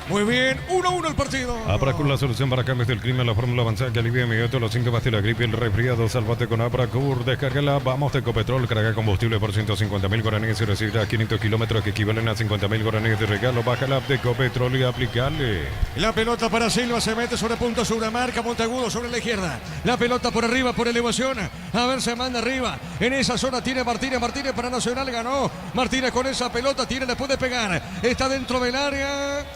Muy bien, 1-1 el partido. Apracur, la solución para cambios del clima, la fórmula avanzada que alivia inmediato los síntomas de la gripe y el resfriado. Salvate con Apracur, descárgala. Vamos de Ecopetrol, carga combustible por 150.000 guaraníes y recibirá 500 kilómetros que equivalen a 50.000 guaraníes de regalo. Baja la app de Ecopetrol y aplicale. La pelota para Silva, se mete sobre punto sur, marca Monteagudo sobre la izquierda. La pelota por arriba, por elevación. A ver, se manda arriba. En esa zona tiene Martínez para Nacional, ganó. Martínez con esa pelota, le puede pegar. Está dentro del área.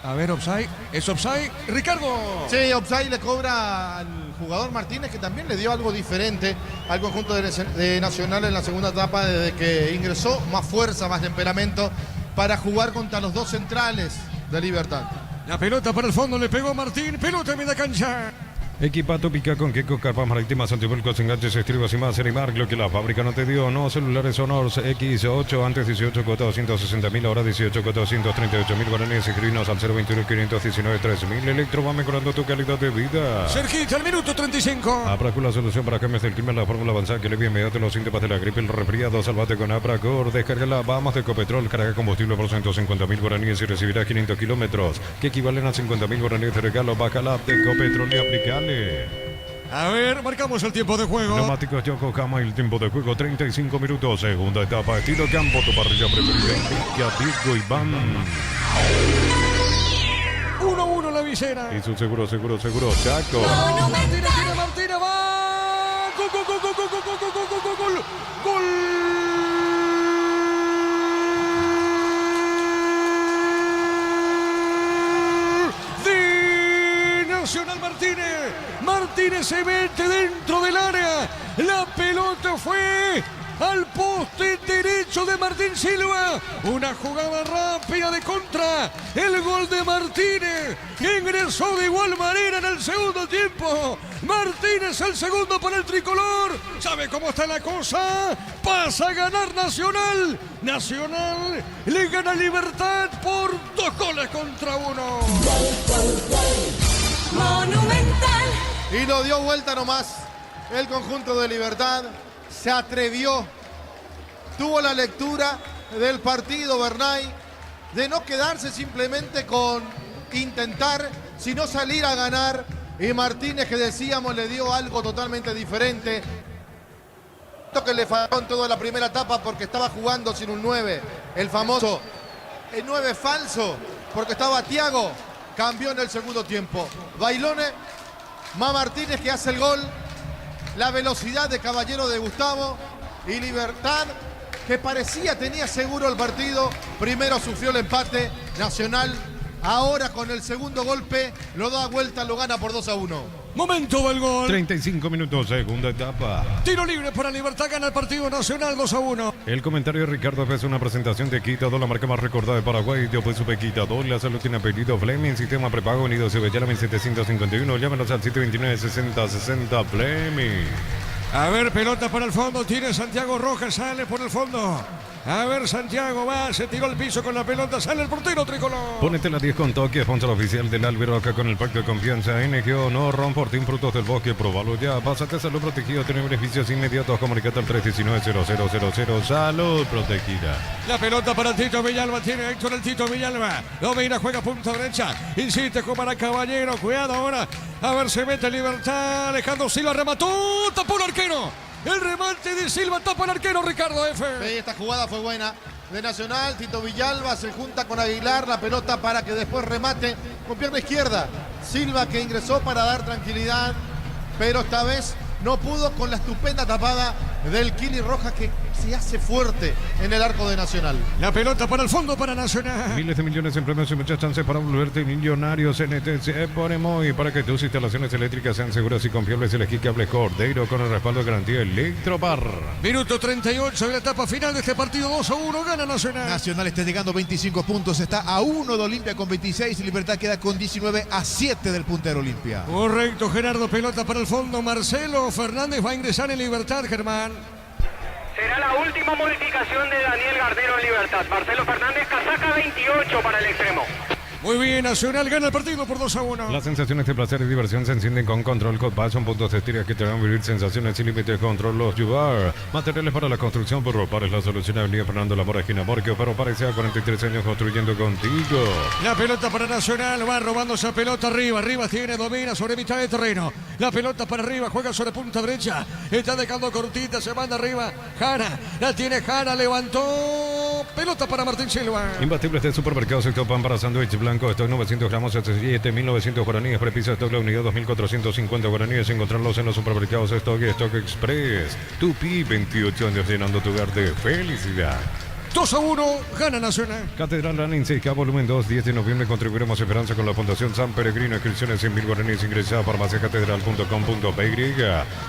A ver, offside. ¿Es offside? Ricardo. Sí, offside le cobra al jugador Martínez, que también le dio algo diferente al conjunto de Nacional en la segunda etapa, desde que ingresó. Más fuerza, más temperamento para jugar contra los dos centrales de Libertad. La pelota para el fondo, le pegó Martín. Pelota en media cancha. Equipato pica con Queco, carpas marítimas, antivuelcos, enganches, estribos y más. Erimar, lo que la fábrica no te dio. No, celulares Honors X8, antes 18 cuota 260.000, ahora 18 cuota 238.000 guaraníes. Escribinos al 021 519 3000. Electro va mejorando tu calidad de vida. Cerquita, el minuto 35. Apracur, la solución para cambios del clima, la fórmula avanzada que alivia inmediato los síntomas de la gripe, el resfriado. Salvate con Apracur, descárgala. Vamos de Ecopetrol, carga combustible por 150.000 guaraníes y recibirá 500 kilómetros que equivalen a 50.000 guaraníes de regalo. Baja la app de Ecopetrol y aplicale. A ver, marcamos el tiempo de juego. Neumáticos Yokohama, el tiempo de juego 35 minutos. Segunda etapa, estilo campo, tu parrilla preferida. Diego Iván. 1-1 la visera. Y su seguro, Chaco. Martínez, va. Gol. Nacional Martínez se mete dentro del área. La pelota fue al poste derecho de Martín Silva. Una jugada rápida de contra. El gol de Martínez, que ingresó de igual manera en el segundo tiempo. Martínez el segundo para el tricolor. ¿Sabe cómo está la cosa? Pasa a ganar Nacional. Nacional le gana Libertad por 2-1. Monumental. Y lo dio vuelta nomás el conjunto de Libertad. Se atrevió, tuvo la lectura del partido Bernay, de no quedarse simplemente con intentar, sino salir a ganar. Y Martínez, que decíamos, le dio algo totalmente diferente. Que le falló en toda la primera etapa porque estaba jugando sin un 9, el famoso el 9 falso, porque estaba Thiago. Cambió en el segundo tiempo. Bailone, Martínez que hace el gol. La velocidad de Caballero de Gustavo. Y Libertad, que parecía tenía seguro el partido. Primero sufrió el empate. Nacional, ahora con el segundo golpe, lo da vuelta, lo gana por 2-1. Momento del gol. 35 minutos, segunda etapa. Tiro libre para Libertad, gana el partido Nacional 2-1. El comentario de Ricardo es una presentación de Quitador, la marca más recordada de Paraguay. Yo pues supe Quitador, la salud tiene apellido Fleming, sistema prepago unido se llama 1751. Llámenos al 729-6060 Fleming. A ver, pelota para el fondo, tiene Santiago Rojas, sale por el fondo. A ver, Santiago va, se tiró al piso con la pelota, sale el portero tricolor. Ponete la 10 con toque, sponsor oficial del Alberoca con el pacto de confianza. NGO, no Ron Fortín, frutos del bosque, probalo ya. Pásate a salud protegido, tiene beneficios inmediatos. Comunicate al 319-0000. Salud protegida. La pelota para Tito Villalba, tiene Héctor el Tito Villalba. Domina, juega punta derecha. Insiste con para Caballero, cuidado ahora. A ver, se mete Libertad. Alejandro Silva remató, tapó el arquero. El remate de Silva tapa el arquero Ricardo F. Sí, esta jugada fue buena de Nacional. Tito Villalba se junta con Aguilar. La pelota para que después remate con pierna izquierda. Silva que ingresó para dar tranquilidad, pero esta vez no pudo con la estupenda tapada del Kili Rojas que se hace fuerte en el arco de Nacional. La pelota para el fondo para Nacional. Miles de millones en premios y muchas chances para volverte millonario. CNTC Ponemoy, para que tus instalaciones eléctricas sean seguras y confiables. Elegí cables Cordeiro con el respaldo de garantía Electropar. Minuto 38 de la etapa final de este partido. 2-1, gana Nacional. Nacional está llegando 25 puntos, está a 1 de Olimpia con 26. Libertad queda con 19-7 del puntero Olimpia. Correcto, Gerardo, pelota para el fondo. Marcelo Fernández va a ingresar en Libertad, Germán. Será la última modificación de Daniel Gardero en Libertad. Marcelo Fernández, casaca 28 para el extremo. Muy bien, Nacional gana el partido por 2-1. Las sensaciones de placer y diversión se encienden con Control Code. Son puntos de estira que te van a vivir sensaciones sin límites. Control los Yubar. Materiales para la construcción por Ropar es la solución. Avenida Fernando Lamora, esquina Morquio. Pero parece a 43 años construyendo contigo. La pelota para Nacional, va robando esa pelota arriba. Arriba tiene, domina sobre mitad de terreno. La pelota para arriba, juega sobre punta derecha. Está dejando cortita, se manda arriba. Jara, la tiene Jara, levantó. Pelota para Martín Silva. Imbatibles de supermercado sector pan para sándwich blanco. Stock 900 gramos, 7.900 guaraníes. Prepiso Stock la unidad 2.450 guaraníes. Encontrarlos en los supermercados Stock y Stock Express. Tupi, 28 años llenando tu hogar de felicidad. 2-1, gana Nacional. Catedral Running Seca, volumen 2, 10 de noviembre. Contribuiremos a esperanza con la Fundación San Peregrino. Inscripciones 100.000 guaraníes. Ingresa a farmaciacatedral.com.py.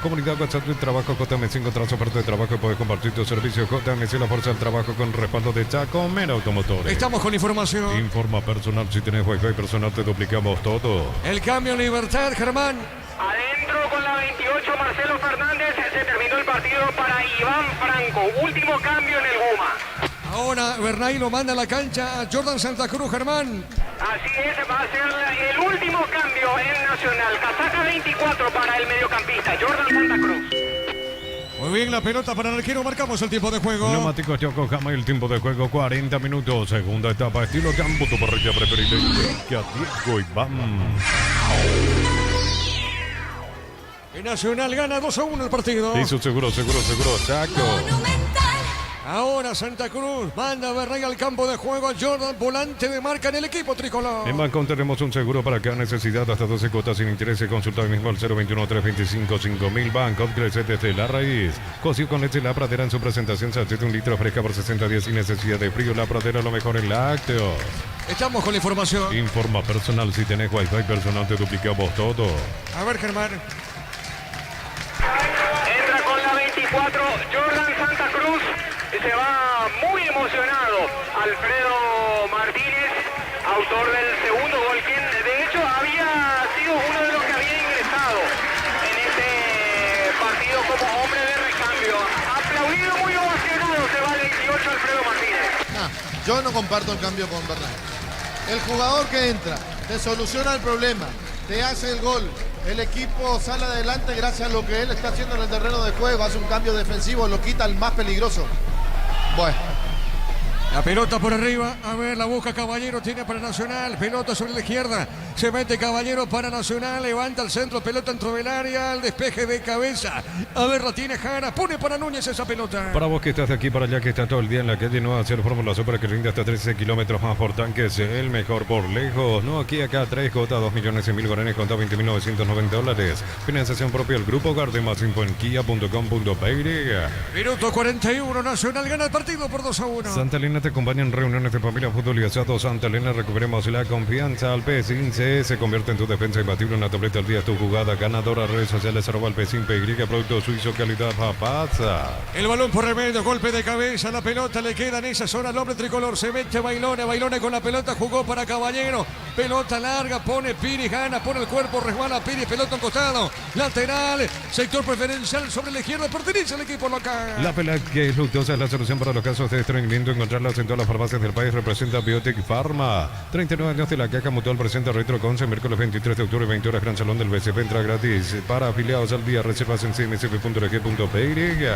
Comunidad WhatsApp del trabajo JMC. Encontrás oferta de trabajo y puedes compartir tu servicio. JMC, la fuerza del trabajo con respaldo de Chacomer Automotores. Estamos con información. Informa personal. Si tenés Wi-Fi personal, te duplicamos todo. El cambio en Libertad, Germán. Adentro con la 28 Marcelo Fernández. Se terminó el partido para Iván Franco. Último cambio en el Guma. Ahora Bernay lo manda a la cancha a Jordan Santa Cruz, Germán. Así es, va a ser el último cambio en Nacional. Casaca 24 para el mediocampista, Jordan Santa Cruz. Muy bien, la pelota para el arquero. Marcamos el tiempo de juego. Neumáticos Yokohama, el tiempo de juego 40 minutos. Segunda etapa, estilo campo, tu parrilla preferida. Que a Diego Iván. El Nacional gana 2-1 el partido. Hizo seguro, Chaco. Ahora Santa Cruz manda a Bernay al campo de juego. A Jordan, volante de marca en el equipo tricolor. En Bancón tenemos un seguro para cada necesidad hasta 12 cuotas sin interés. Consulta hoy mismo al 021-325-5000. Bancón crece desde la raíz. Cocido con leche La Pradera en su presentación. Salsete un litro fresca por 60 días sin necesidad de frío. La Pradera lo mejor en lácteos. Estamos con la información. Informa personal. Si tenés Wi-Fi personal te duplicamos todo. A ver, Germán. Entra con la 24 Jordan Santa Cruz. Se va muy emocionado Alfredo Martínez, autor del segundo gol, quien de hecho había sido uno de los que había ingresado en este partido como hombre de recambio. Aplaudido, muy ovacionado, se va el 28 Alfredo Martínez. Yo no comparto el cambio con Bernal. El jugador que entra te soluciona el problema, te hace el gol. El equipo sale adelante gracias a lo que él está haciendo en el terreno de juego. Hace un cambio defensivo, lo quita al más peligroso. Bueno. La pelota por arriba, a ver, la busca Caballero, tiene para Nacional, pelota sobre la izquierda, se mete Caballero para Nacional, levanta el centro, pelota dentro del área, el despeje de cabeza, a ver, la tiene Jara, pone para Núñez esa pelota. Para vos que estás de aquí para allá, que estás todo el día en la calle, no hacer Fórmula Super que rinde hasta 13 kilómetros más por tanque, es el mejor por lejos, no aquí, acá, 3 cuotas, 2.100.000 guaraníes, conta $20.990, financiación propia, el Grupo Garde, más info en kia.com.py. Minuto 41, Nacional gana el partido por 2-1. Santa Elena te acompaña en reuniones de familia, fútbol y asado. Santa Elena, recuperemos la confianza al P15 PC se convierte en tu defensa imbatible. Una tableta al día, tu jugada ganadora. Redes sociales, @PSIN-PY, producto suizo, calidad Papasa. El balón por el medio, golpe de cabeza, la pelota le queda en esa zona al hombre tricolor. Se mete Bailone con la pelota, jugó para Caballero. Pelota larga, pone Piri, gana, pone el cuerpo, resbala Piri, pelota en costado. Lateral, sector preferencial sobre la izquierda, pertenece al equipo local. La pelota que es luctuosa es la solución para los casos de estreñimiento. Encontrarlas en todas las farmacias del país. Representa Biotech Pharma. 39 años de la Caja Mutual presenta Retro Conce, miércoles 23 de octubre, 20 horas, Gran Salón del BCP. Entra gratis para afiliados al día. Reservas en cmsp.org.py.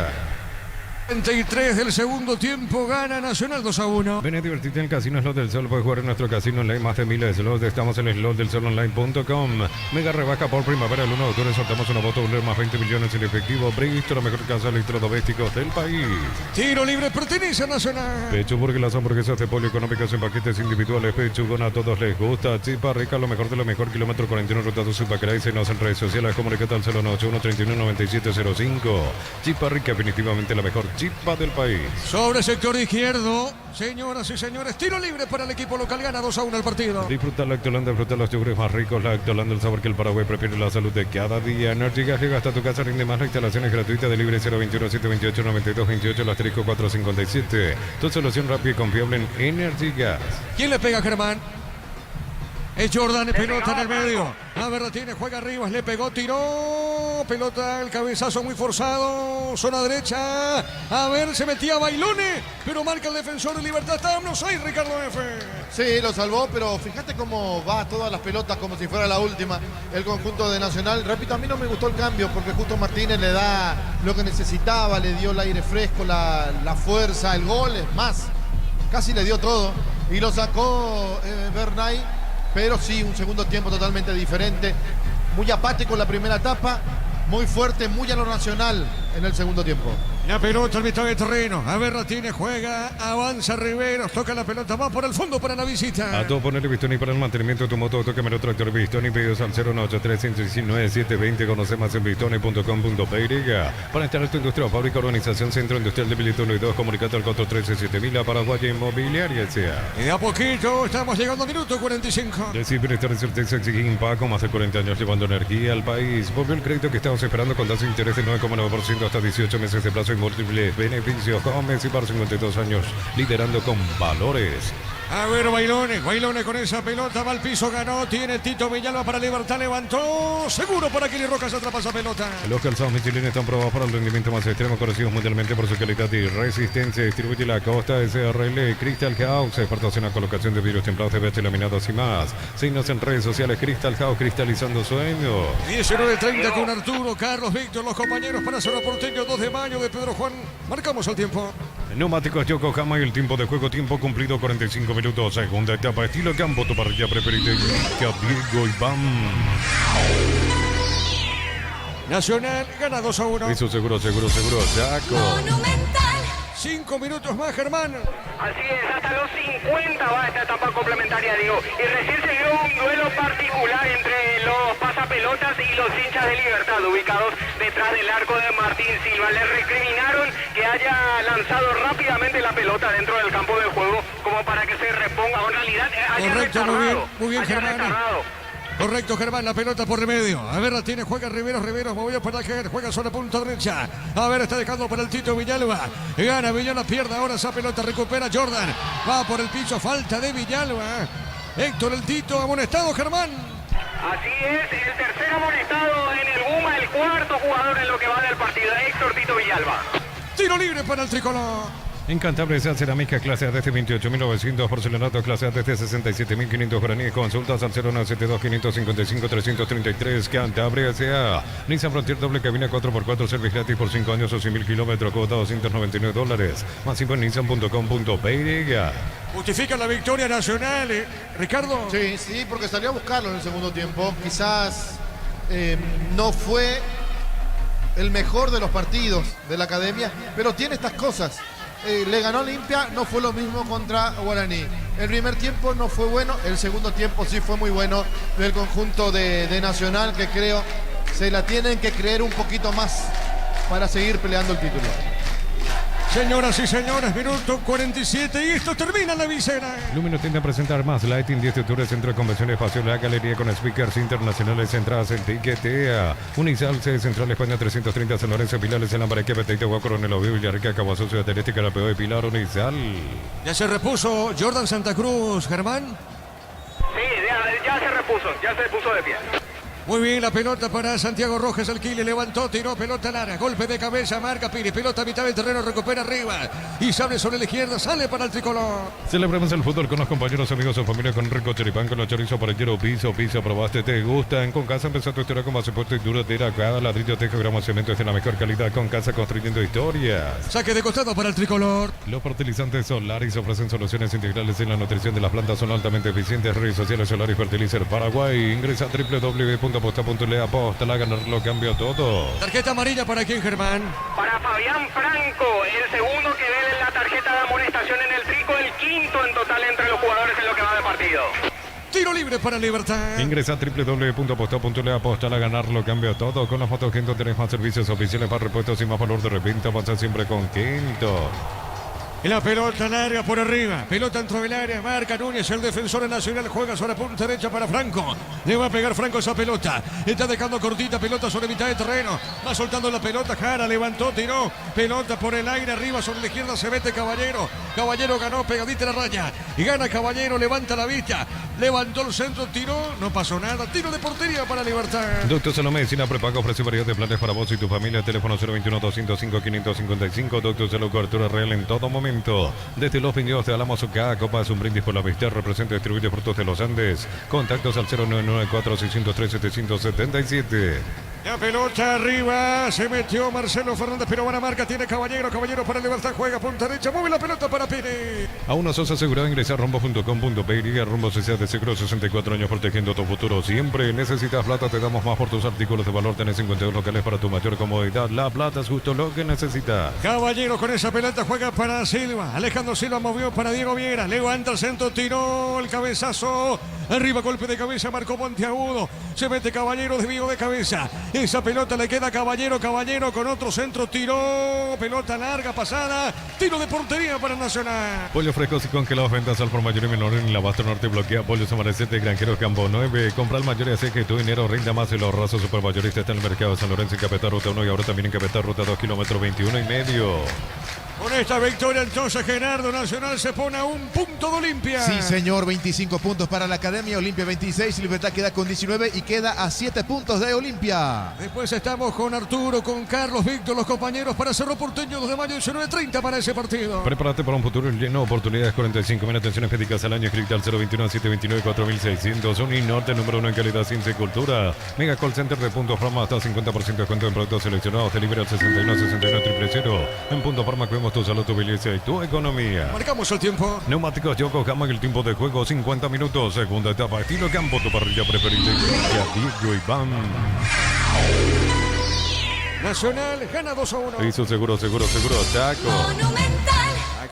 23 del segundo tiempo, gana Nacional 2-1. Ven a divertirte en el Casino Slot del Sol. Puedes jugar en nuestro casino online, más de miles de slots. Estamos en slotdelsolonline.com. Mega rebaja por primavera. El 1 de octubre soltamos una moto más 20 millones en efectivo. Bristol, la mejor casa de electrodomésticos del país. Tiro libre, pertenece a Nacional. Pechuburger, las hamburguesas de pollo económicas en paquetes individuales. Pechugón, a todos les gusta. Chipa Rica, lo mejor de lo mejor. Kilómetro 41, ruta 12, Pacaray. Seguimos en redes sociales. Comunicate al 091-31-9705. Chipa Rica, definitivamente la mejor chipa del país. Sobre sector izquierdo, señoras y señores, tiro libre para el equipo local, gana 2-1 el partido. Disfruta Lactolanda, disfruta los yogures más ricos. Lactolanda, el sabor que el Paraguay prefiere, la salud de cada día. Energy Gas llega hasta tu casa, rinde más. La instalación es gratuita, de libre 021-728-9228, el asterisco 457. Tu solución rápida y confiable en Energy Gas. ¿Quién le pega, Germán? Es Jordan, pelota en el medio. A ver, la tiene, juega arriba, le pegó, tiró. Pelota, el cabezazo muy forzado. Zona derecha. A ver, se metía Bailone. Pero marca el defensor de Libertad. Estábamos ahí, Ricardo F. Sí, lo salvó, pero fíjate cómo va todas las pelotas como si fuera la última. El conjunto de Nacional. Repito, a mí no me gustó el cambio porque justo Martínez le da lo que necesitaba. Le dio el aire fresco, la fuerza, el gol, es más. Casi le dio todo. Y lo sacó Bernay. Pero sí, un segundo tiempo totalmente diferente. Muy apático en la primera etapa. Muy fuerte, muy a lo Nacional en el segundo tiempo. La pelota al mitad de terreno. A ver, la tiene, juega, avanza Riveros, toca la pelota, va por el fondo para la visita. A todo ponerle Bistoni para el mantenimiento de tu moto, toca Mero Tractor Bistoni, pedidos al 093-119-720. Conoce más en bistoni.com.py. Para instalar tu industria o fábrica, organización Centro Industrial de Bilitolo y 2, comunicate al 413-7000 a Paraguaya Inmobiliaria sea. Y de a poquito estamos llegando al minuto 45. Decir bienestar de certeza exige Impaco, más de 40 años llevando energía al país. Volvió el crédito que estábamos esperando con tasa de interés del 9,9% hasta 18 meses de plazo y múltiples beneficios. Gómez y par 52 años liderando con valores. A ver, Bailone con esa pelota, va al piso, ganó, tiene Tito Villalba para Libertad, levantó, seguro para Kili Rojas, atrapa esa pelota. Los calzados Michelin están probados para el rendimiento más extremo, conocidos mundialmente por su calidad y resistencia. Distribuye la Costa SRL, Crystal House, expertos en la colocación de vidrios templados, TVH laminados y más. Signos en redes sociales, Crystal House, cristalizando sueños. 19:30 con Arturo, Carlos, Víctor, los compañeros para Cerro Porteño, 2 de mayo de Pedro Juan. Marcamos el tiempo. Neumáticos Yokohama y el tiempo de juego, tiempo cumplido 45 minutos. Segunda etapa, estilo campo, tu parrilla preferida. Diego Iván. Nacional gana 2-1. Eso seguro, Chaco. Monumental. 5 minutos más, Germán. Así es, hasta los 50 va esta etapa complementaria, Diego. Y recién se dio un duelo particular entre los pasapelotas y los hinchas de Libertad, ubicados detrás del arco de Martín Silva. Le recriminaron que haya lanzado rápidamente la pelota dentro del campo de juego como para que se reponga, o en realidad haya Correcto, retardado. muy bien, Germán. Correcto, Germán, la pelota por medio. A ver, la tiene, juega Riveros, movió para caer, juega sobre punta derecha. A ver, está dejando para el Tito Villalba. Gana Villalba, pierde ahora esa pelota, recupera Jordan. Va por el piso, falta de Villalba. Héctor el Tito, amonestado, Germán. Así es, el tercer amonestado en el Guma, el cuarto jugador en lo que va del partido, Héctor Tito Villalba. Tiro libre para el tricolor. En Cantabria se cerámica clase A desde 28.900, porcelanato clase A desde 67.500 guaraníes. Consultas al 0972-555-333. Cantabria S.A. Nissan Frontier doble cabina 4x4, servicio gratis por 5 años o 100.000 kilómetros, cuota $299. Más info en nissan.com.py. Justifica la victoria nacional, Ricardo. Sí, porque salió a buscarlo en el segundo tiempo. Quizás no fue el mejor de los partidos de la academia, pero tiene estas cosas. Le ganó Olimpia, no fue lo mismo contra Guaraní. El primer tiempo no fue bueno, el segundo tiempo sí fue muy bueno del conjunto de Nacional, que creo se la tienen que creer un poquito más para seguir peleando el título. Señoras y señores, minuto 47 y esto termina en la visera. Lumino tiende a presentar más Lighting 10 de octubre, Centro de Convención Espacio La Galería con speakers internacionales, entradas en Tiquetea. Unisalce, Central España 330, San Lorenzo, Pilares, El Lambareque, Peteito, Guacoronel, Oviedo, Villarrica, Caguazú, Ciudad Atlética, La Peor de Pilar, Unisal. Ya se repuso Jordan Santa Cruz, Germán. Sí, ya se puso de pie. Muy bien, la pelota para Santiago Rojas, Alquile, levantó, tiró, pelota larga, golpe de cabeza, marca Piri, pelota a mitad del terreno, recupera arriba y sale sobre la izquierda, sale para el tricolor. Celebremos el fútbol con los compañeros, amigos o familia con rico choripán, con los chorizos por el hierro, piso, probaste, te gustan. Con casa empezó tu historia con base puesto y duradera, cada ladrillo, tejo, gramo, cemento es de la mejor calidad, con casa construyendo historias. Saque de costado para el tricolor. Los fertilizantes Solaris ofrecen soluciones integrales en la nutrición de las plantas, son altamente eficientes. Redes sociales Solaris Fertilizer Paraguay. Ingresa a www.aposta.le, aposta, la ganar lo cambió todo. Tarjeta amarilla para quién, Germán. Para Fabián Franco, el segundo que ve la tarjeta de amonestación en el trico, el quinto en total entre los jugadores en lo que va de partido. Tiro libre para Libertad. Ingresa a www.aposta.le, aposta, la ganar lo cambió todo. Con la foto Quinto tenés más servicios oficiales, más repuestos y más valor de reventa. Avanza siempre con Quinto. Y la pelota larga por arriba. Pelota dentro del área. Marca Núñez, el defensor nacional. Juega sobre punta derecha para Franco. Le va a pegar Franco esa pelota. Está dejando cortita. Pelota sobre mitad de terreno. Va soltando la pelota. Jara levantó, tiró. Pelota por el aire. Arriba sobre la izquierda se mete Caballero. Caballero ganó pegadita la raya. Y gana Caballero. Levanta la vista. Levantó el centro. Tiró. No pasó nada. Tiro de portería para Libertad. Doctor Salomé Medicina Prepago ofrece variedad de planes para vos y tu familia. Teléfono 021-205-555. Doctor Salud, cobertura real en todo momento. Desde los viñedos de Álamos Ucá, Copas, un brindis por la vista, representa y distribuye frutos de los Andes. Contactos al 0994-603-777. La pelota arriba, se metió Marcelo Fernández, pero buena marca tiene Caballero para Libertad, juega punta derecha, mueve la pelota para Piri. A una sos asegurado, ingresar rombo.com.pe, Rombo Sociedad de Seguro, 64 años protegiendo tu futuro. Siempre necesitas plata, te damos más por tus artículos de valor, tenés 52 locales para tu mayor comodidad. La plata es justo lo que necesitas. Caballero con esa pelota juega para Silva, Alejandro Silva movió para Diego Viera, levanta el centro, tiró el cabezazo, arriba golpe de cabeza, marcó Monteagudo, se mete Caballero, desvío de cabeza. Esa pelota le queda a Caballero con otro centro, tiró, pelota larga, pasada, tiro de portería para Nacional. Pollo frescos y congelados, ventas al por mayor y menor en la Abasto Norte, bloquea Pollos Amaracete, Granjeros Campo 9, compra al mayor y hace que tu dinero rinda más. El ahorrazo supermayorista está en el mercado de San Lorenzo, en Capital, ruta 1 y ahora también en Capital, ruta 2, kilómetro 21,5. Con esta victoria entonces Gerardo, Nacional se pone a un punto de Olimpia. Sí, señor, 25 puntos para la Academia, Olimpia 26, Libertad queda con 19 y queda a 7 puntos de Olimpia. Después estamos con Arturo, con Carlos, Víctor, los compañeros para Cerro Porteño, 2 de mayo, 19:30 para ese partido. Prepárate para un futuro lleno de oportunidades, 45.000 atenciones médicas al año, escrita al 021-729-4600, Uninorte, número 1 en calidad, ciencia y cultura. Mega Call Center de Punto Farma, hasta 50% de descuento en productos seleccionados, delivery al 61-69-000. En Punto Farma cuidamos tu salud, tu belleza y tu economía. Marcamos el tiempo. Neumáticos Yokohama, el tiempo de juego 50 minutos. Segunda etapa, estilo campo, tu parrilla preferida. Diego Iván. Nacional gana 2-1. Hizo seguro, Chaco.